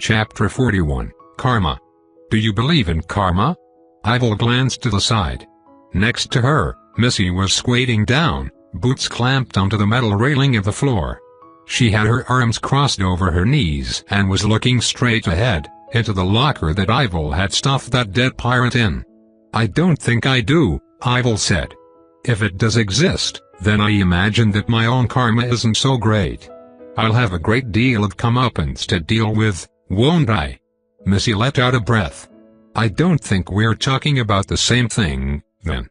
Chapter 41, Karma. Do you believe in karma? Ivil glanced to the side. Next to her, Missy was squatting down, boots clamped onto the metal railing of the floor. She had her arms crossed over her knees and was looking straight ahead, into the locker that Ivil had stuffed that dead pirate in. I don't think I do, Ivil said. If it does exist, then I imagine that my own karma isn't so great. I'll have a great deal of comeuppance to deal with, won't I? Missy let out a breath. I don't think we're talking about the same thing, then.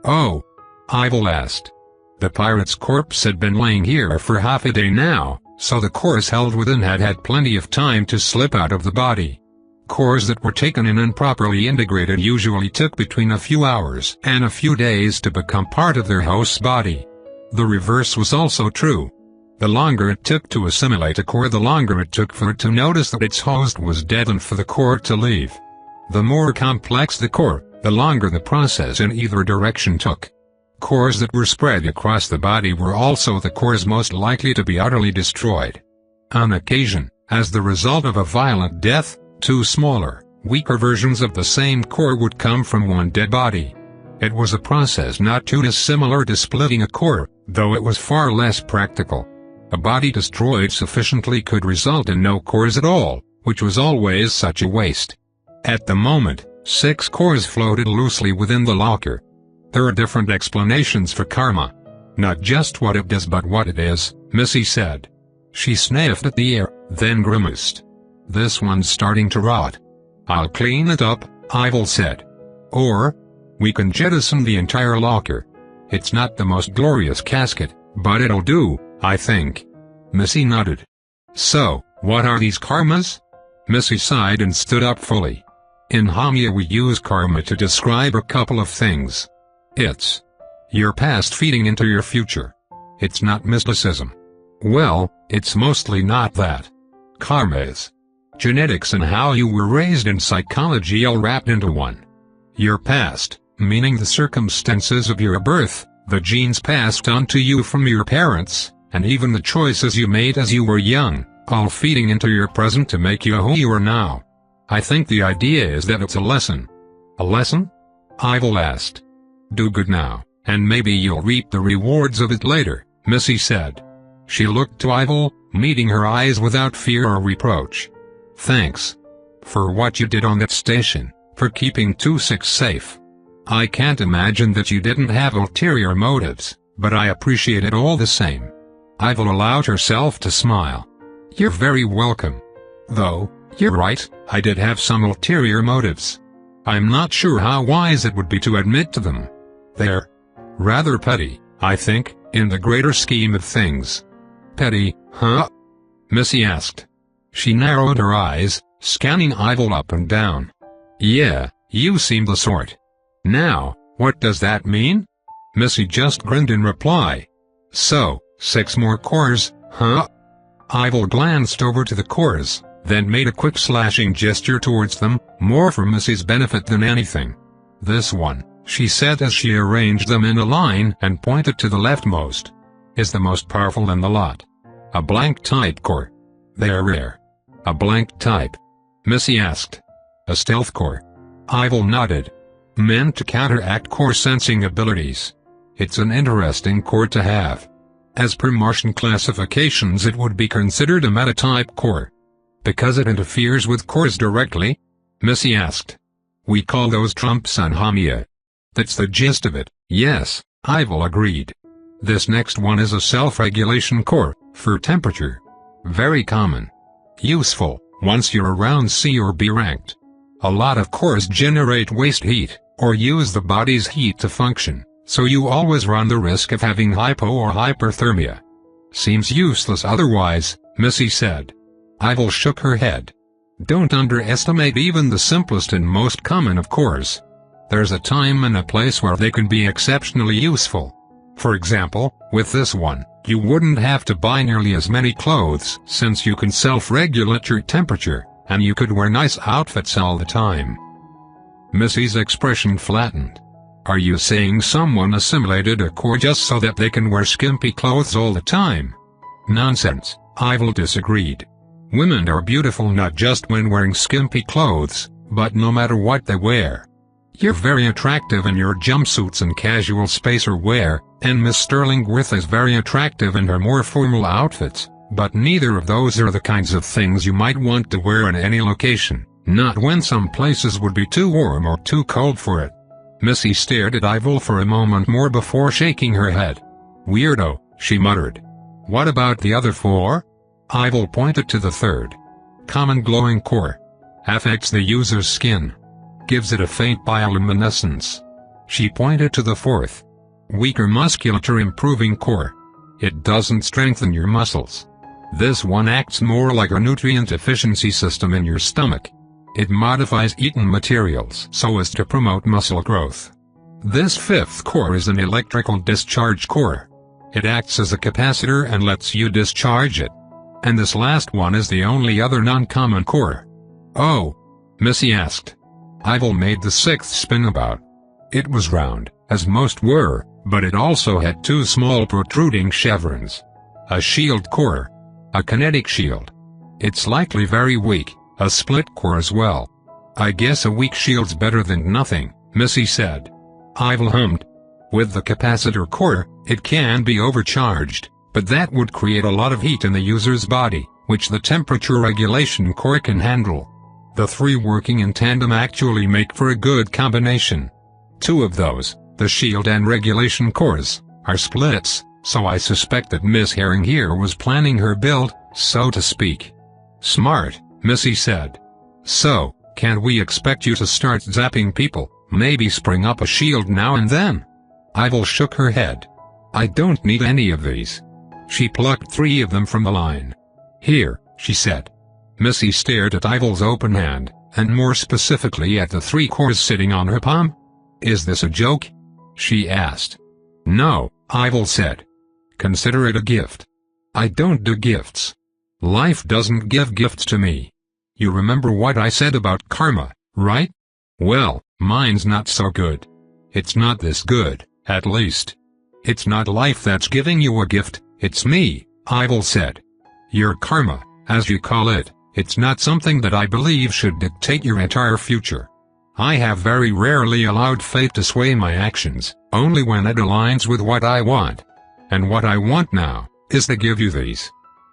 Oh? Ivil asked. The pirate's corpse had been laying here for half a day now, so the cores held within had had plenty of time to slip out of the body. Cores that were taken in and properly integrated usually took between a few hours and a few days to become part of their host's body. The reverse was also true. The longer it took to assimilate a core, the longer it took for it to notice that its host was dead and for the core to leave. The more complex the core, the longer the process in either direction took. Cores that were spread across the body were also the cores most likely to be utterly destroyed. On occasion, as the result of a violent death, two smaller, weaker versions of the same core would come from one dead body. It was a process not too dissimilar to splitting a core, though it was far less practical. A body destroyed sufficiently could result in no cores at all, which was always such a waste. At the moment, 6 cores floated loosely within the locker. There are different explanations for karma. Not just what it does but what it is, Missy said. She sniffed at the air, then grimaced. This one's starting to rot. I'll clean it up, Ivil said. Or, we can jettison the entire locker. It's not the most glorious casket, but it'll do, I think. Missy nodded. So, what are these karmas? Missy sighed and stood up fully. In Hamya we use karma to describe a couple of things. It's your past feeding into your future. It's not mysticism. Well, it's mostly not that. Karma is genetics and how you were raised in psychology all wrapped into one. Your past, meaning the circumstances of your birth, the genes passed on to you from your parents, and even the choices you made as you were young, all feeding into your present to make you who you are now. I think the idea is that it's a lesson. A lesson? Ivil asked. Do good now, and maybe you'll reap the rewards of it later, Missy said. She looked to Ivil, meeting her eyes without fear or reproach. Thanks. For what you did on that station, for keeping 2-6 safe. I can't imagine that you didn't have ulterior motives, but I appreciate it all the same. Ivil allowed herself to smile. You're very welcome. Though, you're right, I did have some ulterior motives. I'm not sure how wise it would be to admit to them. They're rather petty, I think, in the greater scheme of things. Petty, huh? Missy asked. She narrowed her eyes, scanning Ivil up and down. Yeah, you seem the sort. Now, what does that mean? Missy just grinned in reply. So, 6 more cores, huh? Ivil glanced over to the cores, then made a quick slashing gesture towards them, more for Missy's benefit than anything. This one, she said as she arranged them in a line and pointed to the leftmost, is the most powerful in the lot. A blank type core. They're rare. A blank type? Missy asked. A stealth core. Ivil nodded. Meant to counteract core sensing abilities. It's an interesting core to have. As per Martian classifications it would be considered a metatype core. Because it interferes with cores directly? Missy asked. We call those trumps on Hamya. That's the gist of it, yes, Ivil agreed. This next one is a self-regulation core, for temperature. Very common. Useful, once you're around C or B ranked. A lot of cores generate waste heat, or use the body's heat to function, so you always run the risk of having hypo or hyperthermia. Seems useless otherwise, Missy said. Ivil shook her head. Don't underestimate even the simplest and most common of cores. There's a time and a place where they can be exceptionally useful. For example, with this one, you wouldn't have to buy nearly as many clothes since you can self-regulate your temperature, and you could wear nice outfits all the time. Missy's expression flattened. Are you saying someone assimilated a core just so that they can wear skimpy clothes all the time? Nonsense, Ivil disagreed. Women are beautiful not just when wearing skimpy clothes, but no matter what they wear. You're very attractive in your jumpsuits and casual spacer wear, and Miss Sterlingworth is very attractive in her more formal outfits, but neither of those are the kinds of things you might want to wear in any location, not when some places would be too warm or too cold for it. Missy stared at Ivil for a moment more before shaking her head. "Weirdo," she muttered. "What about the other 4? Ivil pointed to the third. "Common glowing core. Affects the user's skin. Gives it a faint bioluminescence." She pointed to the 4th. "Weaker musculature improving core. It doesn't strengthen your muscles. This one acts more like a nutrient efficiency system in your stomach. It modifies eaten materials so as to promote muscle growth. This 5th core is an electrical discharge core. It acts as a capacitor and lets you discharge it. And this last one is the only other non-common core." "Oh?" Missy asked. Ivil made the 6th spin about. It was round, as most were, but it also had 2 small protruding chevrons. "A shield core. A kinetic shield. It's likely very weak, a split core as well." "I guess a weak shield's better than nothing," Missy said. Ivil hummed. "With the capacitor core, it can be overcharged, but that would create a lot of heat in the user's body, which the temperature regulation core can handle. The 3 working in tandem actually make for a good combination. 2 of those, the shield and regulation cores, are splits, so I suspect that Miss Herring here was planning her build, so to speak." "Smart," Missy said. "So, can we expect you to start zapping people, maybe spring up a shield now and then?" Ivil shook her head. "I don't need any of these." She plucked 3 of them from the line. "Here," she said. Missy stared at Ivil's open hand, and more specifically at the 3 cores sitting on her palm. "Is this a joke?" she asked. "No," Ivil said. "Consider it a gift." "I don't do gifts. Life doesn't give gifts to me. You remember what I said about karma, right? Well, mine's not so good. It's not this good, at least. It's not life that's giving you a gift, it's me," Ivil said. "Your karma, as you call it, it's not something that I believe should dictate your entire future. I have very rarely allowed fate to sway my actions, only when it aligns with what I want. And what I want now, is to give you these."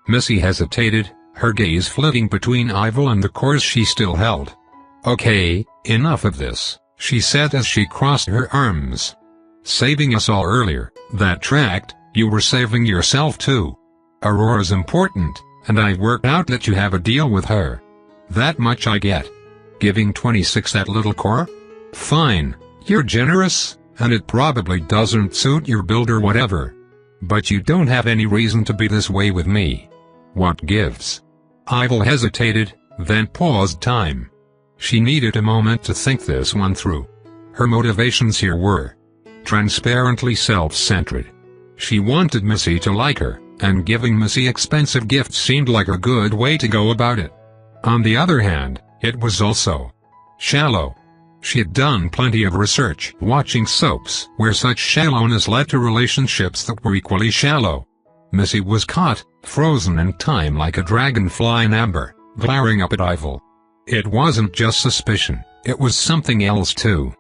Missy hesitated, her gaze flitting between Ivil and the cores she still held. "Okay, enough of this," she said as she crossed her arms. "Saving us all earlier, that tracked, you were saving yourself too. Aurora's important, and I worked out that you have a deal with her. That much I get. Giving 26 that little core? Fine, you're generous, and it probably doesn't suit your build or whatever. But you don't have any reason to be this way with me. What gives?" Ivil hesitated, then paused time. She needed a moment to think this one through. Her motivations here were transparently self-centered. She wanted Missy to like her, and giving Missy expensive gifts seemed like a good way to go about it. On the other hand, it was also shallow. She had done plenty of research watching soaps where such shallowness led to relationships that were equally shallow. Missy was caught, frozen in time like a dragonfly in amber, glaring up at Ivil. It wasn't just suspicion, it was something else too.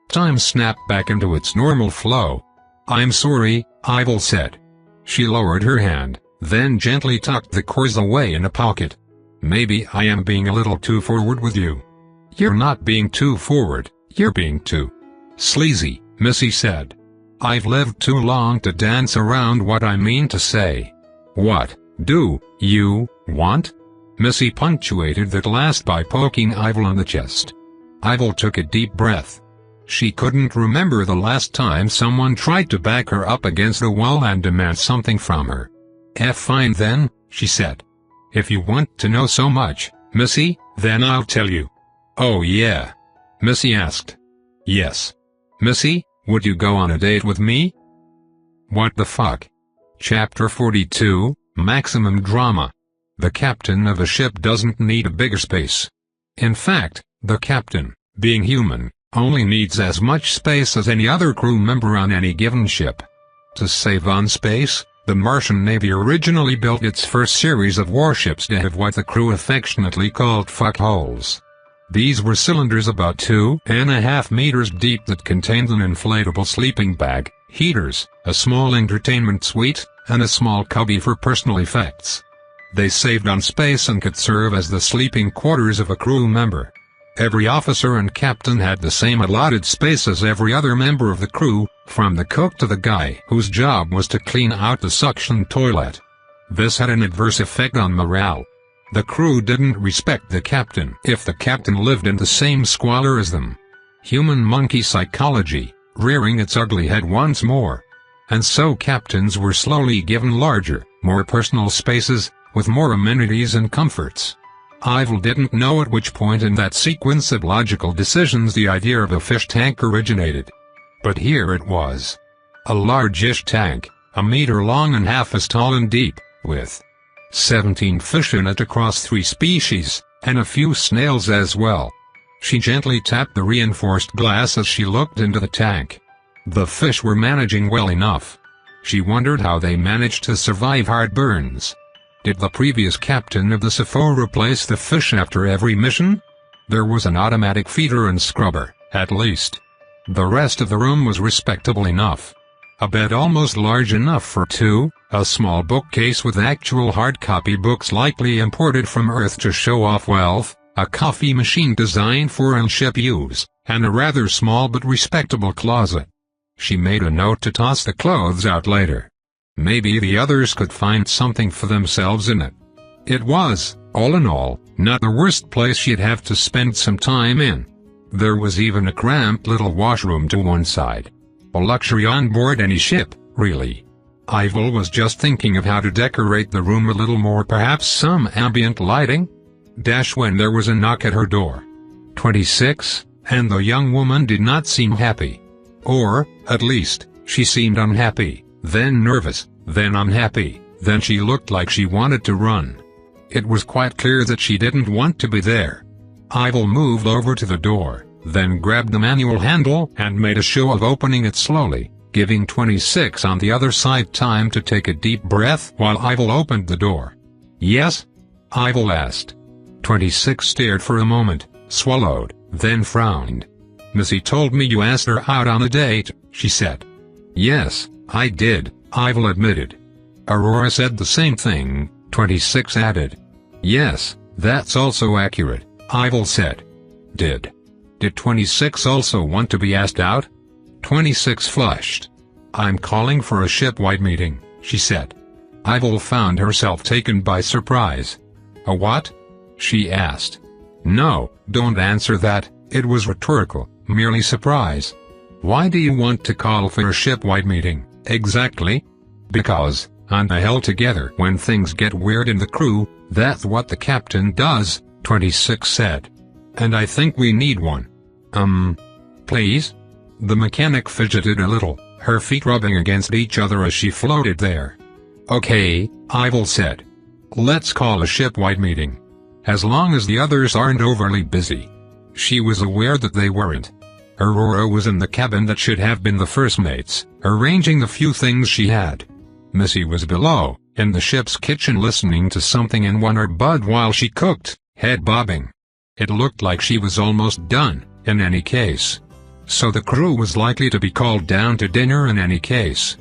Time snapped back into its normal flow. "I'm sorry," Ivil said. She lowered her hand, then gently tucked the cores away in a pocket. "Maybe I am being a little too forward with you." "You're not being too forward, you're being too sleazy," Missy said. "I've lived too long to dance around what I mean to say." "What do you want?" Missy punctuated that last by poking Ivil on the chest. Ivil took a deep breath. She couldn't remember the last time someone tried to back her up against the wall and demand something from her. Fine then," she said. "If you want to know so much, Missy, then I'll tell you." "Oh yeah?" Missy asked. "Yes. Missy, would you go on a date with me?" What the fuck? Chapter 42, Maximum Drama. The captain of a ship doesn't need a bigger space. In fact, the captain, being human, only needs as much space as any other crew member on any given ship. To save on space, The Martian Navy originally built its first series of warships to have what the crew affectionately called fuckholes. These were cylinders about 2.5 meters deep that contained an inflatable sleeping bag, heaters, a small entertainment suite, and a small cubby for personal effects. They saved on space and could serve as the sleeping quarters of a crew member. Every officer and captain had the same allotted space as every other member of the crew, from the cook to the guy whose job was to clean out the suction toilet. This had an adverse effect on morale. The crew didn't respect the captain if the captain lived in the same squalor as them. Human monkey psychology, rearing its ugly head once more. And so captains were slowly given larger, more personal spaces, with more amenities and comforts. Ivil didn't know at which point in that sequence of logical decisions the idea of a fish tank originated. But here it was. A large-ish tank, a meter long and half as tall and deep, with 17 fish in it across 3 species, and a few snails as well. She gently tapped the reinforced glass as she looked into the tank. The fish were managing well enough. She wondered how they managed to survive hard burns. Did the previous captain of the SFO replace the fish after every mission? There was an automatic feeder and scrubber, at least. The rest of the room was respectable enough. A bed almost large enough for 2, a small bookcase with actual hard copy books likely imported from Earth to show off wealth, a coffee machine designed for on-ship use, and a rather small but respectable closet. She made a note to toss the clothes out later. Maybe the others could find something for themselves in it. It was, all in all, not the worst place she'd have to spend some time in. There was even a cramped little washroom to one side. A luxury on board any ship, really. Ivil was just thinking of how to decorate the room a little more, perhaps some ambient lighting. When there was a knock at her door. 26, and the young woman did not seem happy. Or, at least, she seemed unhappy, then nervous, then unhappy, then she looked like she wanted to run. It was quite clear that she didn't want to be there. Ivil moved over to the door, then grabbed the manual handle and made a show of opening it slowly, giving 26 on the other side time to take a deep breath while Ivil opened the door. "Yes?" Ivil asked. 26 stared for a moment, swallowed, then frowned. "Missy told me you asked her out on a date," she said. "Yes, I did," Ivil admitted. "Aurora said the same thing," 26 added. "Yes, that's also accurate," Ivil said. Did 26 also want to be asked out? 26 flushed. "I'm calling for a shipwide meeting," she said. Ivil found herself taken by surprise. "A what?" she asked. "No, don't answer that," it was rhetorical, merely surprise. "Why do you want to call for a shipwide meeting, exactly?" "Because, on the hell together when things get weird in the crew, that's what the captain does," 26 said. "And I think we need one." Please?" The mechanic fidgeted a little, her feet rubbing against each other as she floated there. "Okay," Ivil said. "Let's call a shipwide meeting. As long as the others aren't overly busy." She was aware that they weren't. Aurora was in the cabin that should have been the first mate's, arranging the few things she had. Missy was below, in the ship's kitchen listening to something in one earbud while she cooked, head bobbing. It looked like she was almost done, in any case. So the crew was likely to be called down to dinner in any case.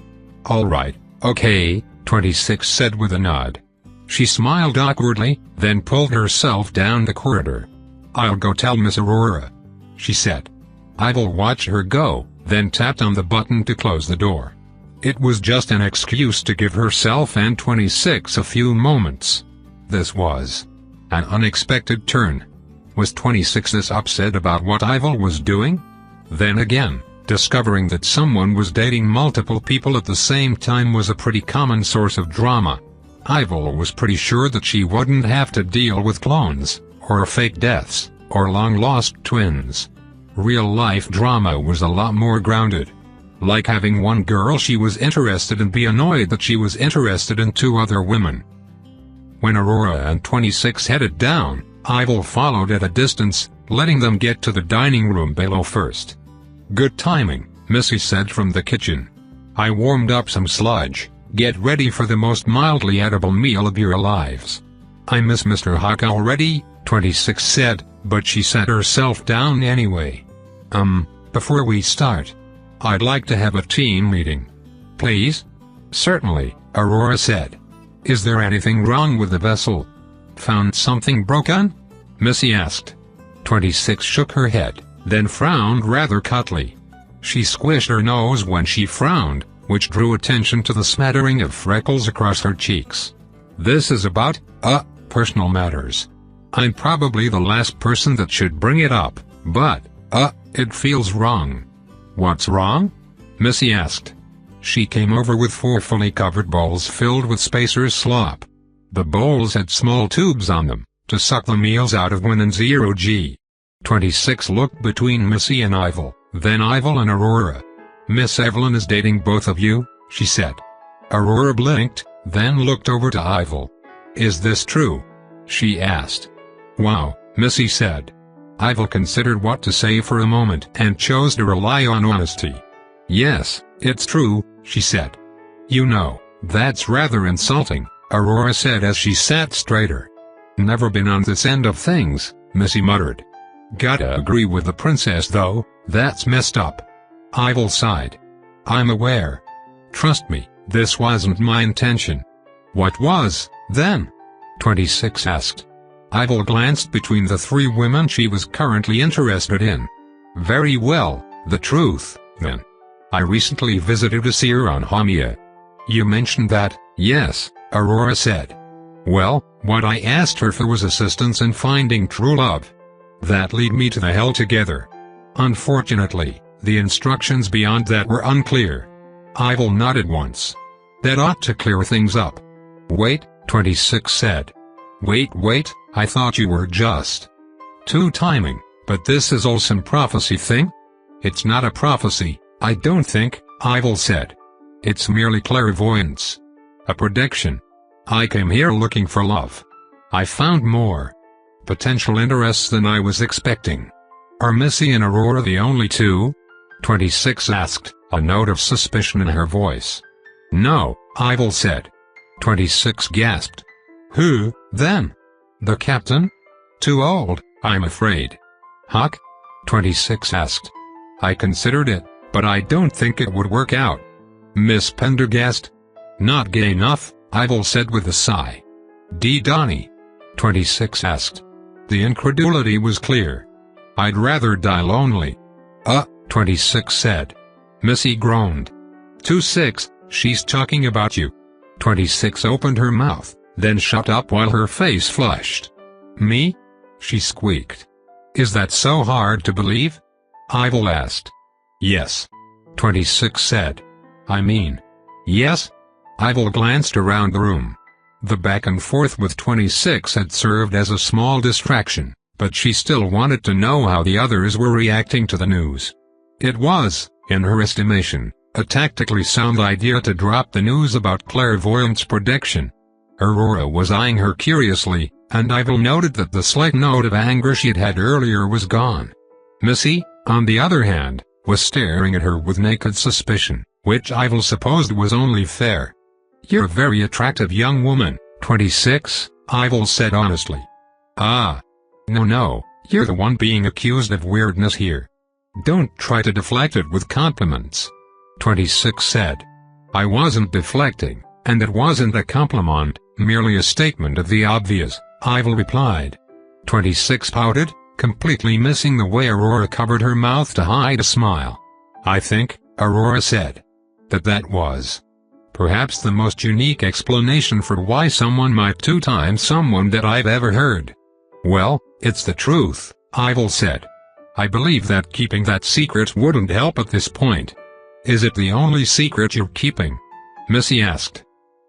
"All right, okay," 26 said with a nod. She smiled awkwardly, then pulled herself down the corridor. "I'll go tell Miss Aurora," she said. Ivil watched her go, then tapped on the button to close the door. It was just an excuse to give herself and 26 a few moments. This was an unexpected turn. Was 26 this upset about what Ivil was doing? Then again, discovering that someone was dating multiple people at the same time was a pretty common source of drama. Ivil was pretty sure that she wouldn't have to deal with clones, or fake deaths, or long-lost twins. Real-life drama was a lot more grounded. Like having one girl she was interested in be annoyed that she was interested in 2 other women. When Aurora and 26 headed down, Ivil followed at a distance, letting them get to the dining room below first. "Good timing," Missy said from the kitchen. "I warmed up some sludge. Get ready for the most mildly edible meal of your lives. I miss Mr. Hawk already, 26 said, but she sat herself down anyway. Before we start, I'd like to have a team meeting. Please? Certainly, Aurora said. Is there anything wrong with the vessel? Found something broken? Missy asked. 26 shook her head, then frowned rather cuttly. She squished her nose when she frowned, which drew attention to the smattering of freckles across her cheeks. This is about, personal matters. I'm probably the last person that should bring it up, but, it feels wrong. What's wrong? Missy asked. She came over with 4 fully covered bowls filled with Spacer's slop. The bowls had small tubes on them, to suck the meals out of when and 0G. 26 looked between Missy and Ivil, then Ivil and Aurora. Miss Evelyn is dating both of you, she said. Aurora blinked, then looked over to Ivil. Is this true? She asked. Wow, Missy said. Ivil considered what to say for a moment and chose to rely on honesty. Yes, it's true, she said. You know, that's rather insulting, Aurora said as she sat straighter. Never been on this end of things, Missy muttered. Gotta agree with the princess though, that's messed up. Ivil sighed. I'm aware. Trust me, this wasn't my intention. What was, then? 26 asked. Ivil glanced between the 3 women she was currently interested in. Very well, the truth, then. I recently visited a seer on Hamia. You mentioned that, yes, Aurora said. Well, what I asked her for was assistance in finding true love. That led me to the Hell Together. Unfortunately, the instructions beyond that were unclear. Ivil nodded once. That ought to clear things up. Wait, 26 said. Wait, I thought you were just two-timing, but this is all some prophecy thing? It's not a prophecy, I don't think, Ivil said. It's merely clairvoyance. A prediction. I came here looking for love. I found more potential interests than I was expecting. Are Missy and Aurora the only two? 26 asked, a note of suspicion in her voice. No, Ivil said. 26 gasped. Who, then? The captain? Too old, I'm afraid. Huck? 26 asked. I considered it, but I don't think it would work out. Miss Pendergast? Not gay enough, Ivil said with a sigh. D. Donnie? 26 asked. The incredulity was clear. I'd rather die lonely. 26 said. Missy groaned. 26, she's talking about you. 26 opened her mouth, then shut up while her face flushed. Me? She squeaked. Is that so hard to believe? Ivil asked. Yes. 26 said. I mean. Yes? Ivil glanced around the room. The back and forth with 26 had served as a small distraction, but she still wanted to know how the others were reacting to the news. It was, in her estimation, a tactically sound idea to drop the news about clairvoyant's prediction. Aurora was eyeing her curiously, and Ivil noted that the slight note of anger she'd had earlier was gone. Missy, on the other hand, was staring at her with naked suspicion, which Ivil supposed was only fair. You're a very attractive young woman, 26, Ivil said honestly. Ah. No, you're the one being accused of weirdness here. Don't try to deflect it with compliments. 26 said. I wasn't deflecting, and it wasn't a compliment, merely a statement of the obvious, Ivil replied. 26 pouted, completely missing the way Aurora covered her mouth to hide a smile. I think, Aurora said, that was perhaps the most unique explanation for why someone might two-time someone that I've ever heard. Well, it's the truth, Ivil said. I believe that keeping that secret wouldn't help at this point. Is it the only secret you're keeping? Missy asked.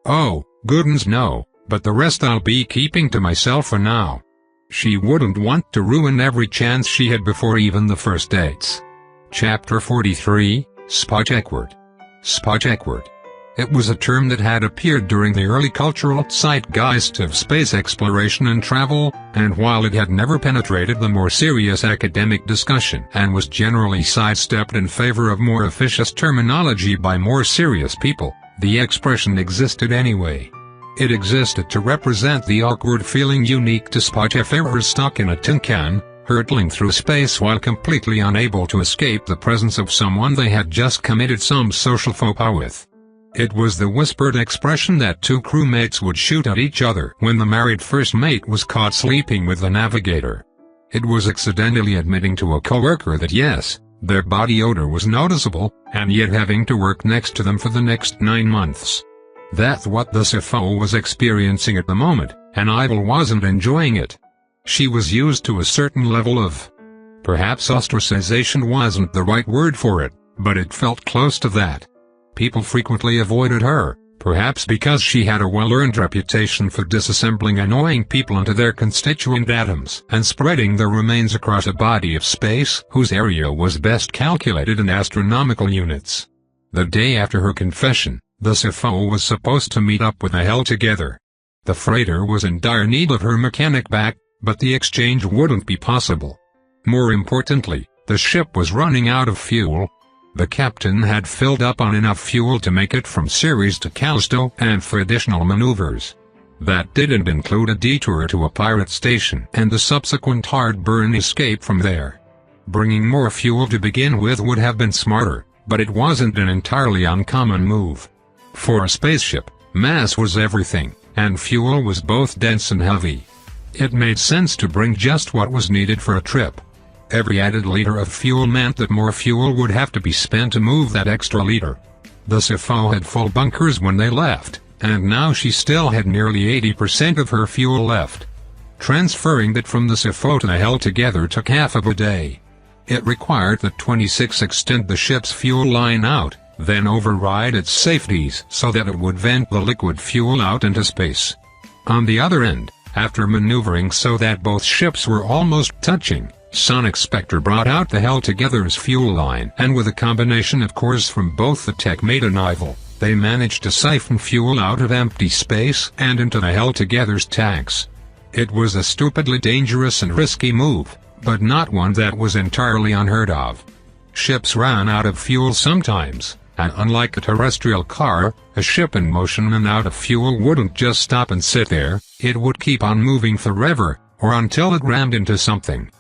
Oh, goodness no, but the rest I'll be keeping to myself for now. She wouldn't want to ruin every chance she had before even the first dates. Chapter 43, Spotcheckward. Spotcheckward. It was a term that had appeared during the early cultural zeitgeist of space exploration and travel, and while it had never penetrated the more serious academic discussion and was generally sidestepped in favor of more officious terminology by more serious people, The expression existed anyway. It existed to represent the awkward feeling unique to spottyfarers stuck in a tin can, hurtling through space while completely unable to escape the presence of someone they had just committed some social faux pas with. It was the whispered expression that two crewmates would shoot at each other when the married first mate was caught sleeping with the navigator. It was accidentally admitting to a coworker that yes, their body odor was noticeable, and yet having to work next to them for the next 9 months. That's what the CFO was experiencing at the moment, and Ivil wasn't enjoying it. She was used to a certain level of... perhaps ostracization wasn't the right word for it, but it felt close to that. People frequently avoided her, perhaps because she had a well-earned reputation for disassembling annoying people into their constituent atoms and spreading their remains across a body of space whose area was best calculated in astronomical units. The day after her confession, the CFO was supposed to meet up with Ivil together. The freighter was in dire need of her mechanic back, but the exchange wouldn't be possible. More importantly, the ship was running out of fuel. The captain had filled up on enough fuel to make it from Ceres to Callisto and for additional maneuvers. That didn't include a detour to a pirate station and the subsequent hard-burn escape from there. Bringing more fuel to begin with would have been smarter, but it wasn't an entirely uncommon move. For a spaceship, mass was everything, and fuel was both dense and heavy. It made sense to bring just what was needed for a trip. Every added liter of fuel meant that more fuel would have to be spent to move that extra liter. The CFO had full bunkers when they left, and now she still had nearly 80% of her fuel left. Transferring that from the CFO to Ivil together took half of a day. It required that 26 extend the ship's fuel line out, then override its safeties so that it would vent the liquid fuel out into space. On the other end, after maneuvering so that both ships were almost touching, Sonic Spectre brought out the Ivil Together's fuel line, and with a combination of cores from both the TechMate and Ivil, they managed to siphon fuel out of empty space and into the Ivil Together's tanks. It was a stupidly dangerous and risky move, but not one that was entirely unheard of. Ships ran out of fuel sometimes, and unlike a terrestrial car, a ship in motion and out of fuel wouldn't just stop and sit there, it would keep on moving forever, or until it rammed into something.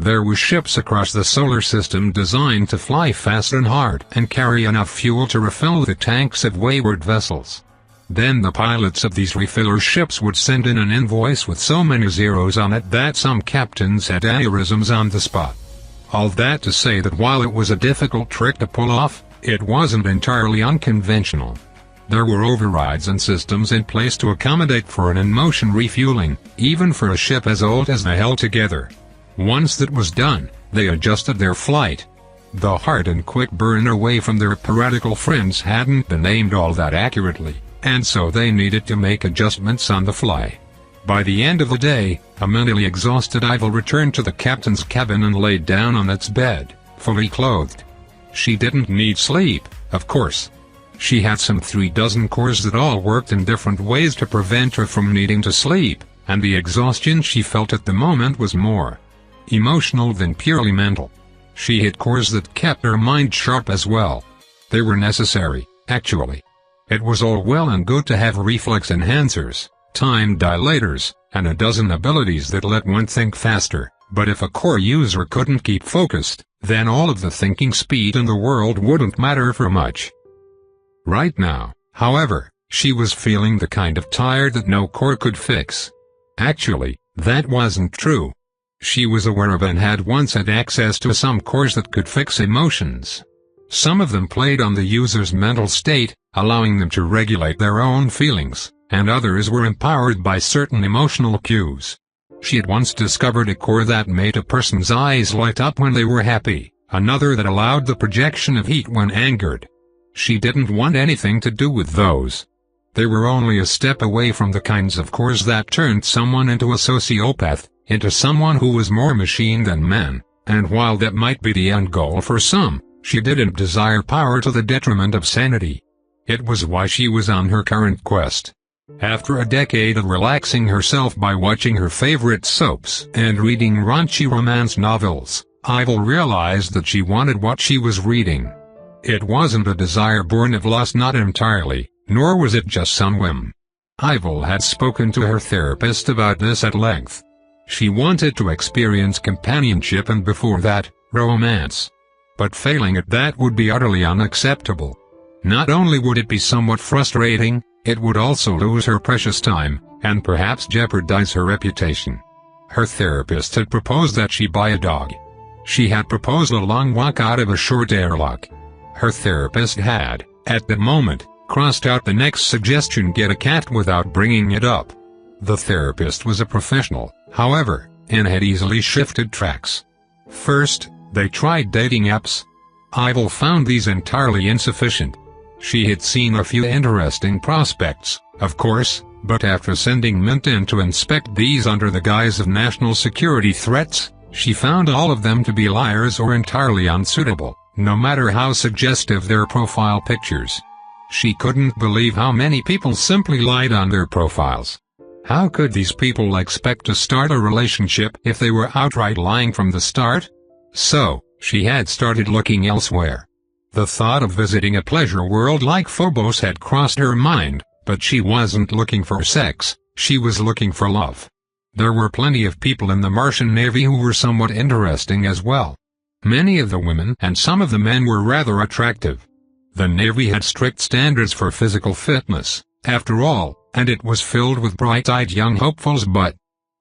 There were ships across the solar system designed to fly fast and hard and carry enough fuel to refill the tanks of wayward vessels. Then the pilots of these refiller ships would send in an invoice with so many zeros on it that some captains had aneurysms on the spot. All that to say that while it was a difficult trick to pull off, it wasn't entirely unconventional. There were overrides and systems in place to accommodate for an in-motion refueling, even for a ship as old as the Ivil Together. Once that was done, they adjusted their flight. The hard and quick burn away from their piratical friends hadn't been aimed all that accurately, and so they needed to make adjustments on the fly. By the end of the day, a mentally exhausted Ivil returned to the captain's cabin and laid down on its bed, fully clothed. She didn't need sleep, of course. She had some 36 cores that all worked in different ways to prevent her from needing to sleep, and the exhaustion she felt at the moment was more emotional than purely mental. She had cores that kept her mind sharp as well. They were necessary, actually. It was all well and good to have reflex enhancers, time dilators, and a dozen abilities that let one think faster, but if a core user couldn't keep focused, then all of the thinking speed in the world wouldn't matter for much. Right now, however, she was feeling the kind of tired that no core could fix. Actually, that wasn't true. She was aware of and had once had access to some cores that could fix emotions. Some of them played on the user's mental state, allowing them to regulate their own feelings, and others were empowered by certain emotional cues. She had once discovered a core that made a person's eyes light up when they were happy, another that allowed the projection of heat when angered. She didn't want anything to do with those. They were only a step away from the kinds of cores that turned someone into a sociopath, into someone who was more machine than man, and while that might be the end goal for some, she didn't desire power to the detriment of sanity. It was why she was on her current quest. After a decade of relaxing herself by watching her favorite soaps and reading raunchy romance novels, Ivil realized that she wanted what she was reading. It wasn't a desire born of lust, not entirely, Nor was it just some whim. Ivil had spoken to her therapist about this at length. She wanted to experience companionship and before that, romance. But failing at that would be utterly unacceptable. Not only would it be somewhat frustrating, it would also lose her precious time, and perhaps jeopardize her reputation. Her therapist had proposed that she buy a dog. She had proposed a long walk out of a short airlock. Her therapist had, at the moment, crossed out the next suggestion: get a cat without bringing it up. The therapist was a professional, however, and had easily shifted tracks. First, they tried dating apps. Ivil found these entirely insufficient. She had seen a few interesting prospects, of course, but after sending Mint in to inspect these under the guise of national security threats, she found all of them to be liars or entirely unsuitable, no matter how suggestive their profile pictures. She couldn't believe how many people simply lied on their profiles. How could these people expect to start a relationship if they were outright lying from the start? So, she had started looking elsewhere. The thought of visiting a pleasure world like Phobos had crossed her mind, but she wasn't looking for sex, she was looking for love. There were plenty of people in the Martian Navy who were somewhat interesting as well. Many of the women and some of the men were rather attractive. The Navy had strict standards for physical fitness, after all, and it was filled with bright-eyed young hopefuls, but,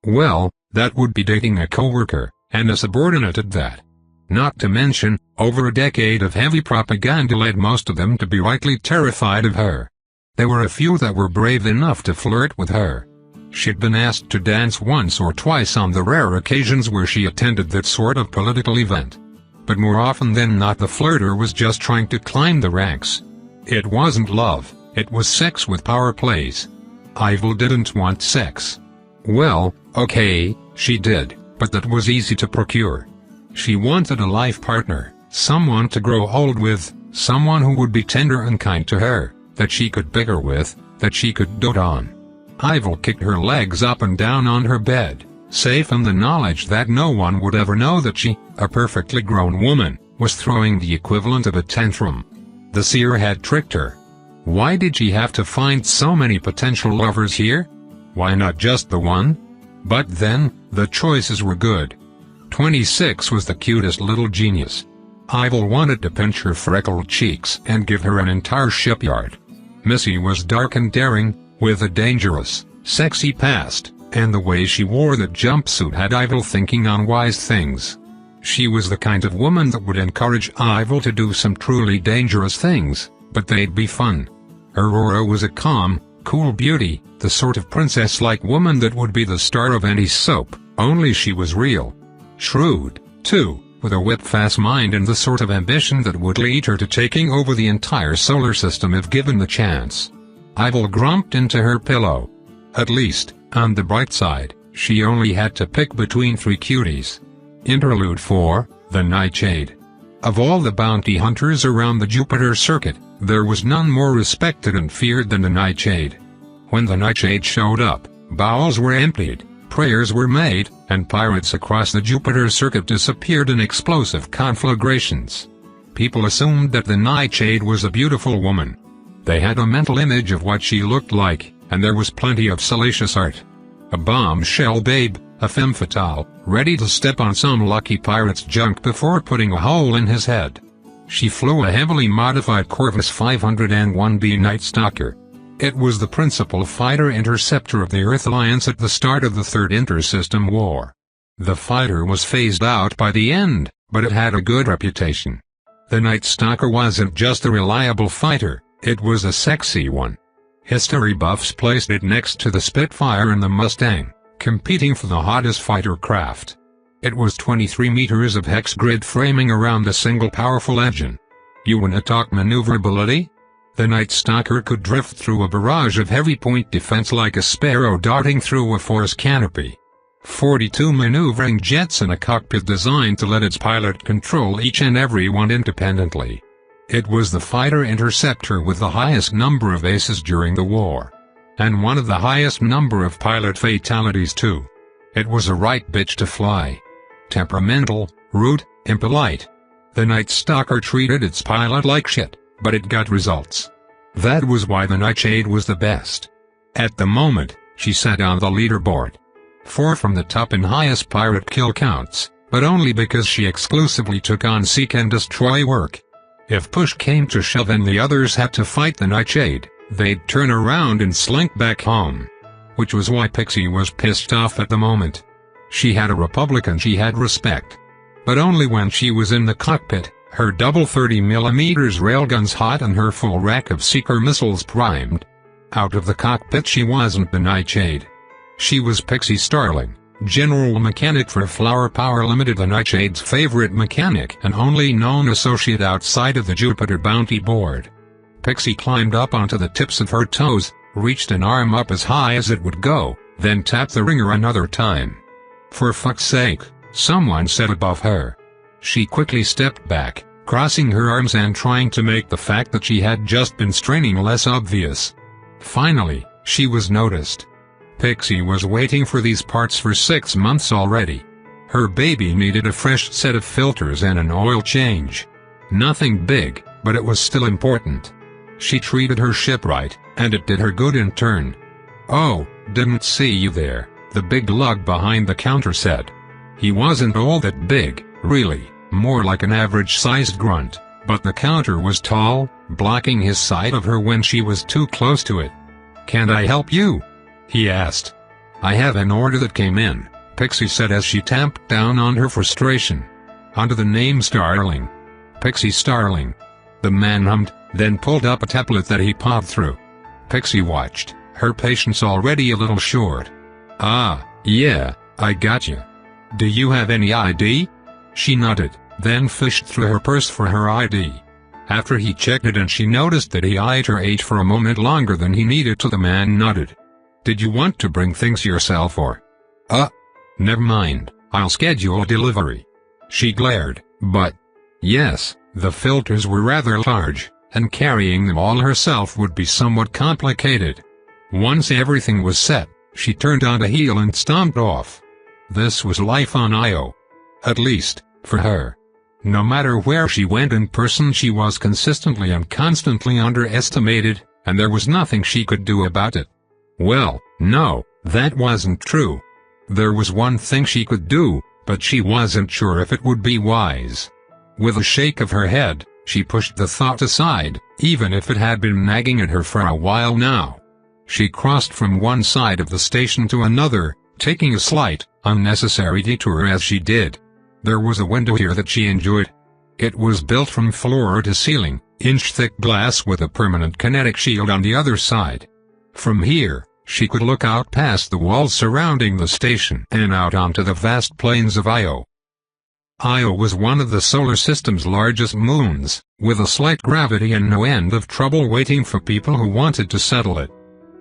well, that would be dating a coworker, and a subordinate at that. Not to mention, over a decade of heavy propaganda led most of them to be rightly terrified of her. There were a few that were brave enough to flirt with her. She'd been asked to dance once or twice on the rare occasions where she attended that sort of political event. But more often than not the flirter was just trying to climb the ranks. It wasn't love, it was sex with power plays. Ivil didn't want sex. Well, okay, she did, but that was easy to procure. She wanted a life partner, someone to grow old with, someone who would be tender and kind to her, that she could bicker with, that she could dote on. Ivil kicked her legs up and down on her bed, safe in the knowledge that no one would ever know that she, a perfectly grown woman, was throwing the equivalent of a tantrum. The seer had tricked her. Why did she have to find so many potential lovers here? Why not just the one? But then, the choices were good. 26 was the cutest little genius. Ivil wanted to pinch her freckled cheeks and give her an entire shipyard. Missy was dark and daring, with a dangerous, sexy past, and the way she wore that jumpsuit had Ivil thinking unwise things. She was the kind of woman that would encourage Ivil to do some truly dangerous things, but they'd be fun. Aurora was a calm, cool beauty, the sort of princess-like woman that would be the star of any soap, only she was real. Shrewd, too, with a whip-fast mind and the sort of ambition that would lead her to taking over the entire solar system if given the chance. Ivil grumped into her pillow. At least, on the bright side, she only had to pick between 3 cuties. Interlude 4, The Nightshade. Of all the bounty hunters around the Jupiter circuit, there was none more respected and feared than the Nightshade. When the Nightshade showed up, bowels were emptied, prayers were made, and pirates across the Jupiter circuit disappeared in explosive conflagrations. People assumed that the Nightshade was a beautiful woman. They had a mental image of what she looked like, and there was plenty of salacious art. A bombshell babe, a femme fatale, ready to step on some lucky pirate's junk before putting a hole in his head. She flew a heavily modified Corvus 501B Night Stalker. It was the principal fighter interceptor of the Earth Alliance at the start of the Third Intersystem War. The fighter was phased out by the end, but it had a good reputation. The Night Stalker wasn't just a reliable fighter, it was a sexy one. History buffs placed it next to the Spitfire and the Mustang, competing for the hottest fighter craft. It was 23 meters of hex grid framing around a single powerful engine. You wanna talk maneuverability? The Night Stalker could drift through a barrage of heavy point defense like a sparrow darting through a forest canopy. 42 maneuvering jets in a cockpit designed to let its pilot control each and every one independently. It was the fighter interceptor with the highest number of aces during the war. And one of the highest number of pilot fatalities too. It was a right bitch to fly. Temperamental, rude, impolite. The Night Stalker treated its pilot like shit, but it got results. That was why the Nightshade was the best. At the moment, she sat on the leaderboard. 4 from the top in highest pirate kill counts, but only because she exclusively took on seek and destroy work. If push came to shove and the others had to fight the Nightshade, they'd turn around and slink back home. Which was why Pixie was pissed off at the moment. She had a Republic and she had respect. But only when she was in the cockpit, her double 30mm railguns hot and her full rack of Seeker missiles primed. Out of the cockpit she wasn't the Nightshade. She was Pixie Starling, general mechanic for Flower Power Limited, the Nightshade's favorite mechanic and only known associate outside of the Jupiter Bounty Board. Pixie climbed up onto the tips of her toes, reached an arm up as high as it would go, then tapped the ringer another time. "For fuck's sake," someone said above her. She quickly stepped back, crossing her arms and trying to make the fact that she had just been straining less obvious. Finally, she was noticed. Pixie was waiting for these parts for 6 months already. Her baby needed a fresh set of filters and an oil change. Nothing big, but it was still important. She treated her ship right, and it did her good in turn. "Oh, didn't see you there," the big lug behind the counter said. He wasn't all that big, really, more like an average-sized grunt, but the counter was tall, blocking his sight of her when she was too close to it. "Can't I help you?" he asked. "I have an order that came in," Pixie said as she tamped down on her frustration. "Onto the name Starling. Pixie Starling." The man hummed, then pulled up a tablet that he pawed through. Pixie watched, her patience already a little short. "Ah, yeah, I got you. Do you have any ID?" She nodded, then fished through her purse for her ID. After he checked it and she noticed that he eyed her age for a moment longer than he needed to, the man nodded. "Did you want to bring things yourself or?" Never mind, I'll schedule a delivery." She glared, but... Yes, the filters were rather large, and carrying them all herself would be somewhat complicated. Once everything was set, she turned on a heel and stomped off. This was life on Io. At least, for her. No matter where she went in person, she was consistently and constantly underestimated, and there was nothing she could do about it. Well, no, that wasn't true. There was one thing she could do, but she wasn't sure if it would be wise. With a shake of her head, she pushed the thought aside, even if it had been nagging at her for a while now. She crossed from one side of the station to another, taking a slight, unnecessary detour as she did. There was a window here that she enjoyed. It was built from floor to ceiling, inch-thick glass with a permanent kinetic shield on the other side. From here, she could look out past the walls surrounding the station and out onto the vast plains of Io. Io was one of the solar system's largest moons, with a slight gravity and no end of trouble waiting for people who wanted to settle it.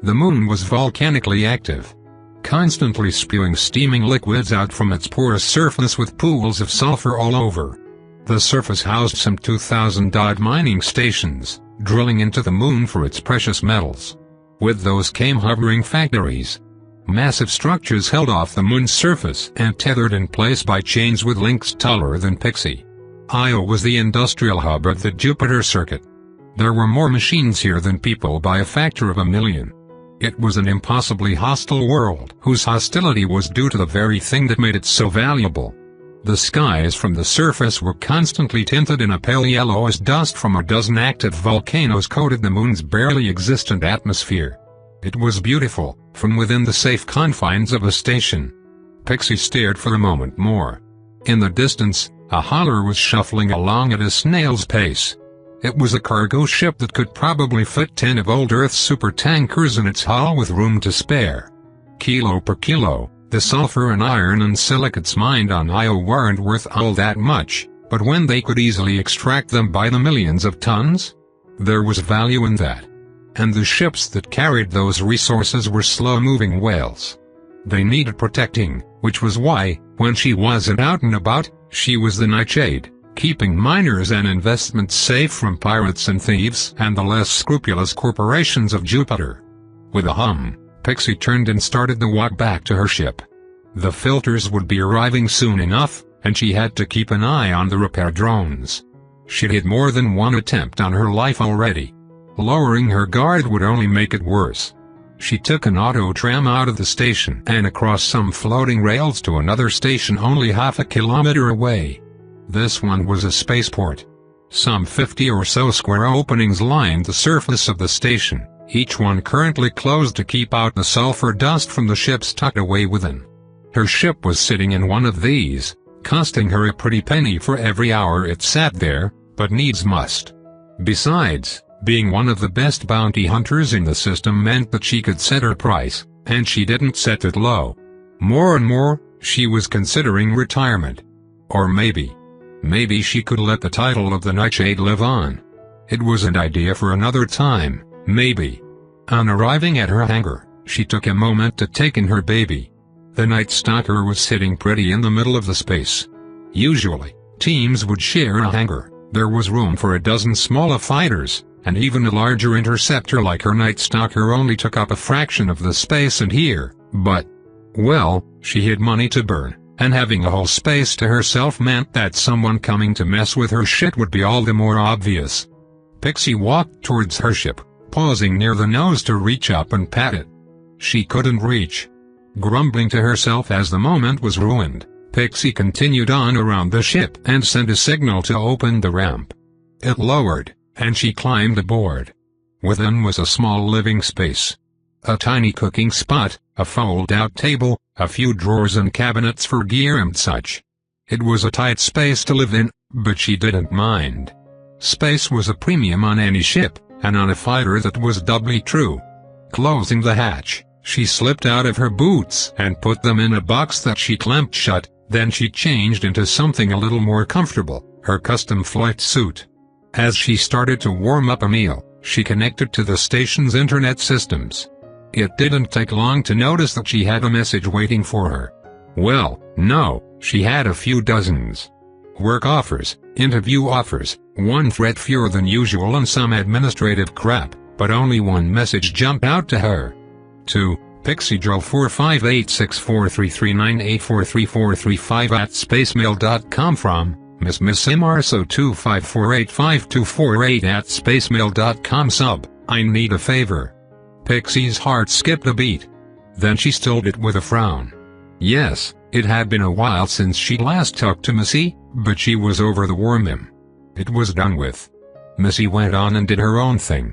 The moon was volcanically active, constantly spewing steaming liquids out from its porous surface with pools of sulfur all over. The surface housed some 2,000-odd mining stations, drilling into the moon for its precious metals. With those came hovering factories. Massive structures held off the moon's surface and tethered in place by chains with links taller than Pixie. Io was the industrial hub of the Jupiter circuit. There were more machines here than people by a factor of 1,000,000. It was an impossibly hostile world whose hostility was due to the very thing that made it so valuable. The skies from the surface were constantly tinted in a pale yellow as dust from a dozen active volcanoes coated the moon's barely existent atmosphere. It was beautiful, from within the safe confines of a station. Pixie stared for a moment more. In the distance, a hauler was shuffling along at a snail's pace. It was a cargo ship that could probably fit 10 of old Earth's supertankers in its hull with room to spare. Kilo per kilo, the sulfur and iron and silicates mined on Io weren't worth all that much, but when they could easily extract them by the millions of tons, there was value in that. And the ships that carried those resources were slow-moving whales. They needed protecting, which was why, when she wasn't out and about, she was the Nightshade, keeping miners and investments safe from pirates and thieves and the less scrupulous corporations of Jupiter. With a hum, Pixie turned and started the walk back to her ship. The filters would be arriving soon enough, and she had to keep an eye on the repair drones. She'd had more than one attempt on her life already. Lowering her guard would only make it worse. She took an auto tram out of the station and across some floating rails to another station only half a kilometer away. This one was a spaceport. Some 50 or so square openings lined the surface of the station, each one currently closed to keep out the sulfur dust from the ships tucked away within. Her ship was sitting in one of these, costing her a pretty penny for every hour it sat there, but needs must. Besides, being one of the best bounty hunters in the system meant that she could set her price, and she didn't set it low. More and more, she was considering retirement. Or maybe she could let the title of the Nightshade live on. It was an idea for another time, maybe. On arriving at her hangar, she took a moment to take in her baby. The Night Stalker was sitting pretty in the middle of the space. Usually, teams would share a hangar. There was room for a dozen smaller fighters, and even a larger interceptor like her Night Stalker only took up a fraction of the space and here, but, well, she had money to burn, and having a whole space to herself meant that someone coming to mess with her shit would be all the more obvious. Pixie walked towards her ship, pausing near the nose to reach up and pat it. She couldn't reach. Grumbling to herself as the moment was ruined, Pixie continued on around the ship and sent a signal to open the ramp. It lowered, and she climbed aboard. Within was a small living space. A tiny cooking spot, a fold-out table, a few drawers and cabinets for gear and such. It was a tight space to live in, but she didn't mind. Space was a premium on any ship, and on a fighter that was doubly true. Closing the hatch, she slipped out of her boots and put them in a box that she clamped shut, then she changed into something a little more comfortable, her custom flight suit. As she started to warm up a meal, she connected to the station's internet systems. It didn't take long to notice that she had a message waiting for her. Well, no, she had a few dozens. Work offers, interview offers, one threat fewer than usual and some administrative crap, but only one message jumped out to her. To Pixie Joe 4586439843435 @spacemail.com Miss Imarso 254852448 @spacemail.com sub, I need a favor. Pixie's heart skipped a beat. Then she stilled it with a frown. Yes, it had been a while since she'd last talked to Missy, but she was over the worm. It was done with. Missy went on and did her own thing.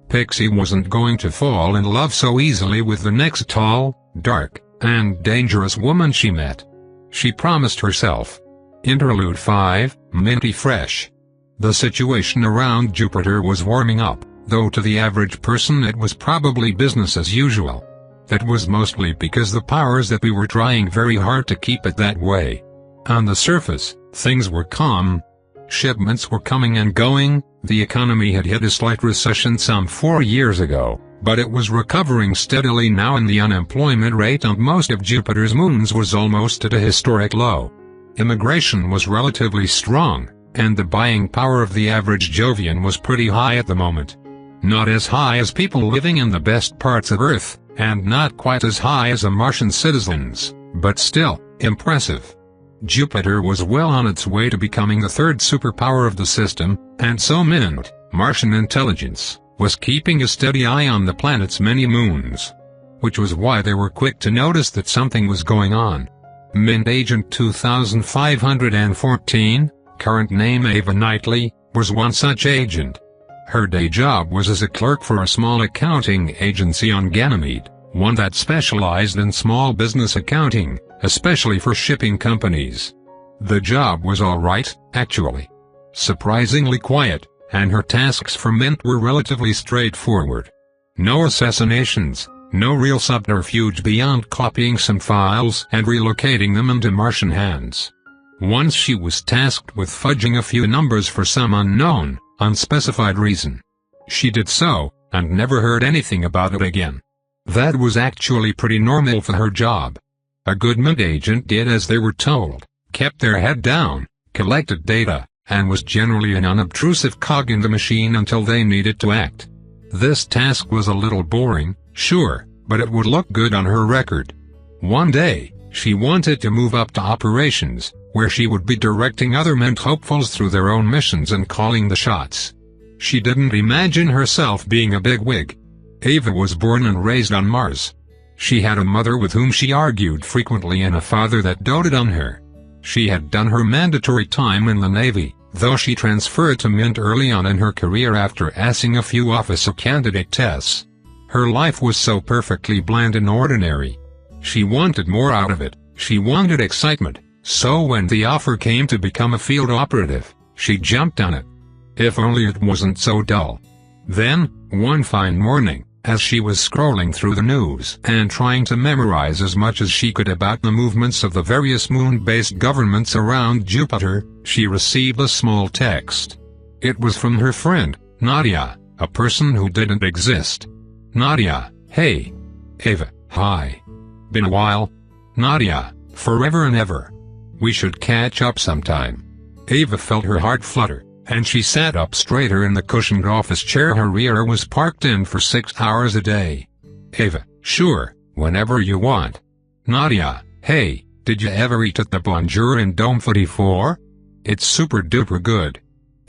Pixie wasn't going to fall in love so easily with the next tall, dark, and dangerous woman she met. She promised herself. Interlude 5, Minty Fresh. The situation around Jupiter was warming up, though to the average person it was probably business as usual. That was mostly because the powers that we were trying very hard to keep it that way. On the surface, things were calm. Shipments were coming and going, the economy had hit a slight recession some 4 years ago, but it was recovering steadily now and the unemployment rate on most of Jupiter's moons was almost at a historic low. Immigration was relatively strong, and the buying power of the average Jovian was pretty high at the moment. Not as high as people living in the best parts of Earth, and not quite as high as the Martian citizens, but still, impressive. Jupiter was well on its way to becoming the third superpower of the system, and so Mint, Martian intelligence, was keeping a steady eye on the planet's many moons. Which was why they were quick to notice that something was going on. Mint Agent 2514, current name Ava Knightley, was one such agent. Her day job was as a clerk for a small accounting agency on Ganymede, one that specialized in small business accounting, especially for shipping companies. The job was alright, actually. Surprisingly quiet, and her tasks for Mint were relatively straightforward. No assassinations, no real subterfuge beyond copying some files and relocating them into Martian hands. Once she was tasked with fudging a few numbers for some unknown, unspecified reason. She did so, and never heard anything about it again. That was actually pretty normal for her job. A good Mint agent did as they were told, kept their head down, collected data, and was generally an unobtrusive cog in the machine until they needed to act. This task was a little boring, sure, but it would look good on her record. One day, she wanted to move up to operations, where she would be directing other Mint hopefuls through their own missions and calling the shots. She didn't imagine herself being a bigwig. Ava was born and raised on Mars. She had a mother with whom she argued frequently and a father that doted on her. She had done her mandatory time in the Navy, though she transferred to Mint early on in her career after passing a few officer candidate tests. Her life was so perfectly bland and ordinary. She wanted more out of it. She wanted excitement, so when the offer came to become a field operative, she jumped on it. If only it wasn't so dull. Then, one fine morning, as she was scrolling through the news and trying to memorize as much as she could about the movements of the various moon-based governments around Jupiter, she received a small text. It was from her friend, Nadia, a person who didn't exist. Nadia, hey. Ava, hi. Been a while. Nadia, forever and ever. We should catch up sometime. Ava felt her heart flutter, and she sat up straighter in the cushioned office chair her rear was parked in for 6 hours a day. Ava, sure, whenever you want. Nadia, hey, did you ever eat at the Bonjour in Dome 44? It's super duper good.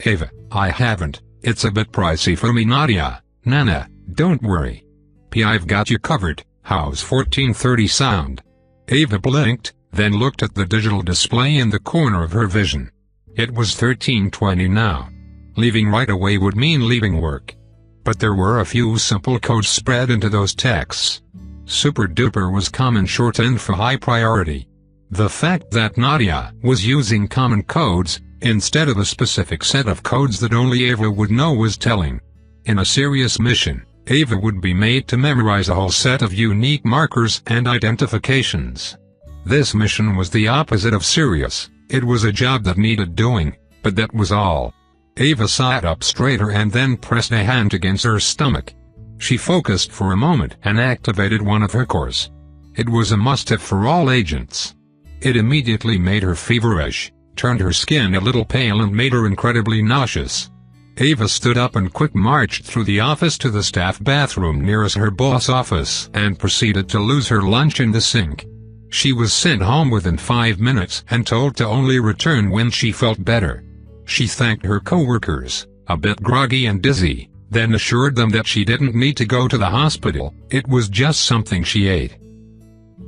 Ava, I haven't, it's a bit pricey for me. Nadia, Nana, don't worry. P, I've got you covered. How's 1430 sound? Ava blinked, then looked at the digital display in the corner of her vision. It was 13:20 now. Leaving right away would mean leaving work. But there were a few simple codes spread into those texts. Super duper was common shorthand for high priority. The fact that Nadia was using common codes, instead of a specific set of codes that only Ava would know, was telling. In a serious mission, Ava would be made to memorize a whole set of unique markers and identifications. This mission was the opposite of serious. It was a job that needed doing, but that was all. Ava sat up straighter and then pressed a hand against her stomach. She focused for a moment and activated one of her cores. It was a must-have for all agents. It immediately made her feverish, turned her skin a little pale and made her incredibly nauseous. Ava stood up and quick marched through the office to the staff bathroom nearest her boss' office and proceeded to lose her lunch in the sink. She was sent home within 5 minutes and told to only return when she felt better. She thanked her coworkers, a bit groggy and dizzy, then assured them that she didn't need to go to the hospital, it was just something she ate.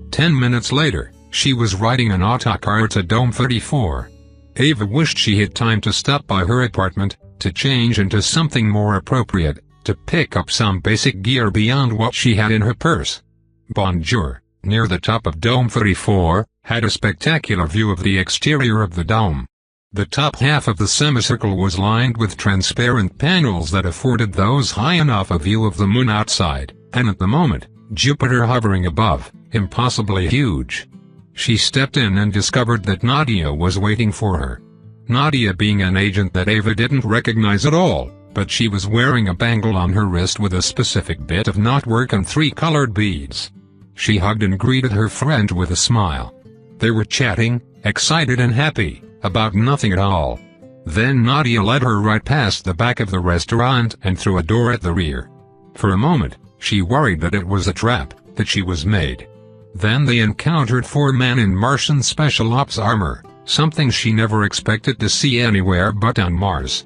10 minutes later, she was riding an autocar to Dome 34. Ava wished she had time to stop by her apartment, to change into something more appropriate, to pick up some basic gear beyond what she had in her purse. Bonjour, near the top of Dome 34, had a spectacular view of the exterior of the dome. The top half of the semicircle was lined with transparent panels that afforded those high enough a view of the moon outside, and at the moment, Jupiter hovering above, impossibly huge. She stepped in and discovered that Nadia was waiting for her. Nadia being an agent that Ava didn't recognize at all, but she was wearing a bangle on her wrist with a specific bit of knotwork and 3 colored beads. She hugged and greeted her friend with a smile. They were chatting, excited and happy, about nothing at all. Then Nadia led her right past the back of the restaurant and through a door at the rear. For a moment, she worried that it was a trap, that she was made. Then they encountered 4 men in Martian Special Ops armor, something she never expected to see anywhere but on Mars.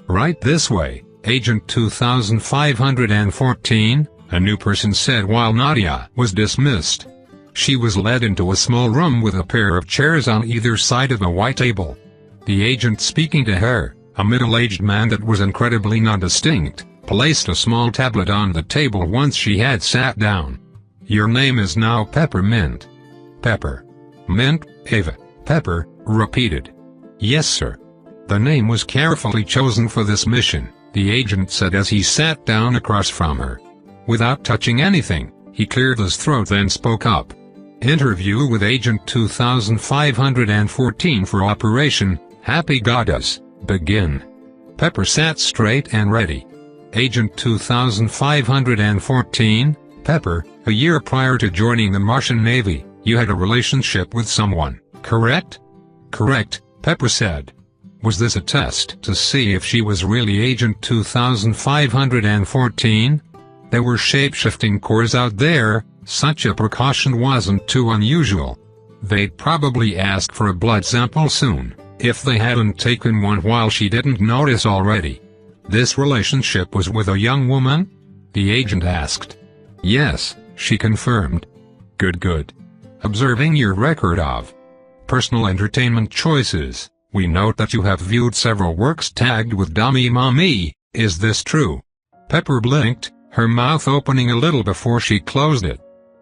Right this way, Agent 2514, a new person said while Nadia was dismissed. She was led into a small room with a pair of chairs on either side of a white table. The agent speaking to her, a middle-aged man that was incredibly non-distinct, placed a small tablet on the table once she had sat down. Your name is now Peppermint. Pepper. Mint, Ava. Pepper, repeated. Yes, sir. The name was carefully chosen for this mission, the agent said as he sat down across from her. Without touching anything, he cleared his throat then spoke up. Interview with Agent 2514 for Operation Happy Goddess, begin. Pepper sat straight and ready. Agent 2514, Pepper, a year prior to joining the Martian Navy, you had a relationship with someone, correct? Correct, Pepper said. Was this a test to see if she was really Agent 2514? There were shape-shifting cores out there, such a precaution wasn't too unusual. They'd probably ask for a blood sample soon, if they hadn't taken one while she didn't notice already. This relationship was with a young woman? The agent asked. Yes, she confirmed. Good. Observing your record of personal entertainment choices, we note that you have viewed several works tagged with Dummy Mommy. Is this true? Pepper blinked, her mouth opening a little before she closed it.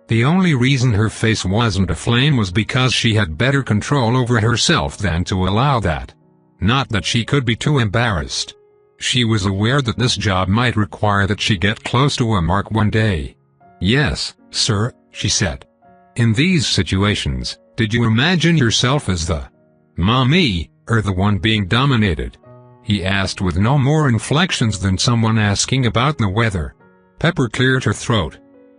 The only reason her face wasn't aflame was because she had better control over herself than to allow that. Not that she could be too embarrassed. She was aware that this job might require that she get close to a mark one day. Yes, sir, she said. In these situations, did you imagine yourself as the mommy, or the one being dominated? He asked with no more inflections than someone asking about the weather. Pepper cleared her throat.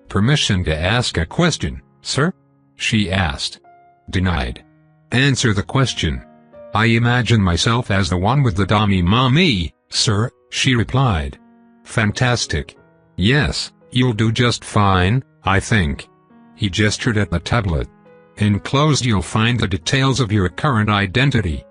Permission to ask a question, sir? She asked. Denied. Answer the question. I imagine myself as the one with the dummy mommy, sir, she replied. Fantastic. Yes, you'll do just fine, I think. He gestured at the tablet. Enclosed you'll find the details of your current identity.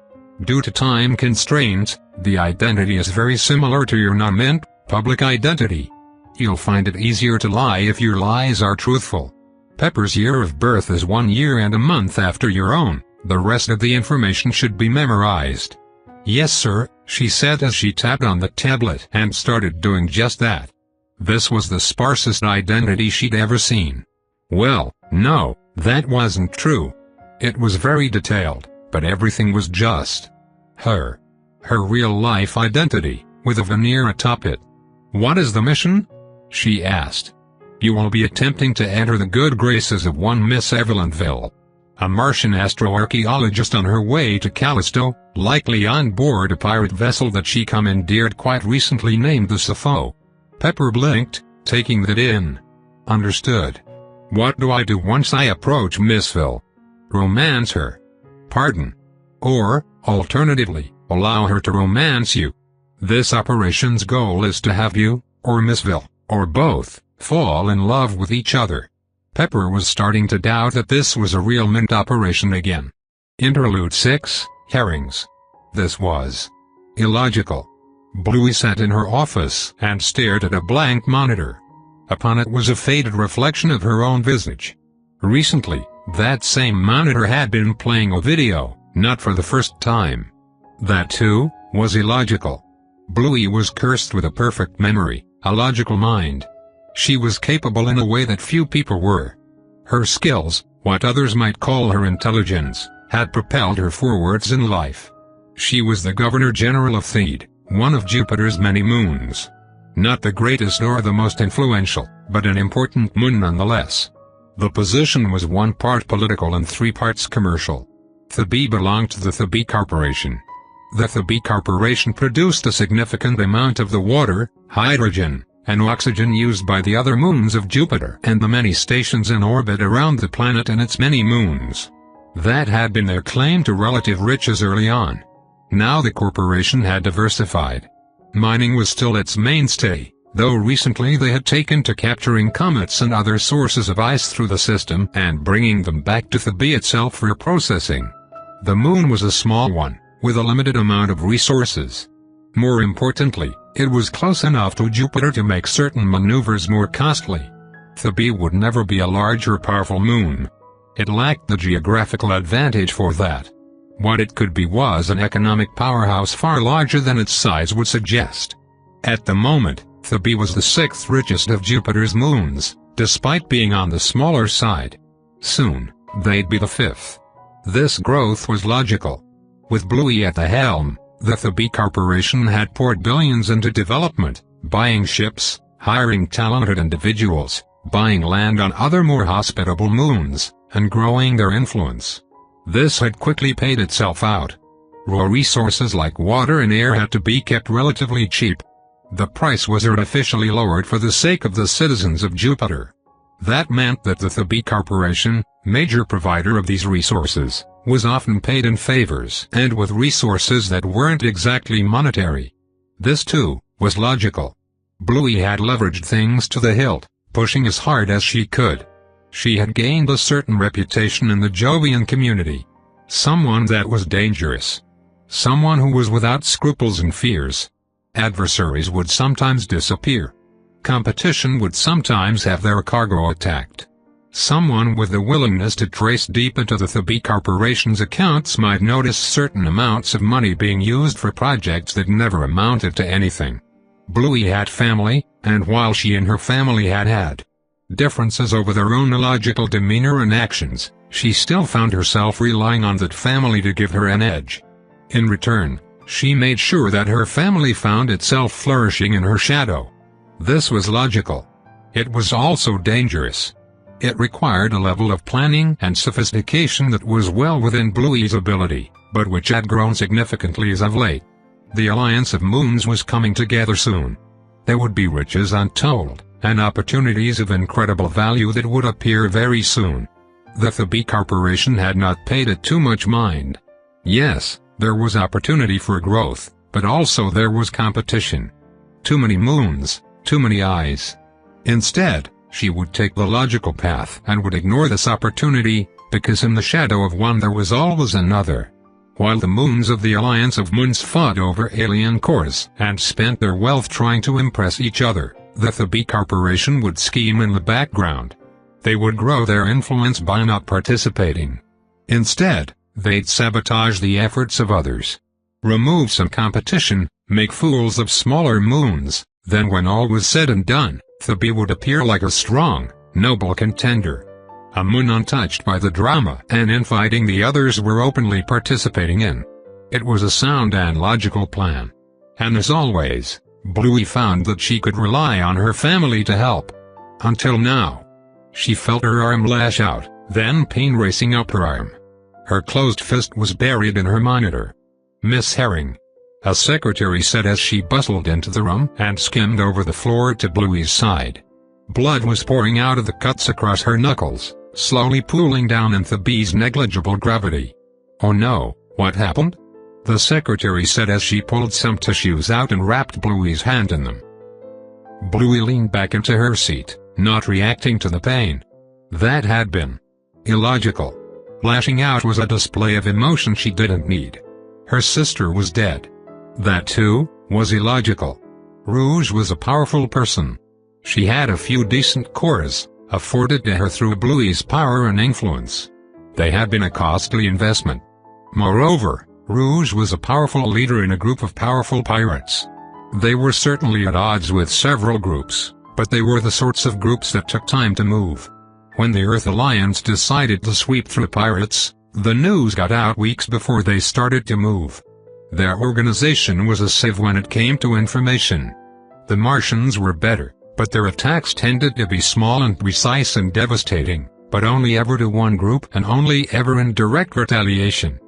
Due to time constraints, the identity is very similar to your non-mint, public identity. You'll find it easier to lie if your lies are truthful. Pepper's year of birth is 1 year and a month after your own. The rest of the information should be memorized. Yes, sir, she said as she tapped on the tablet and started doing just that. This was the sparsest identity she'd ever seen. Well, no, that wasn't true. It was very detailed, but everything was just her. Her real-life identity, with a veneer atop it. What is the mission? She asked. You will be attempting to enter the good graces of one Miss Ivil, a Martian astroarchaeologist on her way to Callisto, likely on board a pirate vessel that she commandeered quite recently named the Sappho. Pepper blinked, taking that in. Understood. What do I do once I approach Missville? Romance her. Pardon. Or, alternatively, allow her to romance you. This operation's goal is to have you, or Missville, or both, fall in love with each other. Pepper was starting to doubt that this was a real mint operation again. Interlude 6, Herrings. This was illogical. Bluey sat in her office and stared at a blank monitor. Upon it was a faded reflection of her own visage. Recently, that same monitor had been playing a video, not for the first time. That too, was illogical. Bluey was cursed with a perfect memory, a logical mind. She was capable in a way that few people were. Her skills, what others might call her intelligence, had propelled her forwards in life. She was the Governor-General of Theed, one of Jupiter's many moons. Not the greatest or the most influential, but an important moon nonetheless. The position was 1 part political and 3 parts commercial. Thebe belonged to the Thebe Corporation. The Thebe Corporation produced a significant amount of the water, hydrogen, and oxygen used by the other moons of Jupiter and the many stations in orbit around the planet and its many moons. That had been their claim to relative riches early on. Now the corporation had diversified. Mining was still its mainstay, though recently they had taken to capturing comets and other sources of ice through the system and bringing them back to Thebe itself for processing. The moon was a small one, with a limited amount of resources. More importantly, it was close enough to Jupiter to make certain maneuvers more costly. Thebe would never be a large or powerful moon. It lacked the geographical advantage for that. What it could be was an economic powerhouse far larger than its size would suggest. At the moment, Thebe was the 6th richest of Jupiter's moons, despite being on the smaller side. Soon, they'd be the 5th. This growth was logical. With Bluey at the helm, the Thebe Corporation had poured billions into development, buying ships, hiring talented individuals, buying land on other more hospitable moons, and growing their influence. This had quickly paid itself out. Raw resources like water and air had to be kept relatively cheap. The price was artificially lowered for the sake of the citizens of Jupiter. That meant that the Thebe Corporation, major provider of these resources, was often paid in favors and with resources that weren't exactly monetary. This too, was logical. Bluey had leveraged things to the hilt, pushing as hard as she could. She had gained a certain reputation in the Jovian community. Someone that was dangerous. Someone who was without scruples and fears. Adversaries would sometimes disappear. Competition would sometimes have their cargo attacked. Someone with the willingness to trace deep into the B Corporation's accounts might notice certain amounts of money being used for projects that never amounted to anything. Bluey had family, and while she and her family had differences over their own illogical demeanor and actions, she still found herself relying on that family to give her an edge. In return, she made sure that her family found itself flourishing in her shadow. This was logical. It was also dangerous. It required a level of planning and sophistication that was well within Bluey's ability, but which had grown significantly as of late. The Alliance of Moons was coming together soon. There would be riches untold, and opportunities of incredible value that would appear very soon. The B Corporation had not paid it too much mind. Yes, there was opportunity for growth, but also there was competition. Too many moons, too many eyes. Instead, she would take the logical path and would ignore this opportunity, because in the shadow of one there was always another. While the moons of the Alliance of Moons fought over alien cores and spent their wealth trying to impress each other, the B Corporation would scheme in the background. They would grow their influence by not participating. Instead, they'd sabotage the efforts of others. Remove some competition, make fools of smaller moons, then when all was said and done, the B would appear like a strong, noble contender. A moon untouched by the drama and infighting the others were openly participating in. It was a sound and logical plan. And as always, Bluey found that she could rely on her family to help. Until now. She felt her arm lash out, then pain racing up her arm. Her closed fist was buried in her monitor. "Miss Herring," a secretary said as she bustled into the room and skimmed over the floor to Bluey's side. Blood was pouring out of the cuts across her knuckles, slowly pooling down in the B's negligible gravity. "Oh no, what happened?" the secretary said as she pulled some tissues out and wrapped Bluey's hand in them. Bluey leaned back into her seat, not reacting to the pain. That had been illogical. Lashing out was a display of emotion she didn't need. Her sister was dead. That too was illogical. Rouge was a powerful person. She had a few decent cores, afforded to her through Bluey's power and influence. They had been a costly investment. Moreover, Rouge was a powerful leader in a group of powerful pirates. They were certainly at odds with several groups, but they were the sorts of groups that took time to move. When the Earth Alliance decided to sweep through pirates, the news got out weeks before they started to move. Their organization was a sieve when it came to information. The Martians were better, but their attacks tended to be small and precise and devastating, but only ever to one group and only ever in direct retaliation.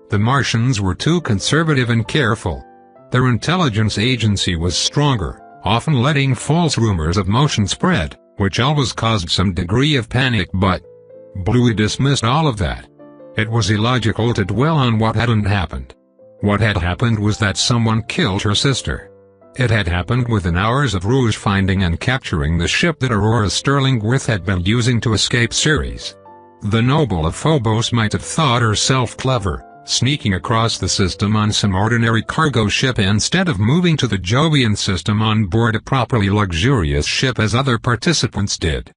The Martians were too conservative and careful. Their intelligence agency was stronger, often letting false rumors of motion spread, which always caused some degree of panic, but Bluey dismissed all of that. It was illogical to dwell on what hadn't happened. What had happened was that someone killed her sister. It had happened within hours of Rouge finding and capturing the ship that Aurora Sterlingworth had been using to escape Ceres. The noble of Phobos might have thought herself clever, sneaking across the system on some ordinary cargo ship instead of moving to the Jovian system on board a properly luxurious ship as other participants did.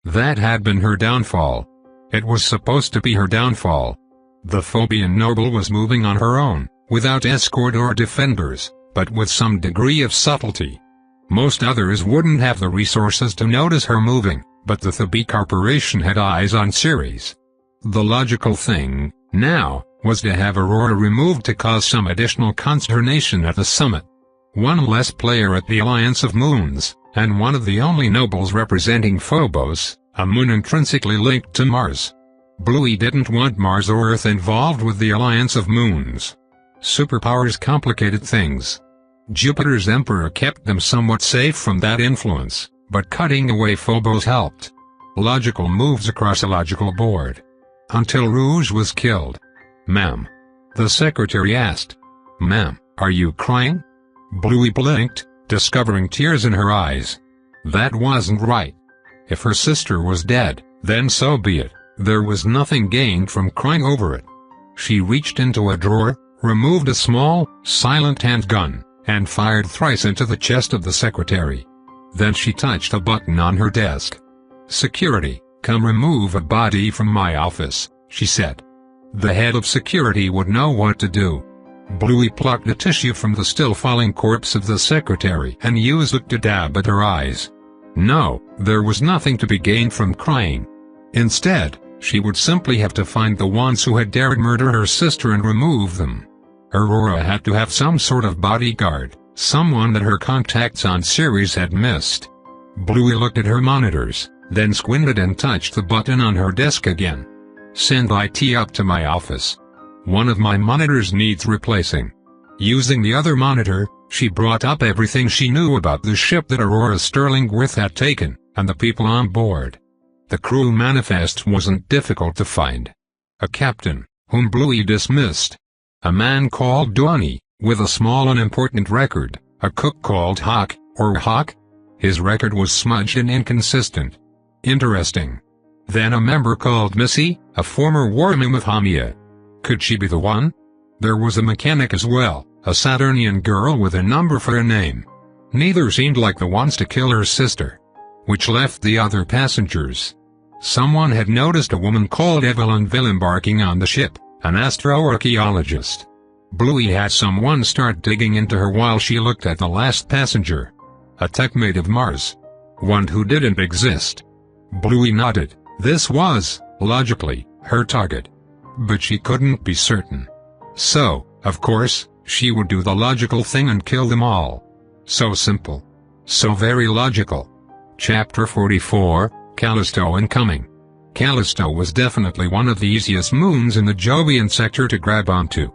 That had been her downfall. It was supposed to be her downfall. The Phobian noble was moving on her own, without escort or defenders, but with some degree of subtlety. Most others wouldn't have the resources to notice her moving, but the B Corporation had eyes on Ceres. The logical thing, now, was to have Aurora removed to cause some additional consternation at the summit. One less player at the Alliance of Moons, and one of the only nobles representing Phobos, a moon intrinsically linked to Mars. Bluey didn't want Mars or Earth involved with the Alliance of Moons. Superpowers complicated things. Jupiter's Emperor kept them somewhat safe from that influence, but cutting away Phobos helped. Logical moves across a logical board. Until Rouge was killed. "Ma'am?" the secretary asked. "Ma'am, are you crying?" Bluey blinked, discovering tears in her eyes. That wasn't right. If her sister was dead, then so be it. There was nothing gained from crying over it. She reached into a drawer, removed a small, silent handgun, and fired thrice into the chest of the secretary. Then she touched a button on her desk. "Security, come remove a body from my office," she said. The head of security would know what to do. Bluey plucked a tissue from the still falling corpse of the secretary and used it to dab at her eyes. No, there was nothing to be gained from crying. Instead, she would simply have to find the ones who had dared murder her sister and remove them. Aurora had to have some sort of bodyguard, someone that her contacts on Ceres had missed. Bluey looked at her monitors, then squinted and touched the button on her desk again. "Send IT up to my office. One of my monitors needs replacing." Using the other monitor, she brought up everything she knew about the ship that Aurora Sterlingworth had taken, and the people on board. The crew manifest wasn't difficult to find. A captain, whom Bluey dismissed. A man called Donnie, with a small unimportant record. A cook called Hawk, or Hawk. His record was smudged and inconsistent. Interesting. Then a member called Missy, a former war mammoth Hamia. Could she be the one? There was a mechanic as well, a Saturnian girl with a number for a name. Neither seemed like the ones to kill her sister. Which left the other passengers. Someone had noticed a woman called Ivil embarking on the ship, an astroarchaeologist. Bluey had someone start digging into her while she looked at the last passenger. A techmate of Mars. One who didn't exist. Bluey nodded. This was, logically, her target. But she couldn't be certain. So, of course, she would do the logical thing and kill them all. So simple. So very logical. Chapter 44, Callisto Incoming. Callisto was definitely one of the easiest moons in the Jovian sector to grab onto.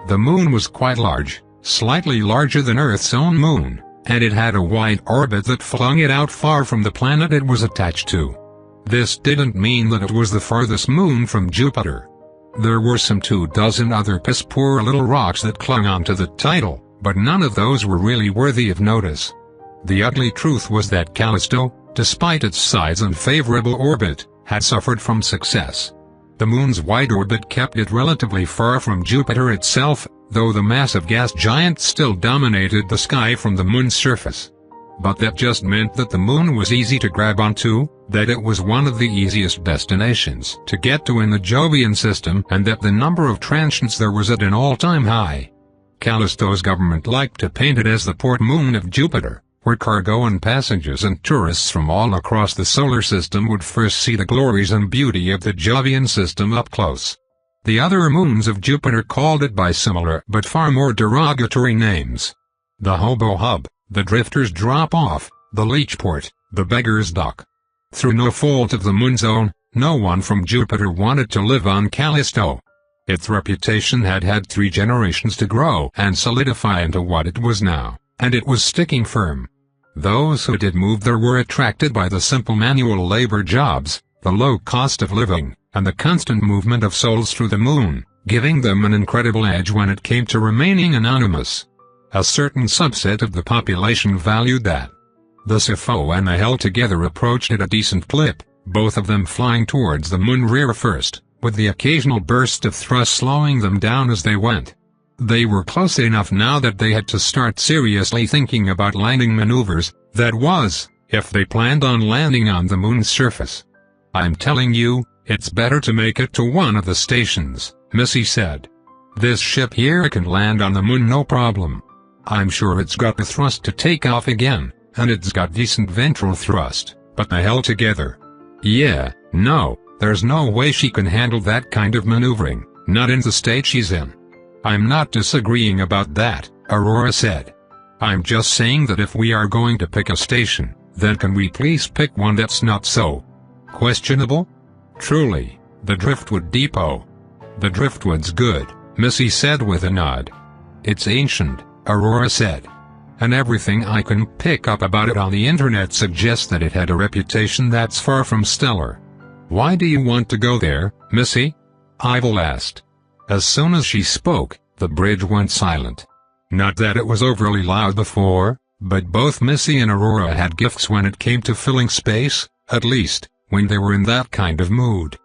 The moon was quite large, slightly larger than Earth's own moon, and it had a wide orbit that flung it out far from the planet it was attached to. This didn't mean that it was the farthest moon from Jupiter. There were some 24 other piss-poor little rocks that clung onto the title, but none of those were really worthy of notice. The ugly truth was that Callisto, despite its size and favorable orbit, had suffered from success. The moon's wide orbit kept it relatively far from Jupiter itself, though the massive gas giant still dominated the sky from the moon's surface. But that just meant that the moon was easy to grab onto, that it was one of the easiest destinations to get to in the Jovian system, and that the number of transients there was at an all-time high. Callisto's government liked to paint it as the port moon of Jupiter, where cargo and passengers and tourists from all across the solar system would first see the glories and beauty of the Jovian system up close. The other moons of Jupiter called it by similar but far more derogatory names. The Hobo Hub, the Drifter's Drop-Off, the Leechport, the Beggar's Dock. Through no fault of the moon's own, no one from Jupiter wanted to live on Callisto. Its reputation had had 3 generations to grow and solidify into what it was now, and it was sticking firm. Those who did move there were attracted by the simple manual labor jobs, the low cost of living, and the constant movement of souls through the moon, giving them an incredible edge when it came to remaining anonymous. A certain subset of the population valued that. The Sifo and the Hell together approached at a decent clip, both of them flying towards the moon rear first, with the occasional burst of thrust slowing them down as they went. They were close enough now that they had to start seriously thinking about landing maneuvers, that was, if they planned on landing on the moon's surface. "I'm telling you, it's better to make it to one of the stations," Missy said. "This ship here can land on the moon no problem. I'm sure it's got the thrust to take off again, and it's got decent ventral thrust, but the hell together. Yeah, no, there's no way she can handle that kind of maneuvering, not in the state she's in." "I'm not disagreeing about that," Aurora said. "I'm just saying that if we are going to pick a station, then can we please pick one that's not so questionable?" "Truly, the Driftwood Depot." "The Driftwood's good," Missy said with a nod. "It's ancient," Aurora said. "And everything I can pick up about it on the internet suggests that it had a reputation that's far from stellar." "Why do you want to go there, Missy?" Ivil asked. As soon as she spoke, the bridge went silent. Not that it was overly loud before, but both Missy and Aurora had gifts when it came to filling space, at least, when they were in that kind of mood.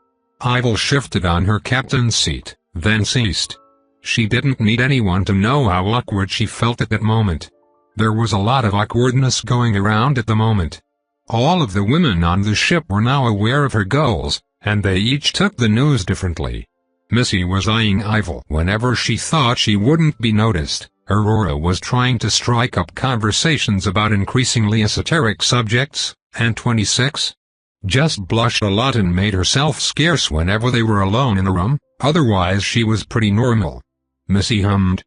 Ivil shifted on her captain's seat, then ceased. She didn't need anyone to know how awkward she felt at that moment, There was a lot of awkwardness going around at the moment. All of the women on the ship were now aware of her goals, and they each took the news differently. Missy was eyeing Ivil whenever she thought she wouldn't be noticed. Aurora was trying to strike up conversations about increasingly esoteric subjects, and 26 just blushed a lot and made herself scarce whenever they were alone in a room. Otherwise she was pretty normal. Missy hummed.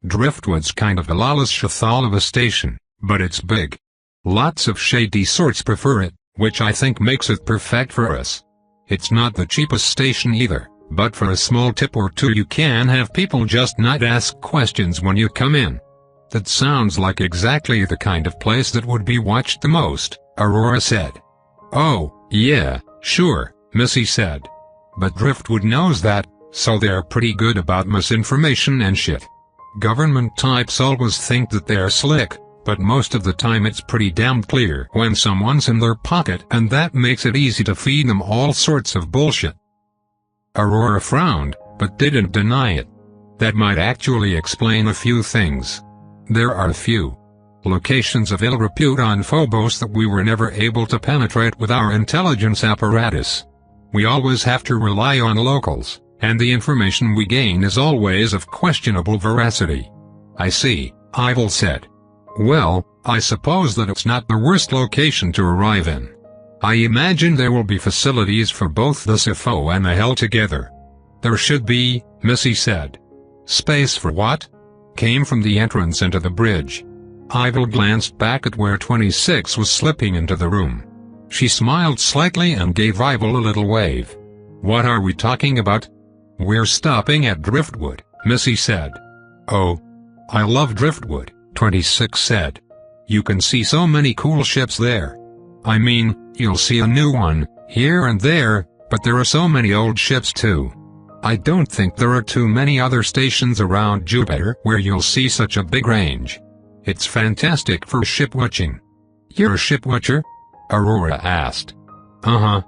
Driftwood's kind of a lawless shithole of a station, but it's big. Lots of shady sorts prefer it, which I think makes it perfect for us. It's not the cheapest station either, but for a small tip or two you can have people just not ask questions when you come in. That sounds like exactly the kind of place that would be watched the most, Aurora said. Oh, yeah, sure, Missy said. But Driftwood knows that, so they're pretty good about misinformation and shit. Government types always think that they're slick, but most of the time it's pretty damn clear when someone's in their pocket, and that makes it easy to feed them all sorts of bullshit. Aurora frowned, but didn't deny it. That might actually explain a few things. There are a few locations of ill repute on Phobos that we were never able to penetrate with our intelligence apparatus. We always have to rely on locals, and the information we gain is always of questionable veracity. I see, Ivil said. Well, I suppose that it's not the worst location to arrive in. I imagine there will be facilities for both the Sifo and the Hell together. There should be, Missy said. Space for what? Came from the entrance into the bridge. Ivil glanced back at where 26 was slipping into the room. She smiled slightly and gave Ivil a little wave. What are we talking about? We're stopping at Driftwood, Missy said. Oh. I love Driftwood, 26 said. You can see so many cool ships there. I mean, you'll see a new one, here and there, but there are so many old ships too. I don't think there are too many other stations around Jupiter where you'll see such a big range. It's fantastic for ship watching. You're a ship watcher? Aurora asked. Uh-huh.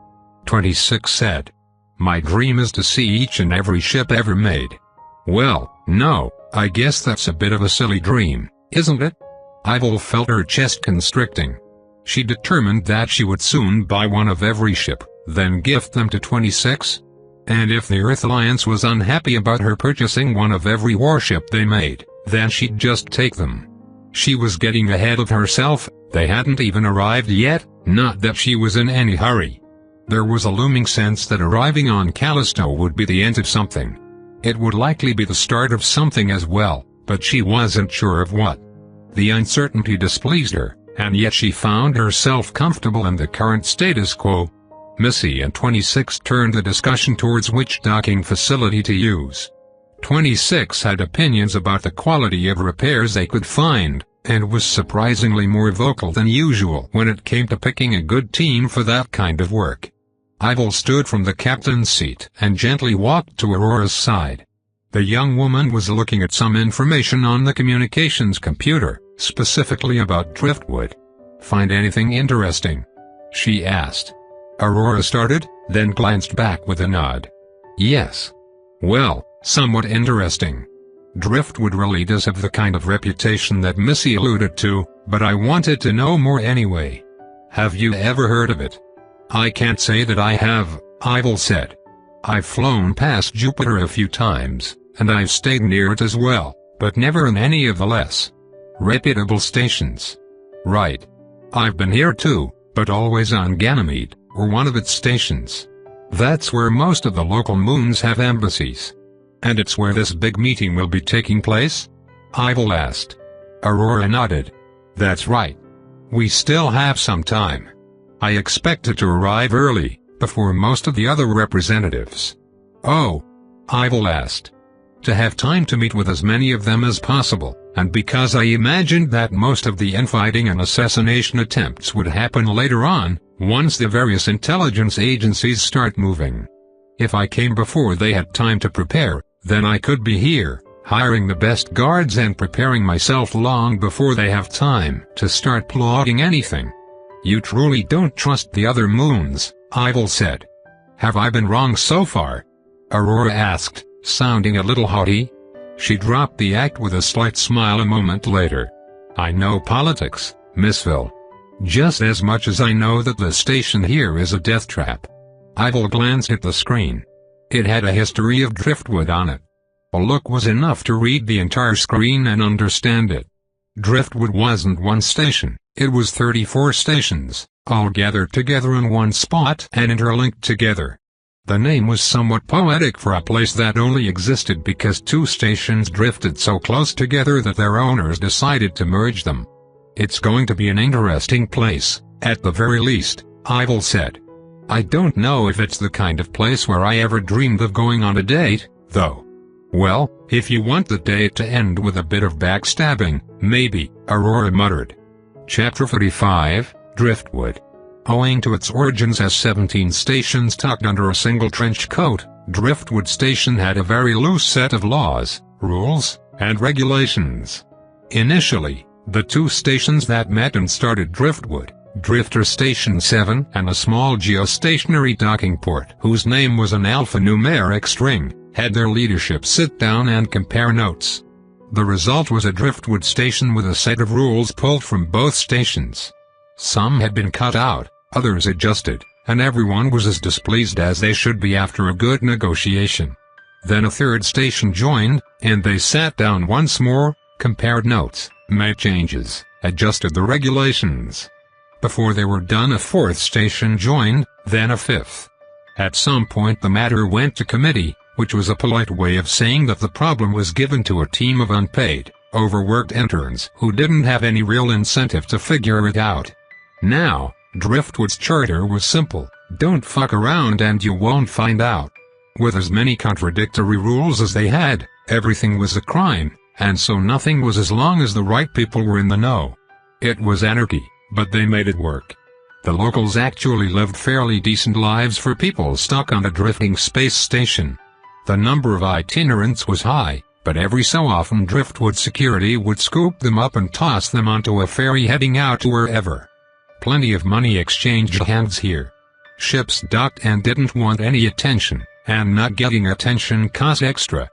26 said. My dream is to see each and every ship ever made. Well, no, I guess that's a bit of a silly dream, isn't it? Ivil felt her chest constricting. She determined that she would soon buy one of every ship, then gift them to 26. And if the Earth Alliance was unhappy about her purchasing one of every warship they made, then she'd just take them. She was getting ahead of herself. They hadn't even arrived yet, not that she was in any hurry. There was a looming sense that arriving on Callisto would be the end of something. It would likely be the start of something as well, but she wasn't sure of what. The uncertainty displeased her, and yet she found herself comfortable in the current status quo. Missy and 26 turned the discussion towards which docking facility to use. 26 had opinions about the quality of repairs they could find, and was surprisingly more vocal than usual when it came to picking a good team for that kind of work. Ivil stood from the captain's seat and gently walked to Aurora's side. The young woman was looking at some information on the communications computer, specifically about Driftwood. Find anything interesting? She asked. Aurora started, then glanced back with a nod. Yes. Well, somewhat interesting. Driftwood really does have the kind of reputation that Missy alluded to, but I wanted to know more anyway. Have you ever heard of it? I can't say that I have, Ivil said. I've flown past Jupiter a few times, and I've stayed near it as well, but never in any of the less reputable stations. Right. I've been here too, but always on Ganymede, or one of its stations. That's where most of the local moons have embassies. And it's where this big meeting will be taking place? Ivil asked. Aurora nodded. That's right. We still have some time. I expected to arrive early, before most of the other representatives. Oh? Ivil asked. To have time to meet with as many of them as possible, and because I imagined that most of the infighting and assassination attempts would happen later on, once the various intelligence agencies start moving. If I came before they had time to prepare, then I could be here, hiring the best guards and preparing myself long before they have time to start plotting anything. You truly don't trust the other moons, Ivil said. Have I been wrong so far? Aurora asked, sounding a little haughty. She dropped the act with a slight smile a moment later. I know politics, Missville. Just as much as I know that the station here is a death trap. Ivil glanced at the screen. It had a history of driftwood on it. A look was enough to read the entire screen and understand it. Driftwood wasn't one station, it was 34 stations, all gathered together in one spot and interlinked together. The name was somewhat poetic for a place that only existed because two stations drifted so close together that their owners decided to merge them. It's going to be an interesting place, at the very least, Ivil said. I don't know if it's the kind of place where I ever dreamed of going on a date, though. Well, if you want the date to end with a bit of backstabbing, maybe, Aurora muttered. Chapter 45, Driftwood. Owing to its origins as 17 stations tucked under a single trench coat, Driftwood Station had a very loose set of laws, rules, and regulations. Initially, the two stations that met and started Driftwood, Drifter Station 7 and a small geostationary docking port whose name was an alphanumeric string, had their leadership sit down and compare notes. The result was a Driftwood Station with a set of rules pulled from both stations. Some had been cut out, others adjusted, and everyone was as displeased as they should be after a good negotiation. Then a third station joined, and they sat down once more, compared notes, made changes, adjusted the regulations. Before they were done, a fourth station joined, then a fifth. At some point the matter went to committee, which was a polite way of saying that the problem was given to a team of unpaid, overworked interns who didn't have any real incentive to figure it out. Now, Driftwood's charter was simple: don't fuck around and you won't find out. With as many contradictory rules as they had, everything was a crime, and so nothing was as long as the right people were in the know. It was anarchy, but they made it work. The locals actually lived fairly decent lives for people stuck on a drifting space station. The number of itinerants was high, but every so often Driftwood security would scoop them up and toss them onto a ferry heading out to wherever. Plenty of money exchanged hands here. Ships docked and didn't want any attention, and not getting attention cost extra.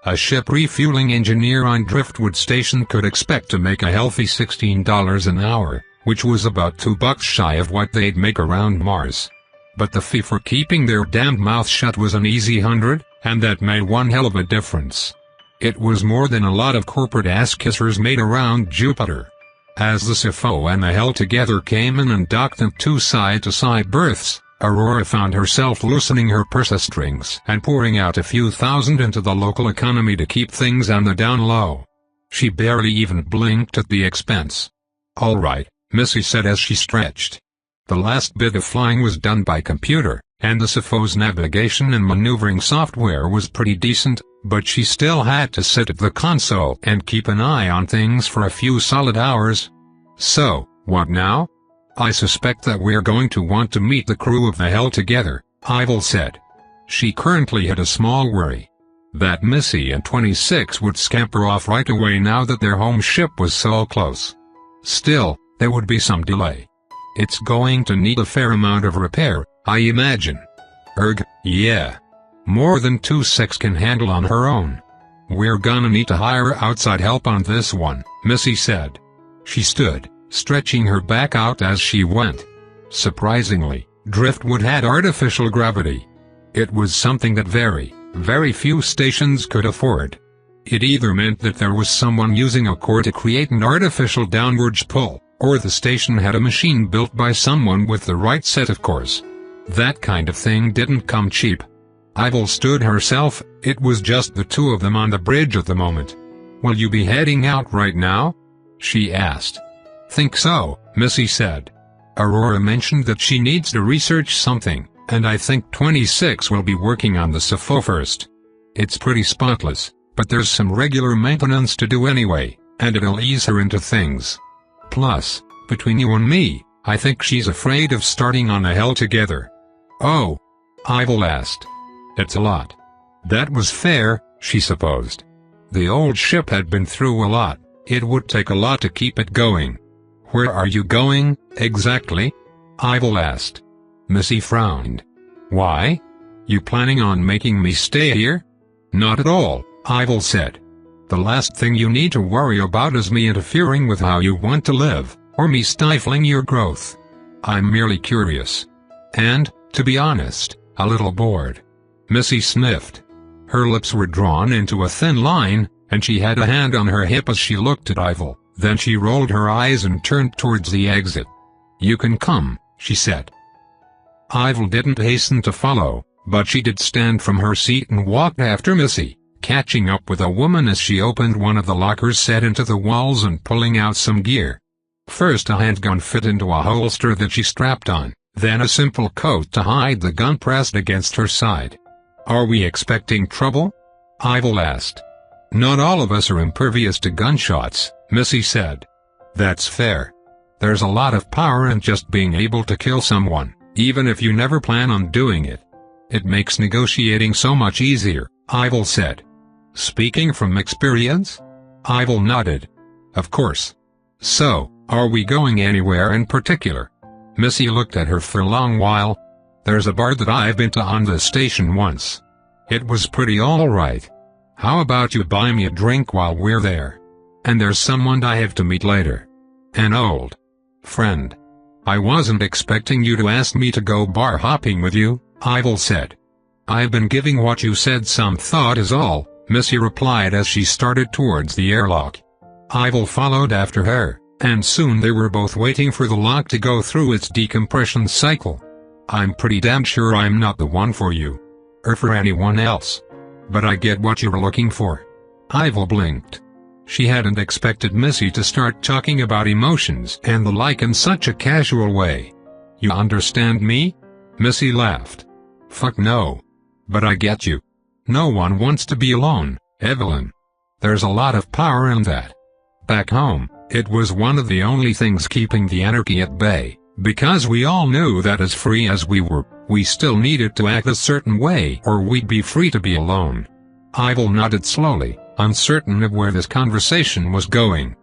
A ship refueling engineer on Driftwood Station could expect to make a healthy $16 an hour, which was about $2 shy of what they'd make around Mars. But the fee for keeping their damned mouth shut was an easy 100, and that made one hell of a difference. It was more than a lot of corporate ass-kissers made around Jupiter. As the Sifo and the Hell Together came in and docked in two side-to-side berths, Aurora found herself loosening her purse strings and pouring out a few thousand into the local economy to keep things on the down low. She barely even blinked at the expense. "All right," Missy said as she stretched. The last bit of flying was done by computer, and the Sifo's navigation and maneuvering software was pretty decent, but she still had to sit at the console and keep an eye on things for a few solid hours. "So, what now? I suspect that we're going to want to meet the crew of the Hell Together," Ivil said. She currently had a small worry that Missy and 26 would scamper off right away now that their home ship was so close. Still, there would be some delay. It's going to need a fair amount of repair, I imagine. Yeah. More than 26 can handle on her own. "We're gonna need to hire outside help on this one," Missy said. She stood, stretching her back out as she went. Surprisingly, Driftwood had artificial gravity. It was something that very few stations could afford. It either meant that there was someone using a core to create an artificial downwards pull, or the station had a machine built by someone with the right set of cores. That kind of thing didn't come cheap. Ivil stood herself, it was just the two of them on the bridge at the moment. "Will you be heading out right now?" she asked. "Think so," Missy said. "Aurora mentioned that she needs to research something, and I think 26 will be working on the Sifo first. It's pretty spotless, but there's some regular maintenance to do anyway, and it'll ease her into things. Plus, between you and me, I think she's afraid of starting on the Hell Together." "Oh?" Ivil asked. "It's a lot." That was fair, she supposed. The old ship had been through a lot, it would take a lot to keep it going. "Where are you going, exactly?" Ivil asked. Missy frowned. "Why? You planning on making me stay here?" "Not at all," Ivil said. The last thing you need to worry about is me interfering with how you want to live, or me stifling your growth. I'm merely curious. And, to be honest, a little bored. Missy sniffed. Her lips were drawn into a thin line, and she had a hand on her hip as she looked at Ivil. Then she rolled her eyes and turned towards the exit. "You can come," she said. Ivil didn't hasten to follow, but she did stand from her seat and walked after Missy, catching up with a woman as she opened one of the lockers set into the walls and pulling out some gear. First a handgun fit into a holster that she strapped on, then a simple coat to hide the gun pressed against her side. "Are we expecting trouble?" Ivil asked. "Not all of us are impervious to gunshots," Missy said. "That's fair. There's a lot of power in just being able to kill someone, even if you never plan on doing it. It makes negotiating so much easier," Ivil said. "Speaking from experience?" Ivil nodded. "Of course. So, are we going anywhere in particular?" Missy looked at her for a long while. "There's a bar that I've been to on this station once. It was pretty alright. How about you buy me a drink while we're there? And there's someone I have to meet later. An old friend." "I wasn't expecting you to ask me to go bar hopping with you," Ivil said. "I've been giving what you said some thought is all," Missy replied as she started towards the airlock. Ivil followed after her, and soon they were both waiting for the lock to go through its decompression cycle. "I'm pretty damn sure I'm not the one for you. Or for anyone else. But I get what you're looking for." Ivil blinked. She hadn't expected Missy to start talking about emotions and the like in such a casual way. "You understand me?" Missy laughed. "Fuck no. But I get you. No one wants to be alone, Evelyn. There's a lot of power in that. Back home, it was one of the only things keeping the anarchy at bay, because we all knew that as free as we were, we still needed to act a certain way or we'd be free to be alone." Ivil nodded slowly, uncertain of where this conversation was going.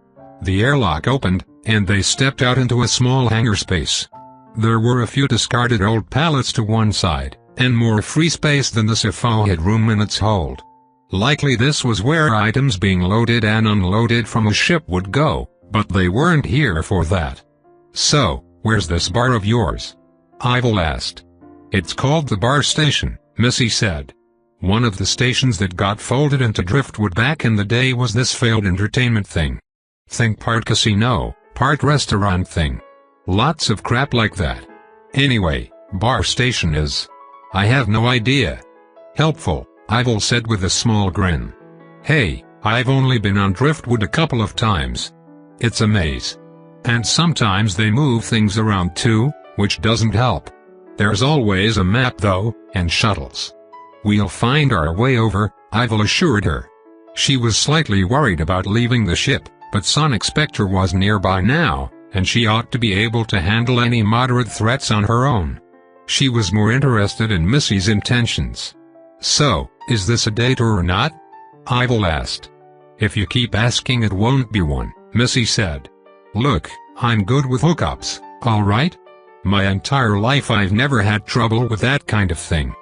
The airlock opened, and they stepped out into a small hangar space. There were a few discarded old pallets to one side, and more free space than the Sifo had room in its hold. Likely this was where items being loaded and unloaded from a ship would go, but they weren't here for that. "So, where's this bar of yours?" Ivil asked. "It's called the bar station," Missy said. "One of the stations that got folded into driftwood back in the day was this failed entertainment thing. Think part casino, part restaurant thing. Lots of crap like that. Anyway, bar station is. I have no idea." "Helpful," Ivil said with a small grin. "Hey, I've only been on driftwood a couple of times. It's a maze. And sometimes they move things around too, which doesn't help. There's always a map though, and shuttles. We'll find our way over," Ivil assured her. She was slightly worried about leaving the ship, but Sonic Spectre was nearby now, and she ought to be able to handle any moderate threats on her own. She was more interested in Missy's intentions. "So, is this a date or not?" Ivil asked. "If you keep asking it won't be one," Missy said. "Look, I'm good with hookups, alright? My entire life I've never had trouble with that kind of thing."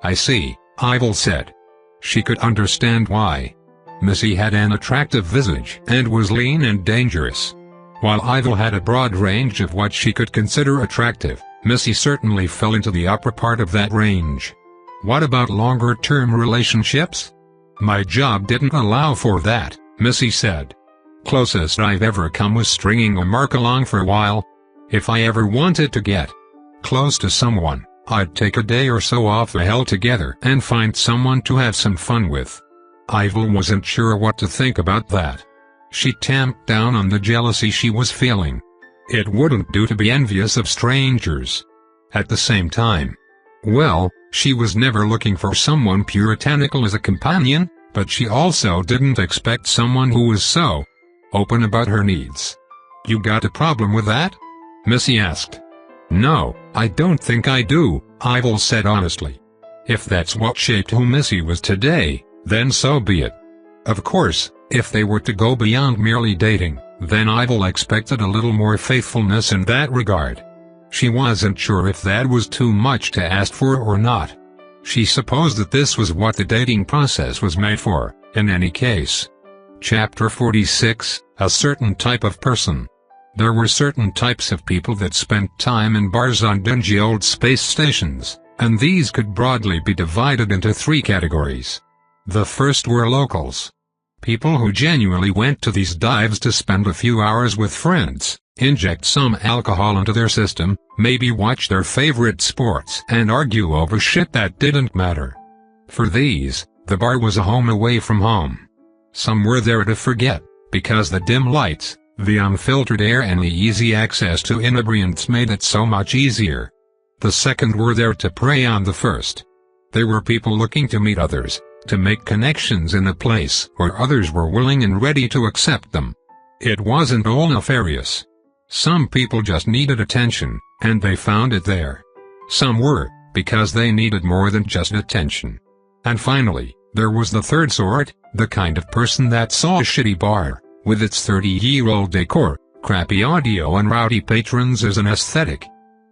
"I see," Ivil said. She could understand why. Missy had an attractive visage and was lean and dangerous. While Ivil had a broad range of what she could consider attractive, Missy certainly fell into the upper part of that range. "What about longer-term relationships?" "My job didn't allow for that," Missy said. "Closest I've ever come was stringing a mark along for a while. If I ever wanted to get close to someone, I'd take a day or so off the hell together and find someone to have some fun with." Ivil wasn't sure what to think about that. She tamped down on the jealousy she was feeling. It wouldn't do to be envious of strangers. At the same time, well, she was never looking for someone puritanical as a companion, but she also didn't expect someone who was so open about her needs. "You got a problem with that?" Missy asked. "No, I don't think I do," Ivil said honestly. If that's what shaped who Missy was today, then so be it. Of course, if they were to go beyond merely dating, then Ivil expected a little more faithfulness in that regard. She wasn't sure if that was too much to ask for or not. She supposed that this was what the dating process was made for, in any case. Chapter 46, A Certain Type of Person. There were certain types of people that spent time in bars on dingy old space stations, and these could broadly be divided into 3 categories. The first were locals. People who genuinely went to these dives to spend a few hours with friends, inject some alcohol into their system, maybe watch their favorite sports and argue over shit that didn't matter. For these, the bar was a home away from home. Some were there to forget, because the dim lights, the unfiltered air and the easy access to inebriants made it so much easier. The second were there to prey on the first. They were people looking to meet others, to make connections in a place where others were willing and ready to accept them. It wasn't all nefarious. Some people just needed attention, and they found it there. Some were, because they needed more than just attention. And finally, there was the third sort, the kind of person that saw a shitty bar, with its 30-year-old decor, crappy audio and rowdy patrons as an aesthetic.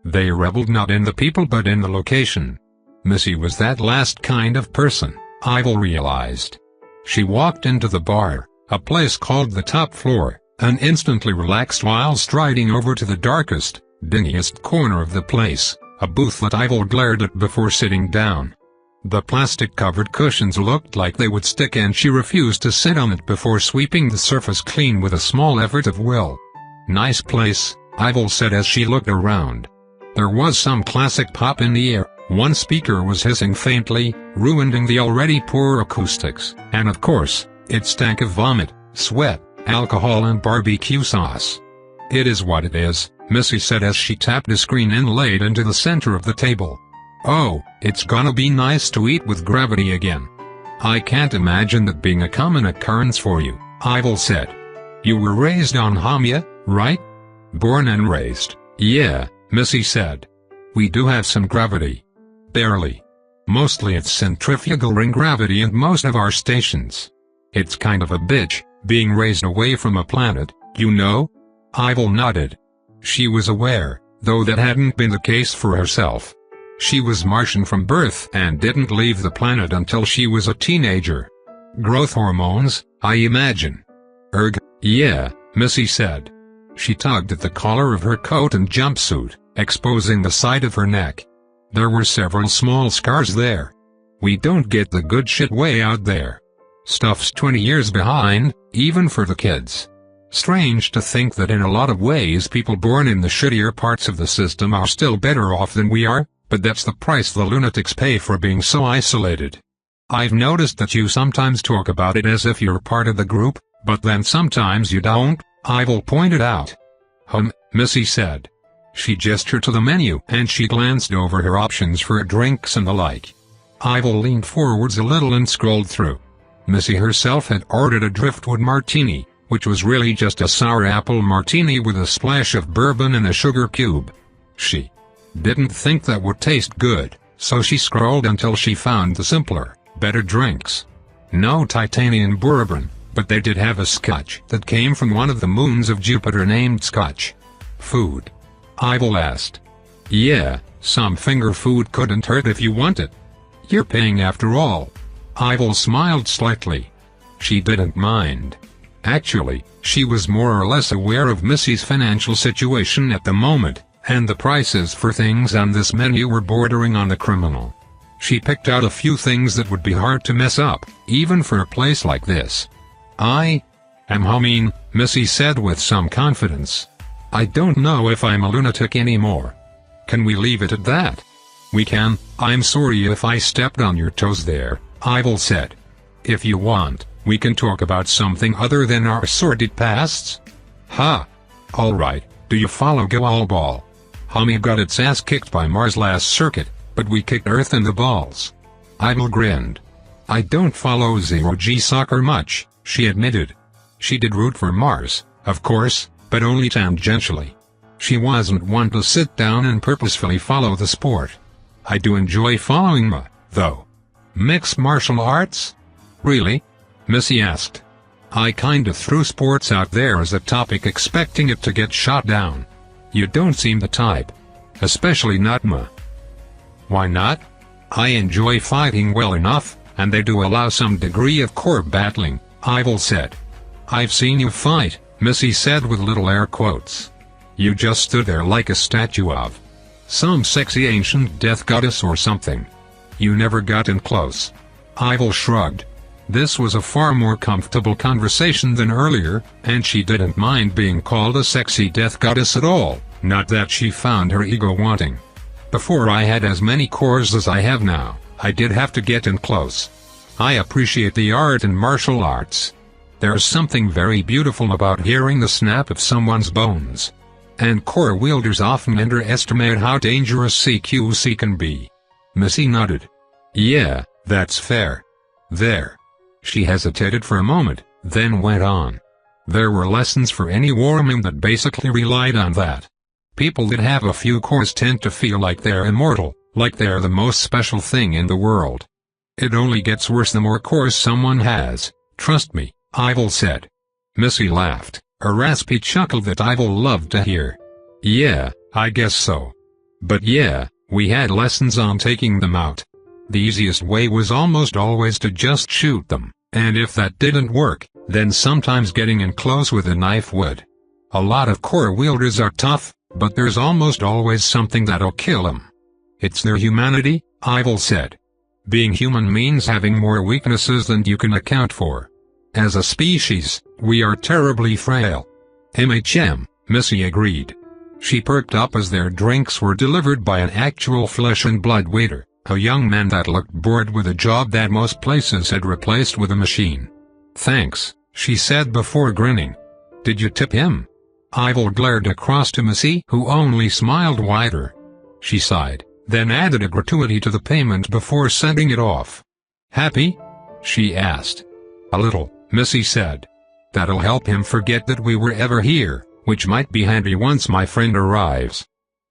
They reveled not in the people but in the location. Missy was that last kind of person, Ivil realized. She walked into the bar, a place called the top floor, and instantly relaxed while striding over to the darkest, dingiest corner of the place, a booth that Ivil glared at before sitting down. The plastic-covered cushions looked like they would stick and she refused to sit on it before sweeping the surface clean with a small effort of will. "Nice place," Ivil said as she looked around. There was some classic pop in the air, one speaker was hissing faintly, ruining the already poor acoustics, and of course, it stank of vomit, sweat, alcohol and barbecue sauce. "It is what it is," Missy said as she tapped a screen inlaid into the center of the table. "Oh, it's gonna be nice to eat with gravity again." "I can't imagine that being a common occurrence for you," Ivil said. "You were raised on Hamya, right?" "Born and raised, yeah," Missy said. "We do have some gravity. Barely. Mostly it's centrifugal ring gravity in most of our stations. It's kind of a bitch, being raised away from a planet, you know?" Ivil nodded. She was aware, though that hadn't been the case for herself. She was Martian from birth and didn't leave the planet until she was a teenager. "Growth hormones, I imagine." Yeah," Missy said. She tugged at the collar of her coat and jumpsuit, exposing the side of her neck. There were several small scars there. "We don't get the good shit way out there. Stuff's 20 years behind, even for the kids. Strange to think that in a lot of ways people born in the shittier parts of the system are still better off than we are, but that's the price the lunatics pay for being so isolated. I've noticed that you sometimes talk about it as if you're part of the group, but then sometimes you don't," Ivil pointed out. Missy said. She gestured to the menu and she glanced over her options for drinks and the like. Ivil leaned forwards a little and scrolled through. Missy herself had ordered a driftwood martini, which was really just a sour apple martini with a splash of bourbon and a sugar cube. She didn't think that would taste good, so she scrolled until she found the simpler, better drinks. No titanium bourbon, but they did have a scotch that came from one of the moons of Jupiter named Scotch. "Food?" Ivil asked. "Yeah, some finger food couldn't hurt if you want it. You're paying after all." Ivil smiled slightly. She didn't mind. Actually, she was more or less aware of Missy's financial situation at the moment, and the prices for things on this menu were bordering on the criminal. She picked out a few things that would be hard to mess up, even for a place like this. "I am humming," Missy said with some confidence. "I don't know if I'm a lunatic anymore. Can we leave it at that?" "We can. I'm sorry if I stepped on your toes there," Ivil said. "If you want, we can talk about something other than our sordid pasts." Alright, do you follow Go All Ball? Hummy got its ass kicked by Mars last circuit, but we kicked Earth in the balls. Ivil grinned. "I don't follow Zero-G soccer much," she admitted. She did root for Mars, of course, but only tangentially. She wasn't one to sit down and purposefully follow the sport. "I do enjoy following though." "Mixed martial arts? Really?" Missy asked. "I kinda threw sports out there as a topic expecting it to get shot down. You don't seem the type. Especially not Why not? I enjoy fighting well enough, and they do allow some degree of core battling," Ivil said. "I've seen you fight," Missy said with little air quotes. "You just stood there like a statue of some sexy ancient death goddess or something. You never got in close." Ivil shrugged. This was a far more comfortable conversation than earlier, and she didn't mind being called a sexy death goddess at all, not that she found her ego wanting. "Before I had as many cores as I have now, I did have to get in close. I appreciate the art and martial arts. There's something very beautiful about hearing the snap of someone's bones. And core wielders often underestimate how dangerous CQC can be." Missy nodded. "Yeah, that's fair. There." She hesitated for a moment, then went on. "There were lessons for any warman that basically relied on that. People that have a few cores tend to feel like they're immortal, like they're the most special thing in the world. It only gets worse the more cores someone has, trust me," Ivil said. Missy laughed, a raspy chuckle that Ivil loved to hear. "Yeah, I guess so. But yeah, we had lessons on taking them out. The easiest way was almost always to just shoot them, and if that didn't work, then sometimes getting in close with a knife would. A lot of core wielders are tough, but there's almost always something that'll kill them. It's their humanity," Ivil said. "Being human means having more weaknesses than you can account for. As a species, we are terribly frail." Missy agreed. She perked up as their drinks were delivered by an actual flesh and blood waiter, a young man that looked bored with a job that most places had replaced with a machine. "Thanks," she said before grinning. "Did you tip him?" Ivil glared across to Missy, who only smiled wider. She sighed, then added a gratuity to the payment before sending it off. "Happy?" she asked. "A little," Missy said. "That'll help him forget that we were ever here, which might be handy once my friend arrives."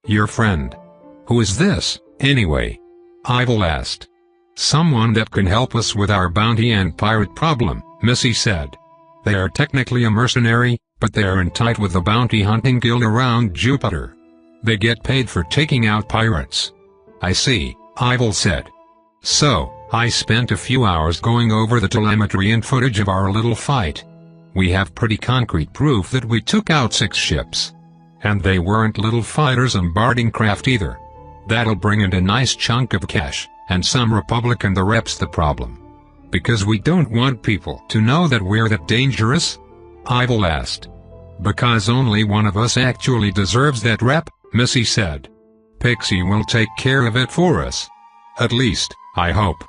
"Your friend? Who is this, anyway?" Ivil asked. "Someone that can help us with our bounty and pirate problem," Missy said. "They are technically a mercenary, but they are in tight with the bounty hunting guild around Jupiter. They get paid for taking out pirates." "I see," Ivil said. "So, I spent a few hours going over the telemetry and footage of our little fight. We have pretty concrete proof that we took out 6 ships. And they weren't little fighters and boarding craft either. That'll bring in a nice chunk of cash, and some Republic and the rep's the problem. Because we don't want people to know that we're that dangerous?" Ivil asked. "Because only one of us actually deserves that rep," Missy said. "Pixie will take care of it for us. At least, I hope.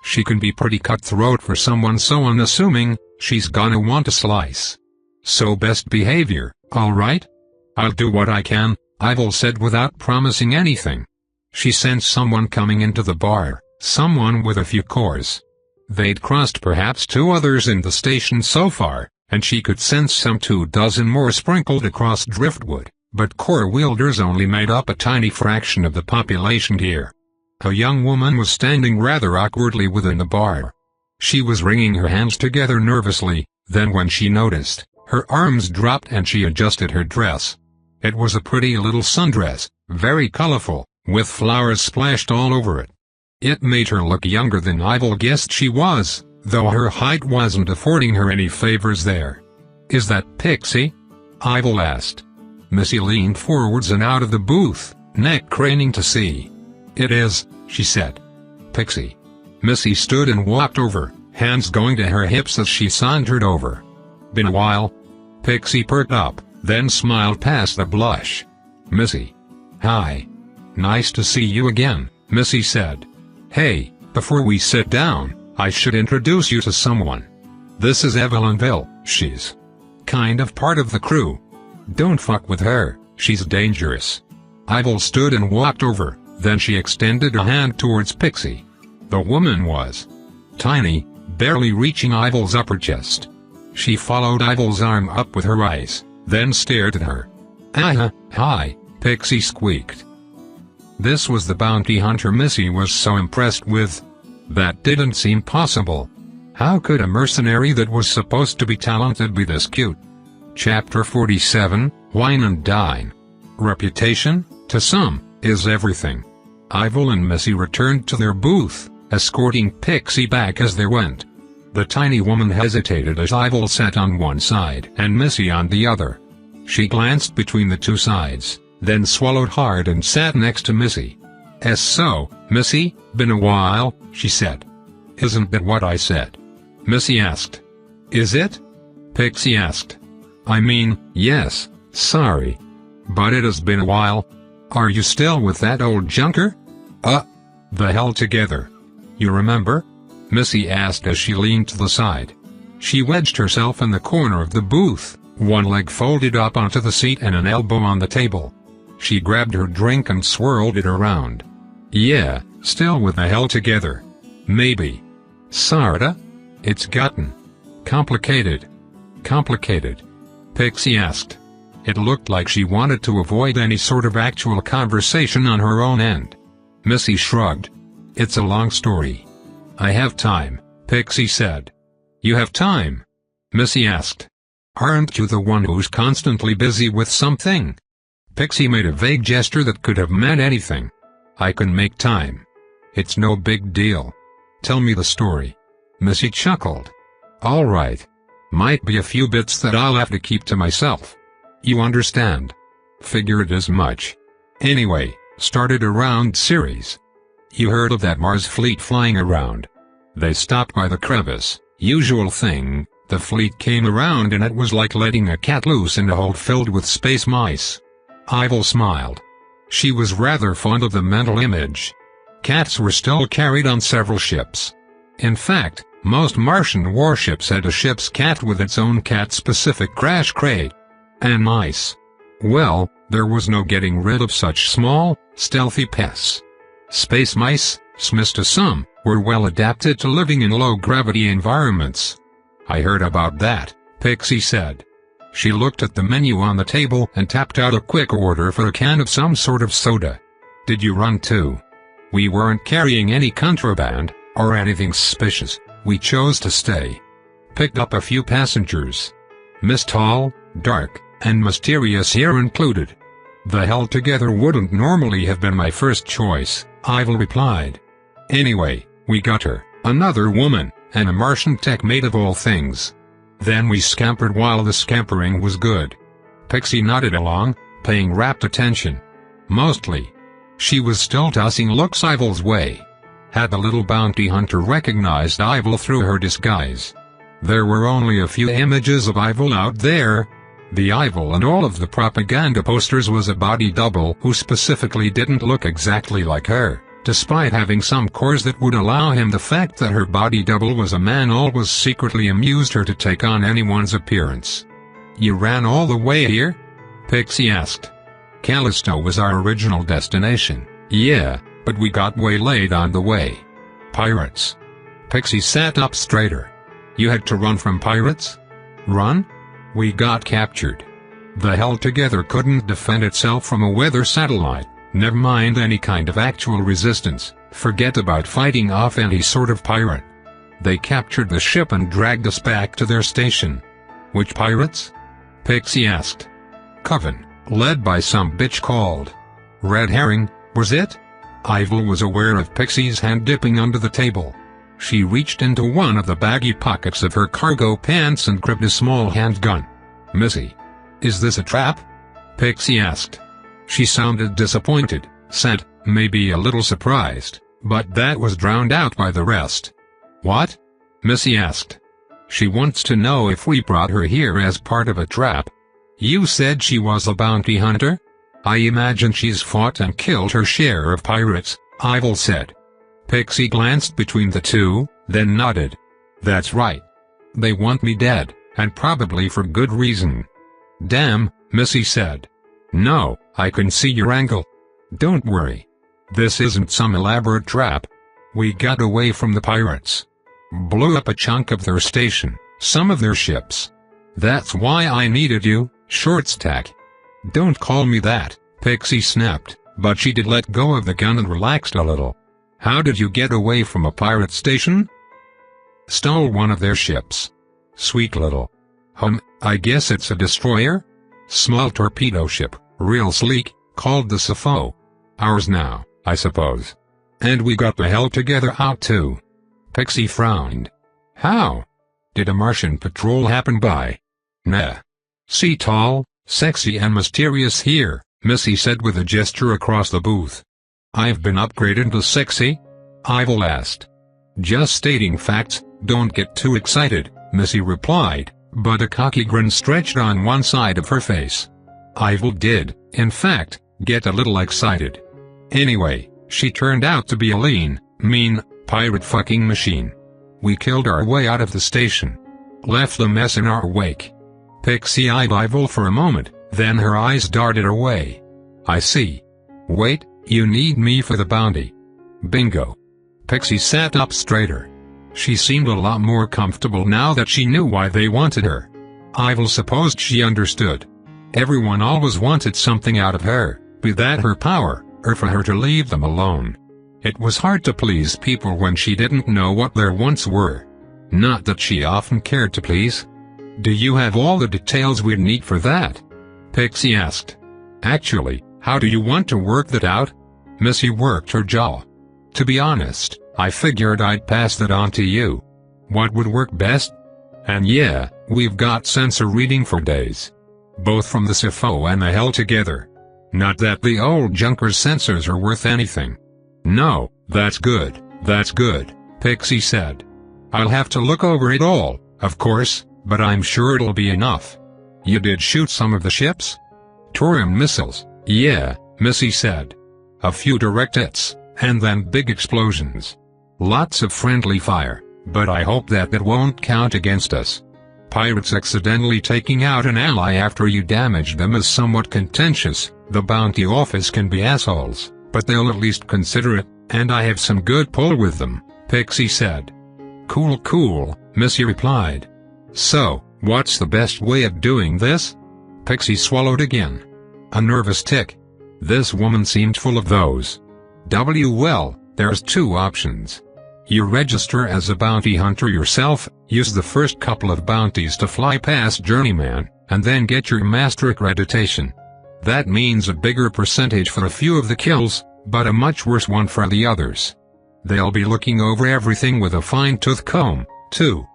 She can be pretty cutthroat for someone so unassuming, she's gonna want a slice. So best behavior, alright?" "I'll do what I can," Ivil said without promising anything. She sensed someone coming into the bar, someone with a few cores. They'd crossed perhaps 2 others in the station so far, and she could sense some 24 more sprinkled across Driftwood, but core wielders only made up a tiny fraction of the population here. A young woman was standing rather awkwardly within the bar. She was wringing her hands together nervously, then when she noticed, her arms dropped and she adjusted her dress. It was a pretty little sundress, very colorful, with flowers splashed all over it. It made her look younger than Ivil guessed she was, though her height wasn't affording her any favors there. "Is that Pixie?" Ivil asked. Missy leaned forwards and out of the booth, neck craning to see. "It is," she said. "Pixie." Missy stood and walked over, hands going to her hips as she sauntered over. "Been a while?" Pixie perked up, then smiled past the blush. "Missy." "Hi. Nice to see you again," Missy said. "Hey, before we sit down, I should introduce you to someone. This is Ivil. She's kind of part of the crew. Don't fuck with her, she's dangerous." Ivil stood and walked over, then she extended a hand towards Pixie. The woman was tiny, barely reaching Ivil's upper chest. She followed Ivil's arm up with her eyes, then stared at her. Hi," Pixie squeaked. This was the bounty hunter Missy was so impressed with. That didn't seem possible. How could a mercenary that was supposed to be talented be this cute? Chapter 47, Wine and Dine. Reputation, to some, is everything. Ivil and Missy returned to their booth, escorting Pixie back as they went. The tiny woman hesitated as Ivil sat on one side and Missy on the other. She glanced between the two sides, then swallowed hard and sat next to Missy. "So, Missy, been a while," she said. "Isn't that what I said?" Missy asked. "Is it?" Pixie asked. "I mean, yes, sorry. But it has been a while. Are you still with that old junker?" The hell together. You remember?" Missy asked as she leaned to the side. She wedged herself in the corner of the booth, one leg folded up onto the seat and an elbow on the table. She grabbed her drink and swirled it around. "Yeah, still with the hell together. Maybe. Sorta. It's gotten complicated." "Complicated?" Pixie asked. It looked like she wanted to avoid any sort of actual conversation on her own end. Missy shrugged. "It's a long story." "I have time," Pixie said. "You have time?" Missy asked. "Aren't you the one who's constantly busy with something?" Pixie made a vague gesture that could have meant anything. "I can make time. It's no big deal. Tell me the story." Missy chuckled. "All right. Might be a few bits that I'll have to keep to myself. You understand? Figured as much. Anyway, started a round series. You heard of that Mars fleet flying around? They stopped by the crevice, usual thing, the fleet came around and it was like letting a cat loose in a hole filled with space mice." Ivil smiled. She was rather fond of the mental image. Cats were still carried on several ships. In fact, most Martian warships had a ship's cat with its own cat-specific crash crate. And mice. Well, there was no getting rid of such small, stealthy pests. Space mice, smiths to some, were well adapted to living in low-gravity environments. "I heard about that," Pixie said. She looked at the menu on the table and tapped out a quick order for a can of some sort of soda. "Did you run too?" "We weren't carrying any contraband, or anything suspicious. We chose to stay. Picked up a few passengers. Miss Tall, Dark, and Mysterious here included." "The hell together wouldn't normally have been my first choice," Ivil replied. "Anyway, we got her, another woman, and a Martian tech mate of all things. Then we scampered while the scampering was good." Pixie nodded along, paying rapt attention. Mostly. She was still tossing looks Ivil's way. Had the little bounty hunter recognized Ivil through her disguise? There were only a few images of Ivil out there. The Ivil and all of the propaganda posters was a body double who specifically didn't look exactly like her, despite having some cores that would allow him. The fact that her body double was a man always secretly amused her to take on anyone's appearance. "You ran all the way here?" Pixie asked. "Callisto was our original destination, yeah, but we got waylaid on the way. Pirates." Pixie sat up straighter. "You had to run from pirates?" "Run? We got captured. The hell together couldn't defend itself from a weather satellite, never mind any kind of actual resistance, forget about fighting off any sort of pirate. They captured the ship and dragged us back to their station." "Which pirates?" Pixie asked. "Coven, led by some bitch called Red Herring, was it?" Ivil was aware of Pixie's hand dipping under the table. She reached into one of the baggy pockets of her cargo pants and grabbed a small handgun. "Missy, is this a trap?" Pixie asked. She sounded disappointed, said, maybe a little surprised, but that was drowned out by the rest. "What?" Missy asked. "She wants to know if we brought her here as part of a trap." "You said she was a bounty hunter? I imagine she's fought and killed her share of pirates," Ivil said. Pixie glanced between the two, then nodded. "That's right. They want me dead, and probably for good reason." "Damn," Missy said. "No, I can see your angle. Don't worry. This isn't some elaborate trap. We got away from the pirates. Blew up a chunk of their station, some of their ships. That's why I needed you, short stack." "Don't call me that," Pixie snapped, but she did let go of the gun and relaxed a little. "How did you get away from a pirate station?" "Stole one of their ships. Sweet little. I guess it's a destroyer? Small torpedo ship, real sleek, called the Sappho. Ours now, I suppose. And we got the hell together out too." Pixie frowned. How? Did a Martian patrol happen by? Nah. See, tall, sexy and mysterious here, Missy said with a gesture across the booth. I've been upgraded to sexy? Ivil asked. Just stating facts, don't get too excited, Missy replied, but a cocky grin stretched on one side of her face. Ivil did, in fact, get a little excited. Anyway, she turned out to be a lean, mean, pirate fucking machine. We killed our way out of the station. Left the mess in our wake. Pixie eyed Ivil for a moment, then her eyes darted away. I see. Wait, you need me for the bounty. Bingo. Pixie sat up straighter. She seemed a lot more comfortable now that she knew why they wanted her. Ivil supposed she understood. Everyone always wanted something out of her, be that her power, or for her to leave them alone. It was hard to please people when she didn't know what their wants were. Not that she often cared to please. Do you have all the details we'd need for that? Pixie asked. Actually, how do you want to work that out? Missy worked her jaw. To be honest, I figured I'd pass that on to you. What would work best? And yeah, we've got sensor reading for days. Both from the SFO and the Hell together. Not that the old junker's sensors are worth anything. No, that's good, Pixie said. I'll have to look over it all, of course, but I'm sure it'll be enough. You did shoot some of the ships? Thorium missiles, yeah, Missy said. A few direct hits, and then big explosions. Lots of friendly fire, but I hope that won't count against us. Pirates accidentally taking out an ally after you damaged them is somewhat contentious. The bounty office can be assholes, but they'll at least consider it, and I have some good pull with them, Pixie said. Cool, Missy replied. So, what's the best way of doing this? Pixie swallowed again. A nervous tick. This woman seemed full of those. Well, there's two options. You register as a bounty hunter yourself, use the first couple of bounties to fly past Journeyman, and then get your master accreditation. That means a bigger percentage for a few of the kills, but a much worse one for the others. They'll be looking over everything with a fine-tooth comb, too.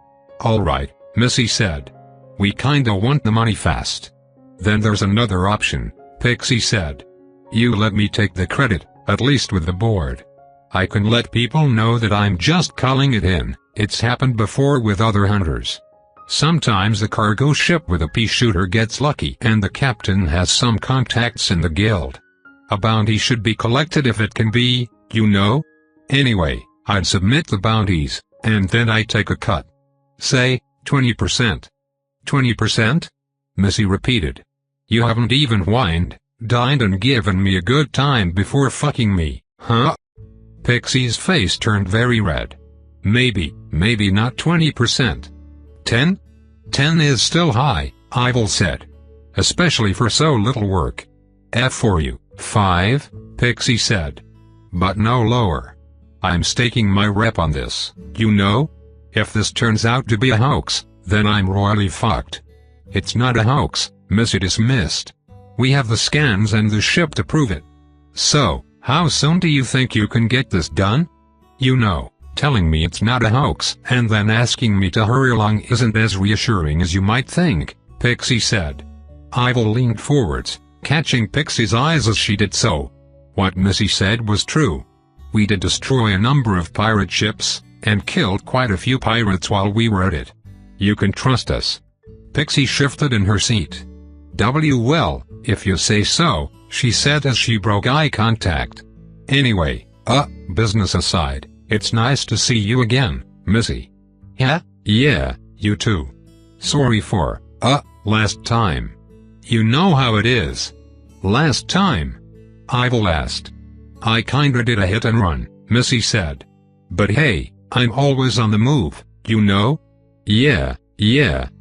Alright, Missy said. We kinda want the money fast. Then there's another option, Pixie said. You let me take the credit, at least with the board. I can let people know that I'm just calling it in. It's happened before with other hunters. Sometimes the cargo ship with a pea shooter gets lucky and the captain has some contacts in the guild. A bounty should be collected if it can be, you know? Anyway, I'd submit the bounties, and then I take a cut. Say, 20%. 20%? Missy repeated. You haven't even wined, dined and given me a good time before fucking me, huh? Pixie's face turned very red. Maybe not 20%. 10? 10 is still high, Ivil said. Especially for so little work. F for you, 5, Pixie said. But no lower. I'm staking my rep on this, you know? If this turns out to be a hoax, then I'm royally fucked. It's not a hoax, Missy dismissed. We have the scans and the ship to prove it. So, how soon do you think you can get this done? You know, telling me it's not a hoax and then asking me to hurry along isn't as reassuring as you might think, Pixie said. Ivil leaned forwards, catching Pixie's eyes as she did so. What Missy said was true. We did destroy a number of pirate ships, and killed quite a few pirates while we were at it. You can trust us. Pixie shifted in her seat. Well, if you say so, she said as she broke eye contact. Anyway, business aside, it's nice to see you again, Missy. Yeah, you too. Sorry for, last time. You know how it is. Last time? Ivil asked. I kinda did a hit and run, Missy said. But hey, I'm always on the move, you know? Yeah,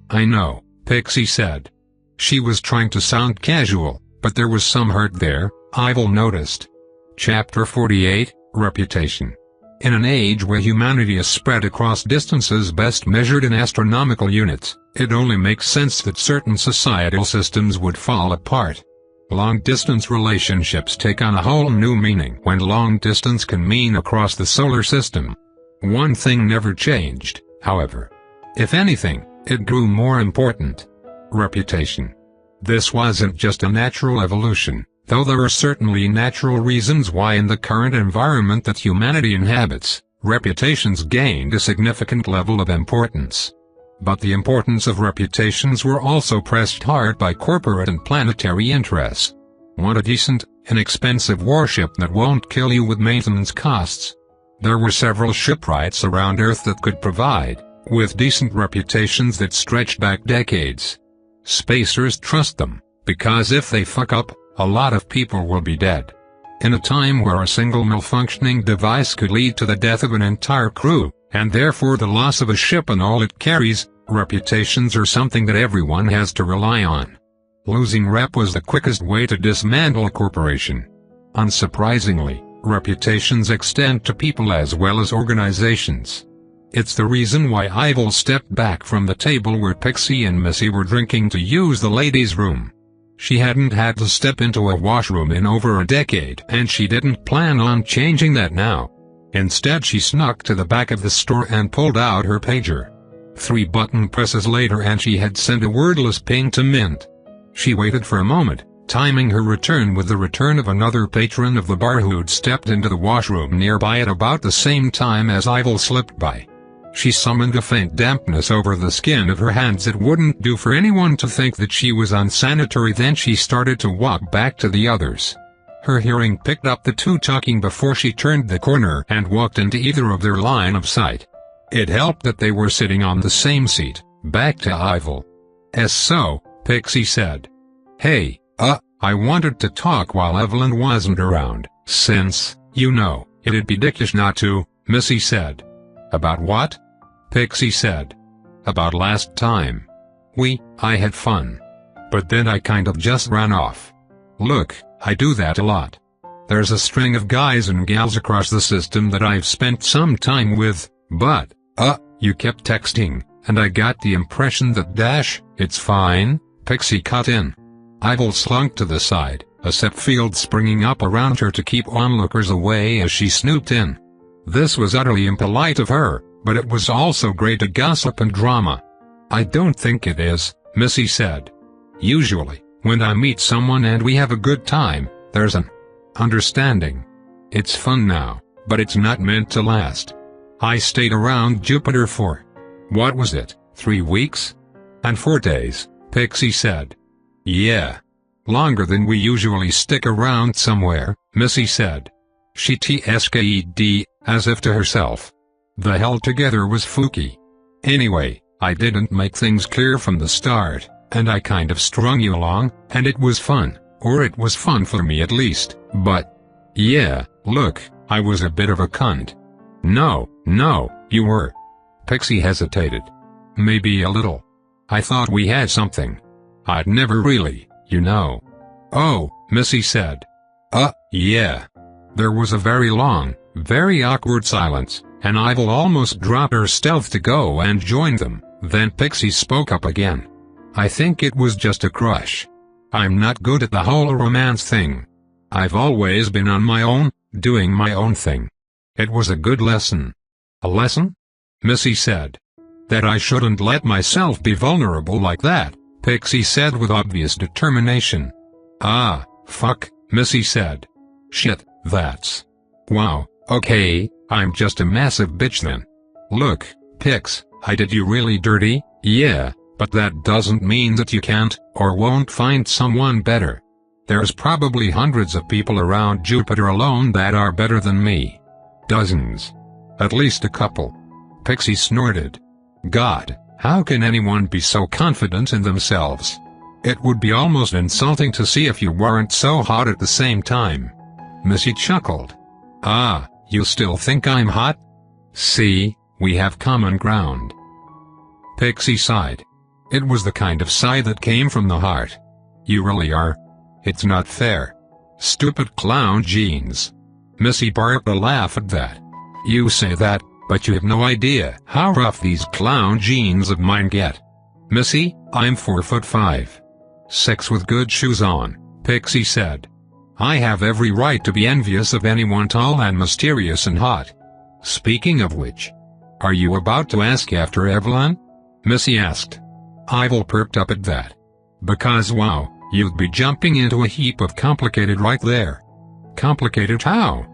I know, Pixie said. She was trying to sound casual, but there was some hurt there, Ivil noticed. Chapter 48, Reputation. In an age where humanity is spread across distances best measured in astronomical units, it only makes sense that certain societal systems would fall apart. Long-distance relationships take on a whole new meaning when long distance can mean across the solar system. One thing never changed, However, if anything, it grew more important. Reputation. This wasn't just a natural evolution, though there are certainly natural reasons why in the current environment that humanity inhabits, reputations gained a significant level of importance. But the importance of reputations were also pressed hard by corporate and planetary interests. Want a decent, inexpensive warship that won't kill you with maintenance costs? There were several shipwrights around Earth that could provide, with decent reputations that stretched back decades. Spacers trust them, because if they fuck up, a lot of people will be dead. In a time where a single malfunctioning device could lead to the death of an entire crew, and therefore the loss of a ship and all it carries, reputations are something that everyone has to rely on. Losing rep was the quickest way to dismantle a corporation. Unsurprisingly, reputations extend to people as well as organizations. It's the reason why Ivil stepped back from the table where Pixie and Missy were drinking to use the ladies' room. She hadn't had to step into a washroom in over a decade, and she didn't plan on changing that now. Instead, she snuck to the back of the store and pulled out her pager. 3 button presses later and she had sent a wordless ping to Mint. She waited for a moment, timing her return with the return of another patron of the bar who'd stepped into the washroom nearby at about the same time as Ivil slipped by. She summoned a faint dampness over the skin of her hands. It wouldn't do for anyone to think that she was unsanitary. Then she started to walk back to the others. Her hearing picked up the two talking before she turned the corner and walked into either of their line of sight. It helped that they were sitting on the same seat, back to Ivil. So, Pixie said. Hey, I wanted to talk while Evelyn wasn't around, since, you know, it'd be dickish not to, Missy said. About what? Pixie said. About last time. I had fun. But then I kind of just ran off. Look, I do that a lot. There's a string of guys and gals across the system that I've spent some time with, but, you kept texting, and I got the impression that it's fine, Pixie cut in. Ivil slunk to the side, a sep field springing up around her to keep onlookers away as she snooped in. This was utterly impolite of her, but it was also great at gossip and drama. I don't think it is, Missy said. Usually, when I meet someone and we have a good time, there's an understanding. It's fun now, but it's not meant to last. I stayed around Jupiter for, what was it, 3 weeks? And 4 days, Pixie said. Yeah. Longer than we usually stick around somewhere, Missy said. She tsked, as if to herself. The hell together was fluky. Anyway, I didn't make things clear from the start, and I kind of strung you along, and it was fun, or it was fun for me at least, but... Yeah, look, I was a bit of a cunt. No, you were. Pixie hesitated. Maybe a little. I thought we had something. I'd never really, you know. Oh, Missy said. Yeah. There was a very long, very awkward silence, and Ivil almost dropped her stealth to go and join them. Then Pixie spoke up again. I think it was just a crush. I'm not good at the whole romance thing. I've always been on my own, doing my own thing. It was a good lesson. A lesson? Missy said. That I shouldn't let myself be vulnerable like that, Pixie said with obvious determination. Ah, fuck, Missy said. Shit, that's... Wow, okay, I'm just a massive bitch then. Look, Pix, I did you really dirty, yeah, but that doesn't mean that you can't, or won't find someone better. There's probably hundreds of people around Jupiter alone that are better than me. Dozens. At least a couple. Pixie snorted. God, how can anyone be so confident in themselves? It would be almost insulting to see if you weren't so hot at the same time. Missy chuckled. Ah, you still think I'm hot? See, we have common ground. Pixie sighed. It was the kind of sigh that came from the heart. You really are. It's not fair. Stupid clown jeans. Missy barked a laugh at that. You say that, but you have no idea how rough these clown jeans of mine get. Missy, I'm 4'5". 6 with good shoes on, Pixie said. I have every right to be envious of anyone tall and mysterious and hot. Speaking of which, Are you about to ask after Evelyn? Missy asked. Ivil perked up at that. Because wow, you'd be jumping into a heap of complicated right there. Complicated how?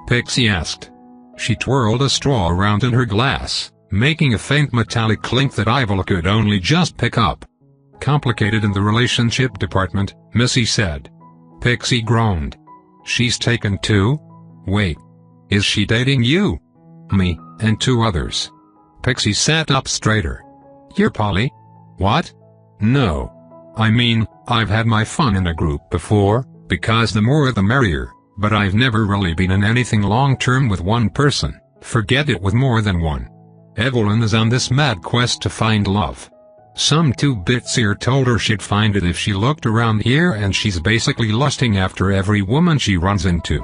Pixie asked. She twirled a straw around in her glass, making a faint metallic clink that Ivil could only just pick up. Complicated in the relationship department, Missy said. Pixie groaned. She's taken two? Wait. Is she dating you? Me, and two others. Pixie sat up straighter. You're poly? What? No. I mean, I've had my fun in a group before, because the more the merrier, but I've never really been in anything long-term with one person, forget it with more than one. Evelyn is on this mad quest to find love. Some two-bits here told her she'd find it if she looked around here and she's basically lusting after every woman she runs into.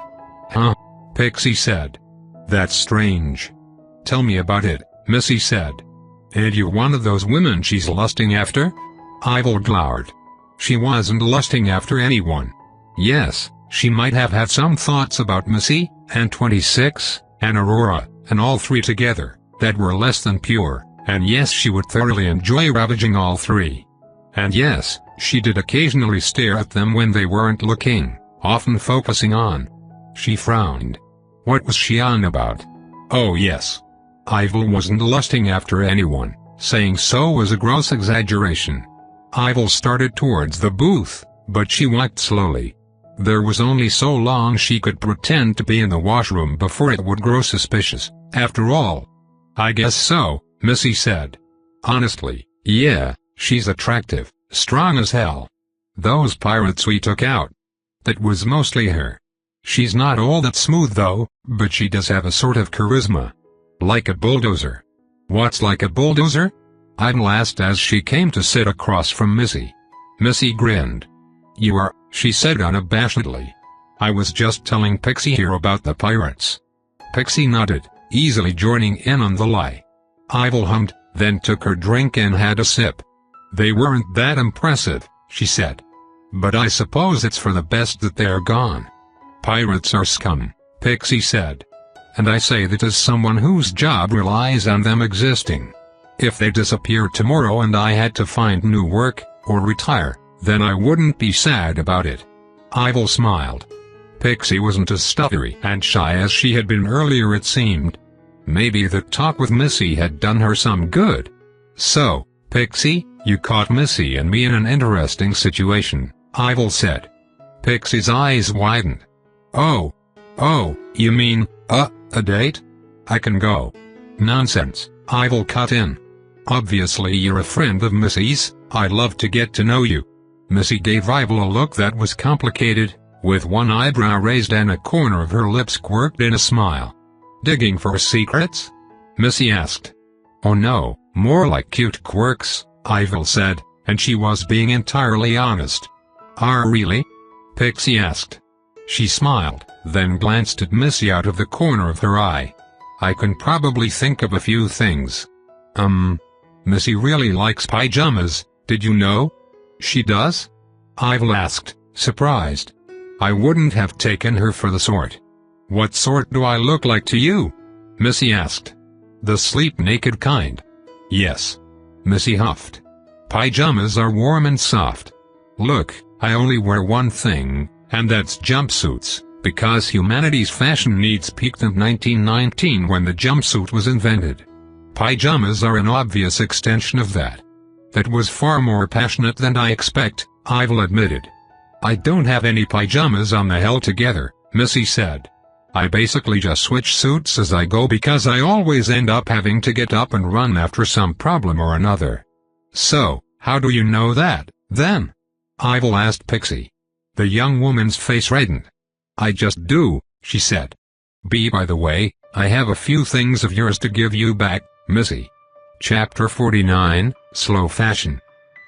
Huh? Pixie said. That's strange. Tell me about it, Missy said. And you're one of those women she's lusting after? Ivil glowered. She wasn't lusting after anyone. Yes, she might have had some thoughts about Missy, and 26, and Aurora, and all three together, that were less than pure, and yes, she would thoroughly enjoy ravaging all three. And yes, she did occasionally stare at them when they weren't looking, often focusing on. She frowned. What was she on about? Oh yes. Ivil wasn't lusting after anyone, saying so was a gross exaggeration. Ivil started towards the booth, but she walked slowly. There was only so long she could pretend to be in the washroom before it would grow suspicious, after all. I guess so, Missy said. Honestly, yeah, she's attractive, strong as hell. Those pirates we took out. That was mostly her. She's not all that smooth though, but she does have a sort of charisma. Like a bulldozer. What's like a bulldozer? Ivil asked as she came to sit across from Missy. Missy grinned. You are, she said unabashedly. I was just telling Pixie here about the pirates. Pixie nodded, easily joining in on the lie. Ivil hummed, then took her drink and had a sip. They weren't that impressive, she said. But I suppose it's for the best that they're gone. Pirates are scum, Pixie said. And I say that as someone whose job relies on them existing. If they disappeared tomorrow and I had to find new work, or retire, then I wouldn't be sad about it. Ivil smiled. Pixie wasn't as stuttery and shy as she had been earlier it seemed. Maybe the talk with Missy had done her some good. So, Pixie, you caught Missy and me in an interesting situation, Ivil said. Pixie's eyes widened. Oh, you mean, a date? I can go. Nonsense, Ivil cut in. Obviously you're a friend of Missy's, I'd love to get to know you. Missy gave Ivil a look that was complicated, with one eyebrow raised and a corner of her lips quirked in a smile. Digging for secrets? Missy asked. Oh no, more like cute quirks, Ivil said, and she was being entirely honest. Really? Pixie asked. She smiled, then glanced at Missy out of the corner of her eye. I can probably think of a few things. Missy really likes pajamas, did you know? She does? Ivil asked, surprised. I wouldn't have taken her for the sort. What sort do I look like to you? Missy asked. The sleep-naked kind. Yes. Missy huffed. Pajamas are warm and soft. Look, I only wear one thing, and that's jumpsuits, because humanity's fashion needs peaked in 1919 when the jumpsuit was invented. Pajamas are an obvious extension of that. That was far more passionate than I expect, Ivil admitted. I don't have any pajamas on the hell together, Missy said. I basically just switch suits as I go because I always end up having to get up and run after some problem or another. So, how do you know that, then? Ivil asked Pixie. The young woman's face reddened. I just do, she said. By the way, I have a few things of yours to give you back, Missy. Chapter 49, Slow Fashion.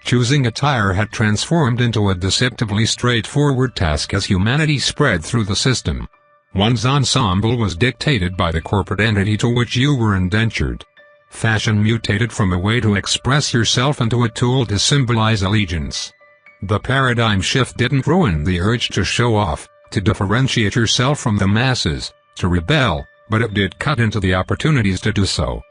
Choosing attire had transformed into a deceptively straightforward task as humanity spread through the system. One's ensemble was dictated by the corporate entity to which you were indentured. Fashion mutated from a way to express yourself into a tool to symbolize allegiance. The paradigm shift didn't ruin the urge to show off, to differentiate yourself from the masses, to rebel, but it did cut into the opportunities to do so.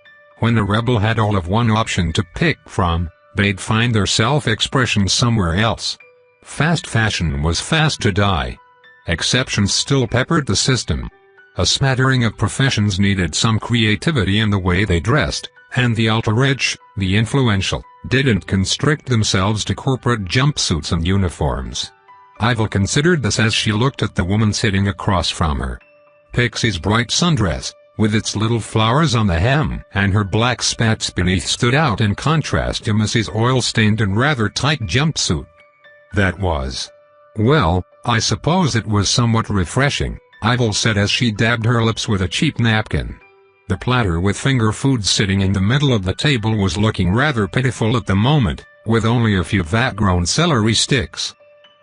When the rebel had all of one option to pick from, they'd find their self-expression somewhere else. Fast fashion was fast to die. Exceptions still peppered the system. A smattering of professions needed some creativity in the way they dressed, and the ultra-rich, the influential, didn't constrict themselves to corporate jumpsuits and uniforms. Ivil considered this as she looked at the woman sitting across from her. Pixie's bright sundress, with its little flowers on the hem and her black spats beneath, stood out in contrast to Missy's oil-stained and rather tight jumpsuit. That was. Well, I suppose it was somewhat refreshing, Ivil said as she dabbed her lips with a cheap napkin. The platter with finger foods sitting in the middle of the table was looking rather pitiful at the moment, with only a few vat-grown celery sticks.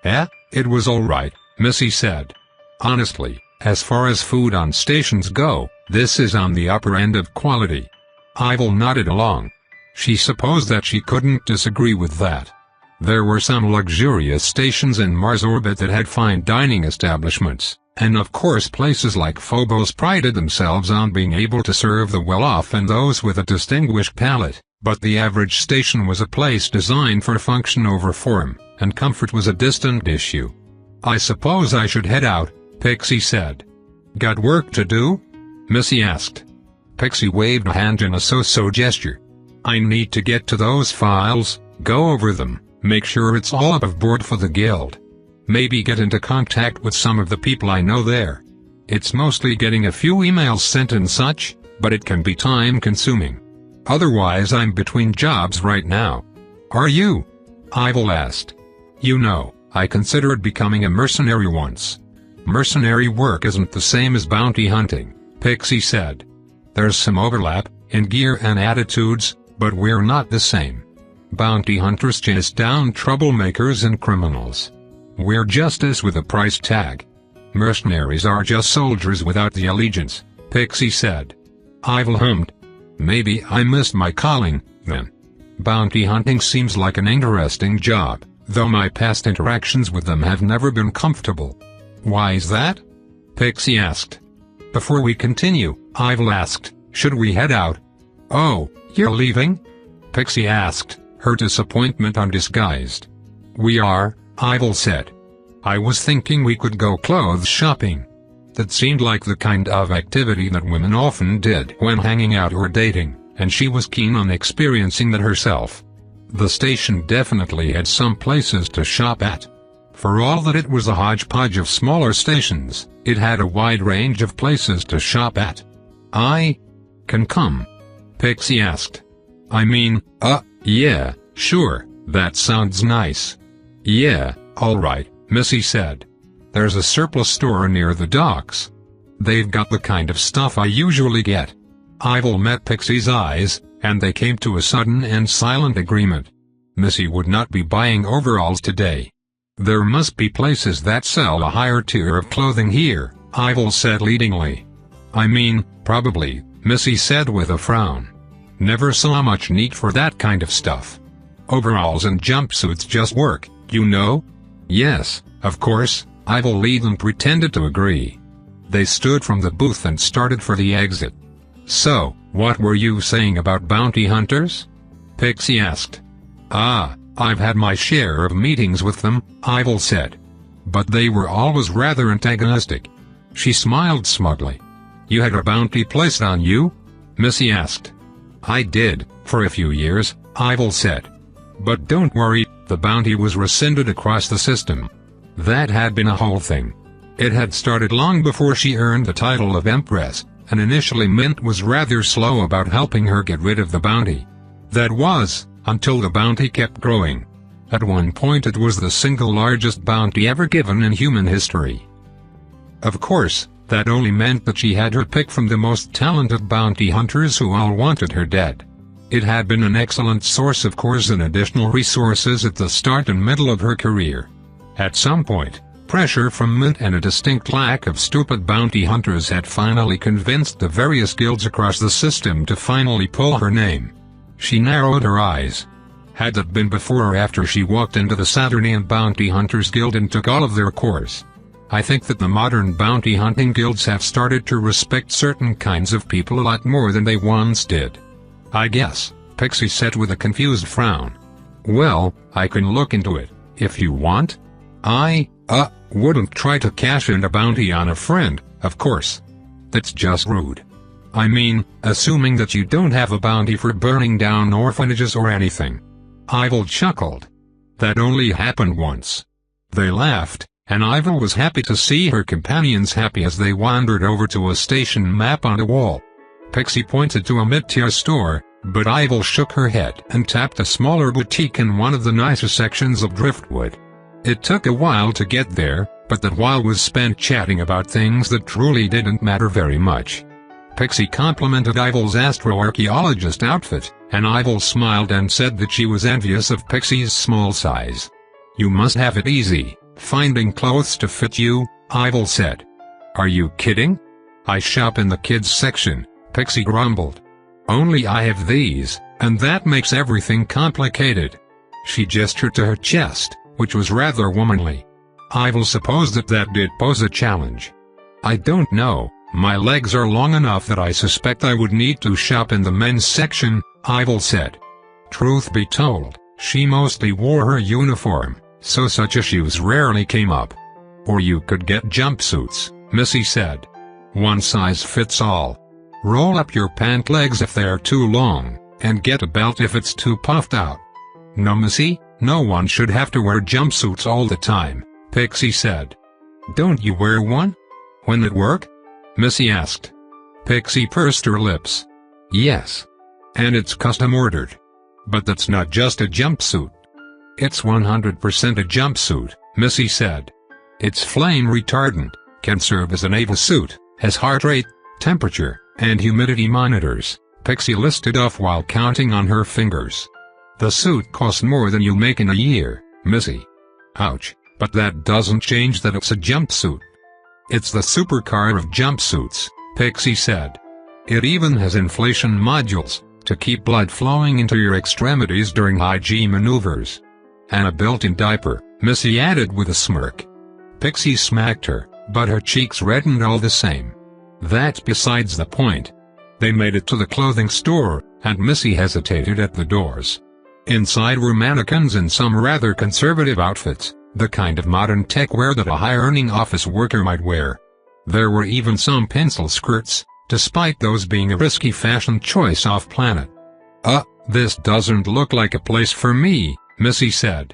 It was all right, Missy said. Honestly, as far as food on stations go, this is on the upper end of quality. Ivil nodded along. She supposed that she couldn't disagree with that. There were some luxurious stations in Mars orbit that had fine dining establishments, and of course places like Phobos prided themselves on being able to serve the well-off and those with a distinguished palate, but the average station was a place designed for function over form, and comfort was a distant issue. I suppose I should head out, Pixie said. Got work to do? Missy asked. Pixie waved a hand in a so-so gesture. I need to get to those files, go over them, make sure it's all above board for the guild. Maybe get into contact with some of the people I know there. It's mostly getting a few emails sent and such, but it can be time-consuming. Otherwise I'm between jobs right now. Are you? Ivil asked. You know, I considered becoming a mercenary once. Mercenary work isn't the same as bounty hunting, Pixie said. There's some overlap, in gear and attitudes, but we're not the same. Bounty hunters chase down troublemakers and criminals. We're justice with a price tag. Mercenaries are just soldiers without the allegiance, Pixie said. Ivil hummed. Maybe I missed my calling, then. Bounty hunting seems like an interesting job, though my past interactions with them have never been comfortable. Why is that? Pixie asked. Before we continue, Ivil asked, should we head out? Oh, you're leaving? Pixie asked, her disappointment undisguised. We are, Ivil said. I was thinking we could go clothes shopping. That seemed like the kind of activity that women often did when hanging out or dating, and she was keen on experiencing that herself. The station definitely had some places to shop at. For all that it was a hodgepodge of smaller stations, it had a wide range of places to shop at. I can come? Pixie asked. I mean, yeah, sure, that sounds nice. Yeah, alright, Missy said. There's a surplus store near the docks. They've got the kind of stuff I usually get. Ivil met Pixie's eyes, and they came to a sudden and silent agreement. Missy would not be buying overalls today. There must be places that sell a higher tier of clothing here, Ivil said leadingly. I mean, probably, Missy said with a frown. Never saw much need for that kind of stuff. Overalls and jumpsuits just work, you know? Yes, of course, Ivil leaned and pretended to agree. They stood from the booth and started for the exit. So, what were you saying about bounty hunters? Pixie asked. I've had my share of meetings with them, Ivil said. But they were always rather antagonistic. She smiled smugly. You had a bounty placed on you? Missy asked. I did, for a few years, Ivil said. But don't worry, the bounty was rescinded across the system. That had been a whole thing. It had started long before she earned the title of Empress, and initially Mint was rather slow about helping her get rid of the bounty. That was, until the bounty kept growing. At one point it was the single largest bounty ever given in human history. Of course, that only meant that she had her pick from the most talented bounty hunters who all wanted her dead. It had been an excellent source of cores and additional resources at the start and middle of her career. At some point, pressure from Mint and a distinct lack of stupid bounty hunters had finally convinced the various guilds across the system to finally pull her name. She narrowed her eyes. Had that been before or after she walked into the Saturnian Bounty Hunters Guild and took all of their cores? I think that the modern bounty hunting guilds have started to respect certain kinds of people a lot more than they once did. I guess, Pixie said with a confused frown. Well, I can look into it, if you want. I, wouldn't try to cash in a bounty on a friend, of course. That's just rude. I mean, assuming that you don't have a bounty for burning down orphanages or anything. Ivil chuckled. That only happened once. They laughed, and Ivil was happy to see her companions happy as they wandered over to a station map on the wall. Pixie pointed to a mid-tier store, but Ivil shook her head and tapped a smaller boutique in one of the nicer sections of Driftwood. It took a while to get there, but that while was spent chatting about things that truly didn't matter very much. Pixie complimented Ivil's astroarchaeologist outfit, and Ivil smiled and said that she was envious of Pixie's small size. You must have it easy, finding clothes to fit you, Ivil said. Are you kidding? I shop in the kids section, Pixie grumbled. Only I have these, and that makes everything complicated. She gestured to her chest, which was rather womanly. Ivil supposed that did pose a challenge. I don't know, my legs are long enough that I suspect I would need to shop in the men's section, Ivil said. Truth be told, she mostly wore her uniform, so such issues rarely came up. Or you could get jumpsuits, Missy said. One size fits all. Roll up your pant legs if they're too long, and get a belt if it's too puffed out. No, Missy, no one should have to wear jumpsuits all the time, Pixie said. Don't you wear one? When at work? Missy asked. Pixie pursed her lips. Yes. And it's custom ordered. But that's not just a jumpsuit. It's 100% a jumpsuit, Missy said. It's flame retardant, can serve as a naval suit, has heart rate, temperature, and humidity monitors, Pixie listed off while counting on her fingers. The suit costs more than you make in a year, Missy. Ouch, but that doesn't change that it's a jumpsuit. It's the supercar of jumpsuits, Pixie said. It even has inflation modules, to keep blood flowing into your extremities during high-G maneuvers. And a built-in diaper, Missy added with a smirk. Pixie smacked her, but her cheeks reddened all the same. That's besides the point. They made it to the clothing store, and Missy hesitated at the doors. Inside were mannequins in some rather conservative outfits, the kind of modern tech wear that a high-earning office worker might wear. There were even some pencil skirts, despite those being a risky fashion choice off-planet. This doesn't look like a place for me, Missy said.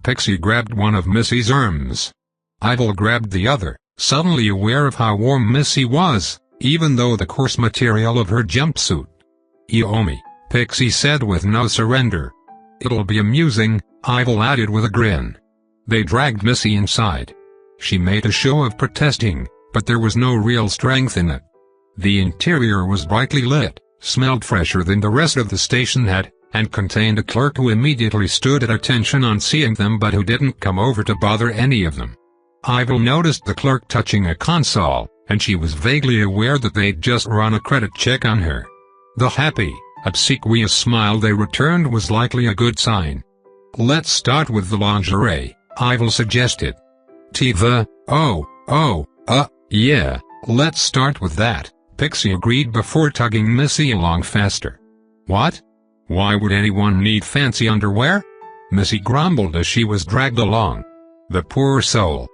Pixie grabbed one of Missy's arms. Ivil grabbed the other, suddenly aware of how warm Missy was, even though the coarse material of her jumpsuit. You owe me, Pixie said with no surrender. It'll be amusing, Ivil added with a grin. They dragged Missy inside. She made a show of protesting, but there was no real strength in it. The interior was brightly lit, smelled fresher than the rest of the station had, and contained a clerk who immediately stood at attention on seeing them but who didn't come over to bother any of them. Ivil noticed the clerk touching a console, and she was vaguely aware that they'd just run a credit check on her. The happy, obsequious smile they returned was likely a good sign. Let's start with the lingerie, Ivil suggested. Yeah, let's start with that, Pixie agreed before tugging Missy along faster. What? Why would anyone need fancy underwear? Missy grumbled as she was dragged along. The poor soul.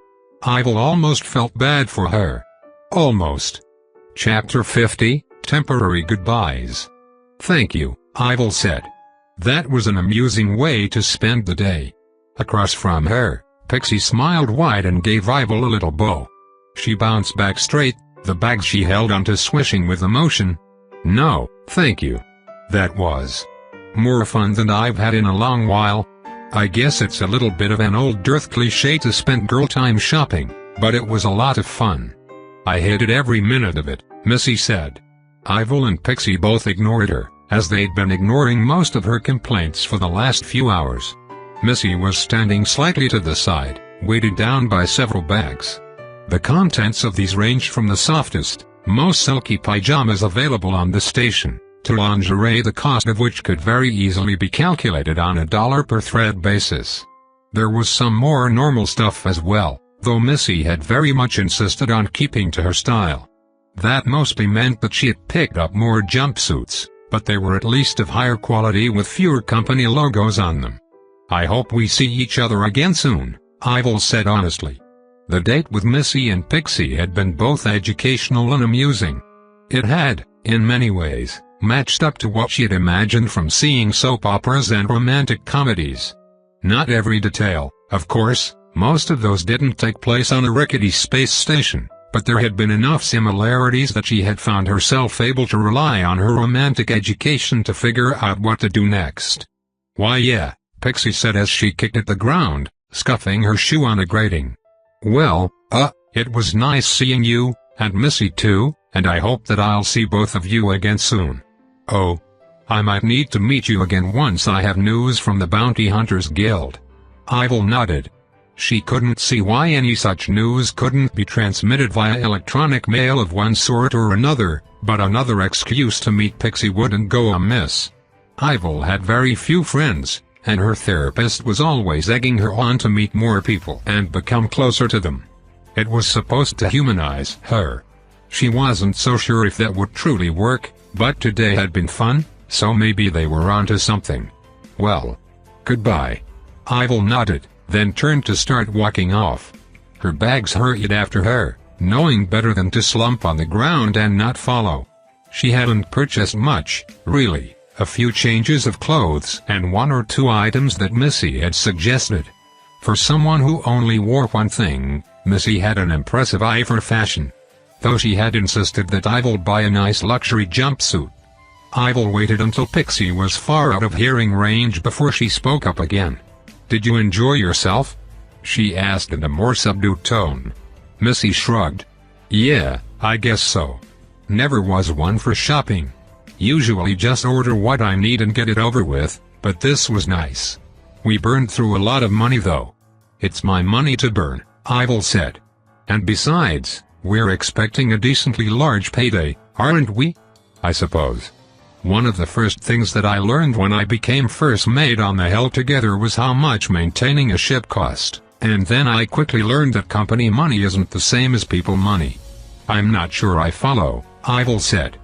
Ivil almost felt bad for her. Almost. Chapter 50, Temporary Goodbyes. Thank you, Ivil said. That was an amusing way to spend the day. Across from her, Pixie smiled wide and gave Ivil a little bow. She bounced back straight, the bag she held onto swishing with emotion. No, thank you. That was more fun than I've had in a long while. I guess it's a little bit of an old dearth cliché to spend girl time shopping, but it was a lot of fun. I hated every minute of it, Missy said. Ivil and Pixie both ignored her, as they'd been ignoring most of her complaints for the last few hours. Missy was standing slightly to the side, weighted down by several bags. The contents of these ranged from the softest, most silky pajamas available on the station, to lingerie the cost of which could very easily be calculated on a $1 per thread basis. There was some more normal stuff as well, though Missy had very much insisted on keeping to her style. That mostly meant that she had picked up more jumpsuits, but they were at least of higher quality with fewer company logos on them. "I hope we see each other again soon," Ivil said honestly. The date with Missy and Pixie had been both educational and amusing. It had, in many ways, matched up to what she had imagined from seeing soap operas and romantic comedies. Not every detail, of course, most of those didn't take place on a rickety space station, but there had been enough similarities that she had found herself able to rely on her romantic education to figure out what to do next. "Why yeah," Pixie said as she kicked at the ground, scuffing her shoe on a grating. "Well, it was nice seeing you, and Missy too, and I hope that I'll see both of you again soon. Oh, I might need to meet you again once I have news from the Bounty Hunters Guild." Ivil nodded. She couldn't see why any such news couldn't be transmitted via electronic mail of one sort or another, but another excuse to meet Pixie wouldn't go amiss. Ivil had very few friends, and her therapist was always egging her on to meet more people and become closer to them. It was supposed to humanize her. She wasn't so sure if that would truly work, but today had been fun, so maybe they were onto something. "Well, goodbye." Ivil nodded, then turned to start walking off. Her bags hurried after her, knowing better than to slump on the ground and not follow. She hadn't purchased much, really. A few changes of clothes and one or two items that Missy had suggested. For someone who only wore one thing, Missy had an impressive eye for fashion. Though she had insisted that Ivil buy a nice luxury jumpsuit. Ivil waited until Pixie was far out of hearing range before she spoke up again. "Did you enjoy yourself?" she asked in a more subdued tone. Missy shrugged. "Yeah, I guess so. Never was one for shopping. Usually just order what I need and get it over with, but this was nice. We burned through a lot of money though." "It's my money to burn," Ivil said. "And besides, we're expecting a decently large payday, aren't we? I suppose." One of the first things that I learned when I became first mate on the Held Together was how much maintaining a ship cost, and then I quickly learned that company money isn't the same as people money. "I'm not sure I follow," Ivil said.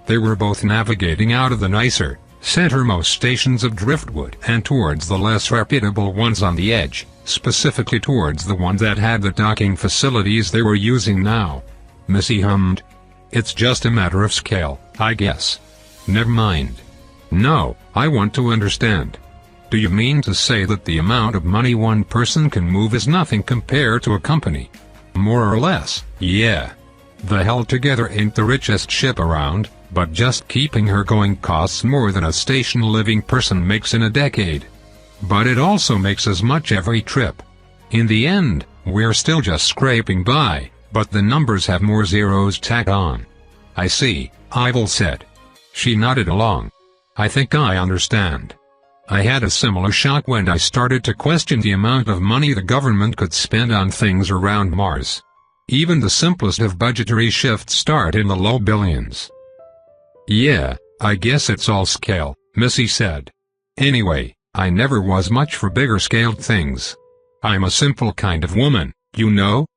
They were both navigating out of the nicer, centermost stations of Driftwood and towards the less reputable ones on the edge, specifically towards the one that had the docking facilities they were using now. Missy hummed. "It's just a matter of scale, I guess." "Never mind. No, I want to understand. Do you mean to say that the amount of money one person can move is nothing compared to a company?" "More or less, yeah. The Held Together ain't the richest ship around, but just keeping her going costs more than a station-living person makes in a decade. But it also makes as much every trip. In the end, we're still just scraping by, but the numbers have more zeros tacked on." "I see," Ivil said. She nodded along. "I think I understand. I had a similar shock when I started to question the amount of money the government could spend on things around Mars. Even the simplest of budgetary shifts start in the low billions." "Yeah, I guess it's all scale," Missy said. "Anyway, I never was much for bigger-scaled things. I'm a simple kind of woman, you know?"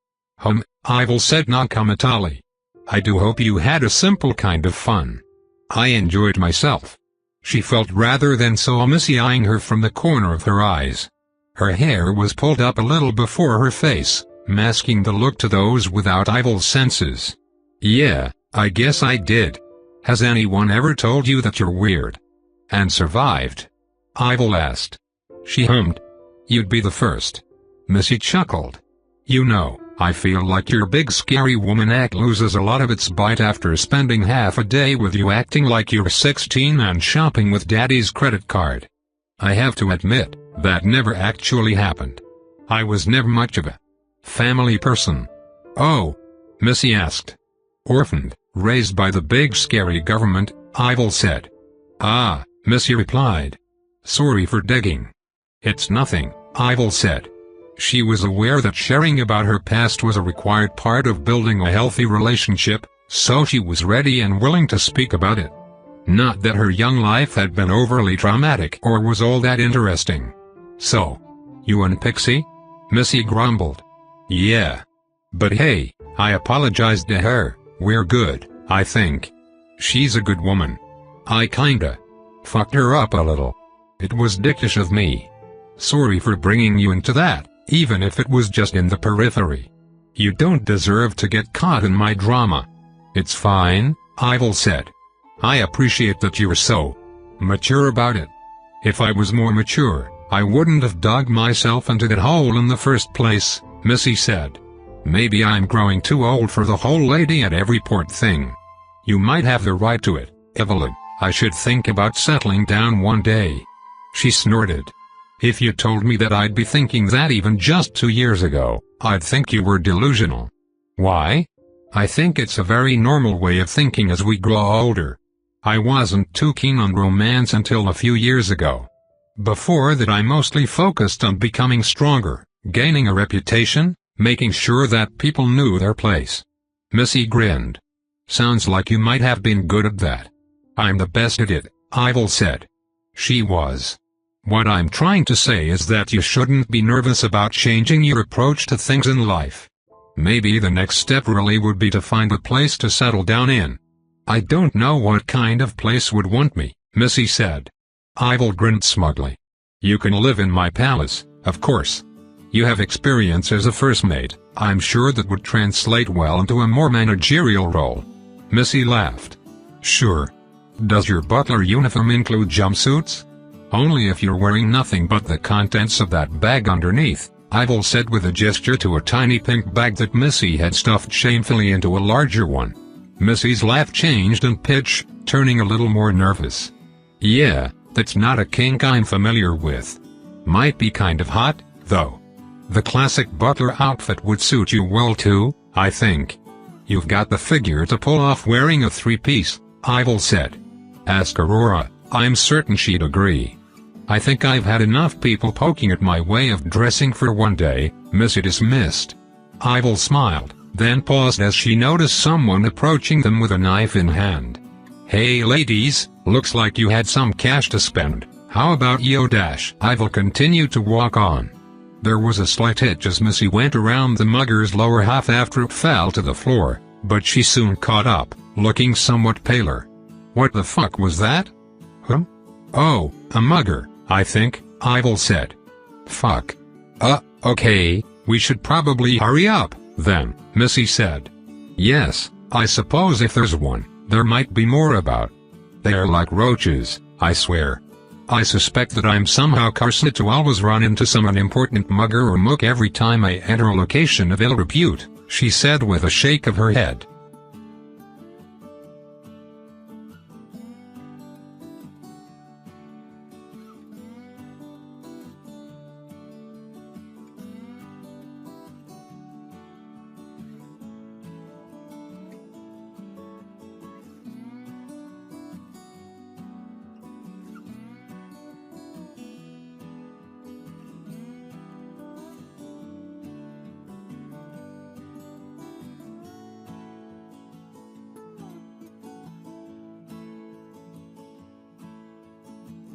Ivil said noncommittally. "I do hope you had a simple kind of fun." "I enjoyed myself." She felt rather than saw Missy eyeing her from the corner of her eyes. Her hair was pulled up a little before her face, masking the look to those without Ivil's senses. "Yeah, I guess I did. Has anyone ever told you that you're weird? And survived?" Ivil asked. She hummed. "You'd be the first." Missy chuckled. "You know, I feel like your big scary woman act loses a lot of its bite after spending half a day with you acting like you're 16 and shopping with daddy's credit card. I have to admit, that never actually happened. I was never much of a family person." "Oh?" Missy asked. "Orphaned, raised by the big scary government," Ivil said. "Ah," Missy replied. "Sorry for digging." "It's nothing," Ivil said. She was aware that sharing about her past was a required part of building a healthy relationship, so she was ready and willing to speak about it. Not that her young life had been overly traumatic or was all that interesting. "So, you and Pixie?" Missy grumbled. "Yeah. But hey, I apologized to her. We're good, I think. She's a good woman." I kinda fucked her up a little. It was dickish of me. Sorry for bringing you into that, even if it was just in the periphery. You don't deserve to get caught in my drama. It's fine, Ivil said. I appreciate that you're so mature about it. If I was more mature, I wouldn't have dug myself into that hole in the first place, Missy said. Maybe I'm growing too old for the whole lady at every port thing. You might have the right to it, Evelyn. I should think about settling down one day. She snorted. If you told me that I'd be thinking that even just 2 years ago, I'd think you were delusional. Why? I think it's a very normal way of thinking as we grow older. I wasn't too keen on romance until a few years ago. Before that I mostly focused on becoming stronger, gaining a reputation, making sure that people knew their place. Missy grinned. Sounds like you might have been good at that. I'm the best at it, Ivil said. She was. What I'm trying to say is that you shouldn't be nervous about changing your approach to things in life. Maybe the next step really would be to find a place to settle down in. I don't know what kind of place would want me, Missy said. Ivil grinned smugly. You can live in my palace, of course. You have experience as a first mate, I'm sure that would translate well into a more managerial role. Missy laughed. Sure. Does your butler uniform include jumpsuits? Only if you're wearing nothing but the contents of that bag underneath, Ivil said with a gesture to a tiny pink bag that Missy had stuffed shamefully into a larger one. Missy's laugh changed in pitch, turning a little more nervous. Yeah, that's not a kink I'm familiar with. Might be kind of hot, though. The classic butler outfit would suit you well too, I think. You've got the figure to pull off wearing a three-piece, Ivil said. Ask Aurora, I'm certain she'd agree. I think I've had enough people poking at my way of dressing for one day, Missy dismissed. Ivil smiled, then paused as she noticed someone approaching them with a knife in hand. Hey ladies, looks like you had some cash to spend, how about yo dash? Ivil continued to walk on. There was a slight hitch as Missy went around the mugger's lower half after it fell to the floor, but she soon caught up, looking somewhat paler. What the fuck was that? Huh? Oh, a mugger, I think, Ivil said. Fuck. Okay, we should probably hurry up, then, Missy said. Yes, I suppose if there's one, there might be more about. They're like roaches, I swear. I suspect that I'm somehow cursed to always run into some unimportant mugger or mook every time I enter a location of ill repute, she said with a shake of her head.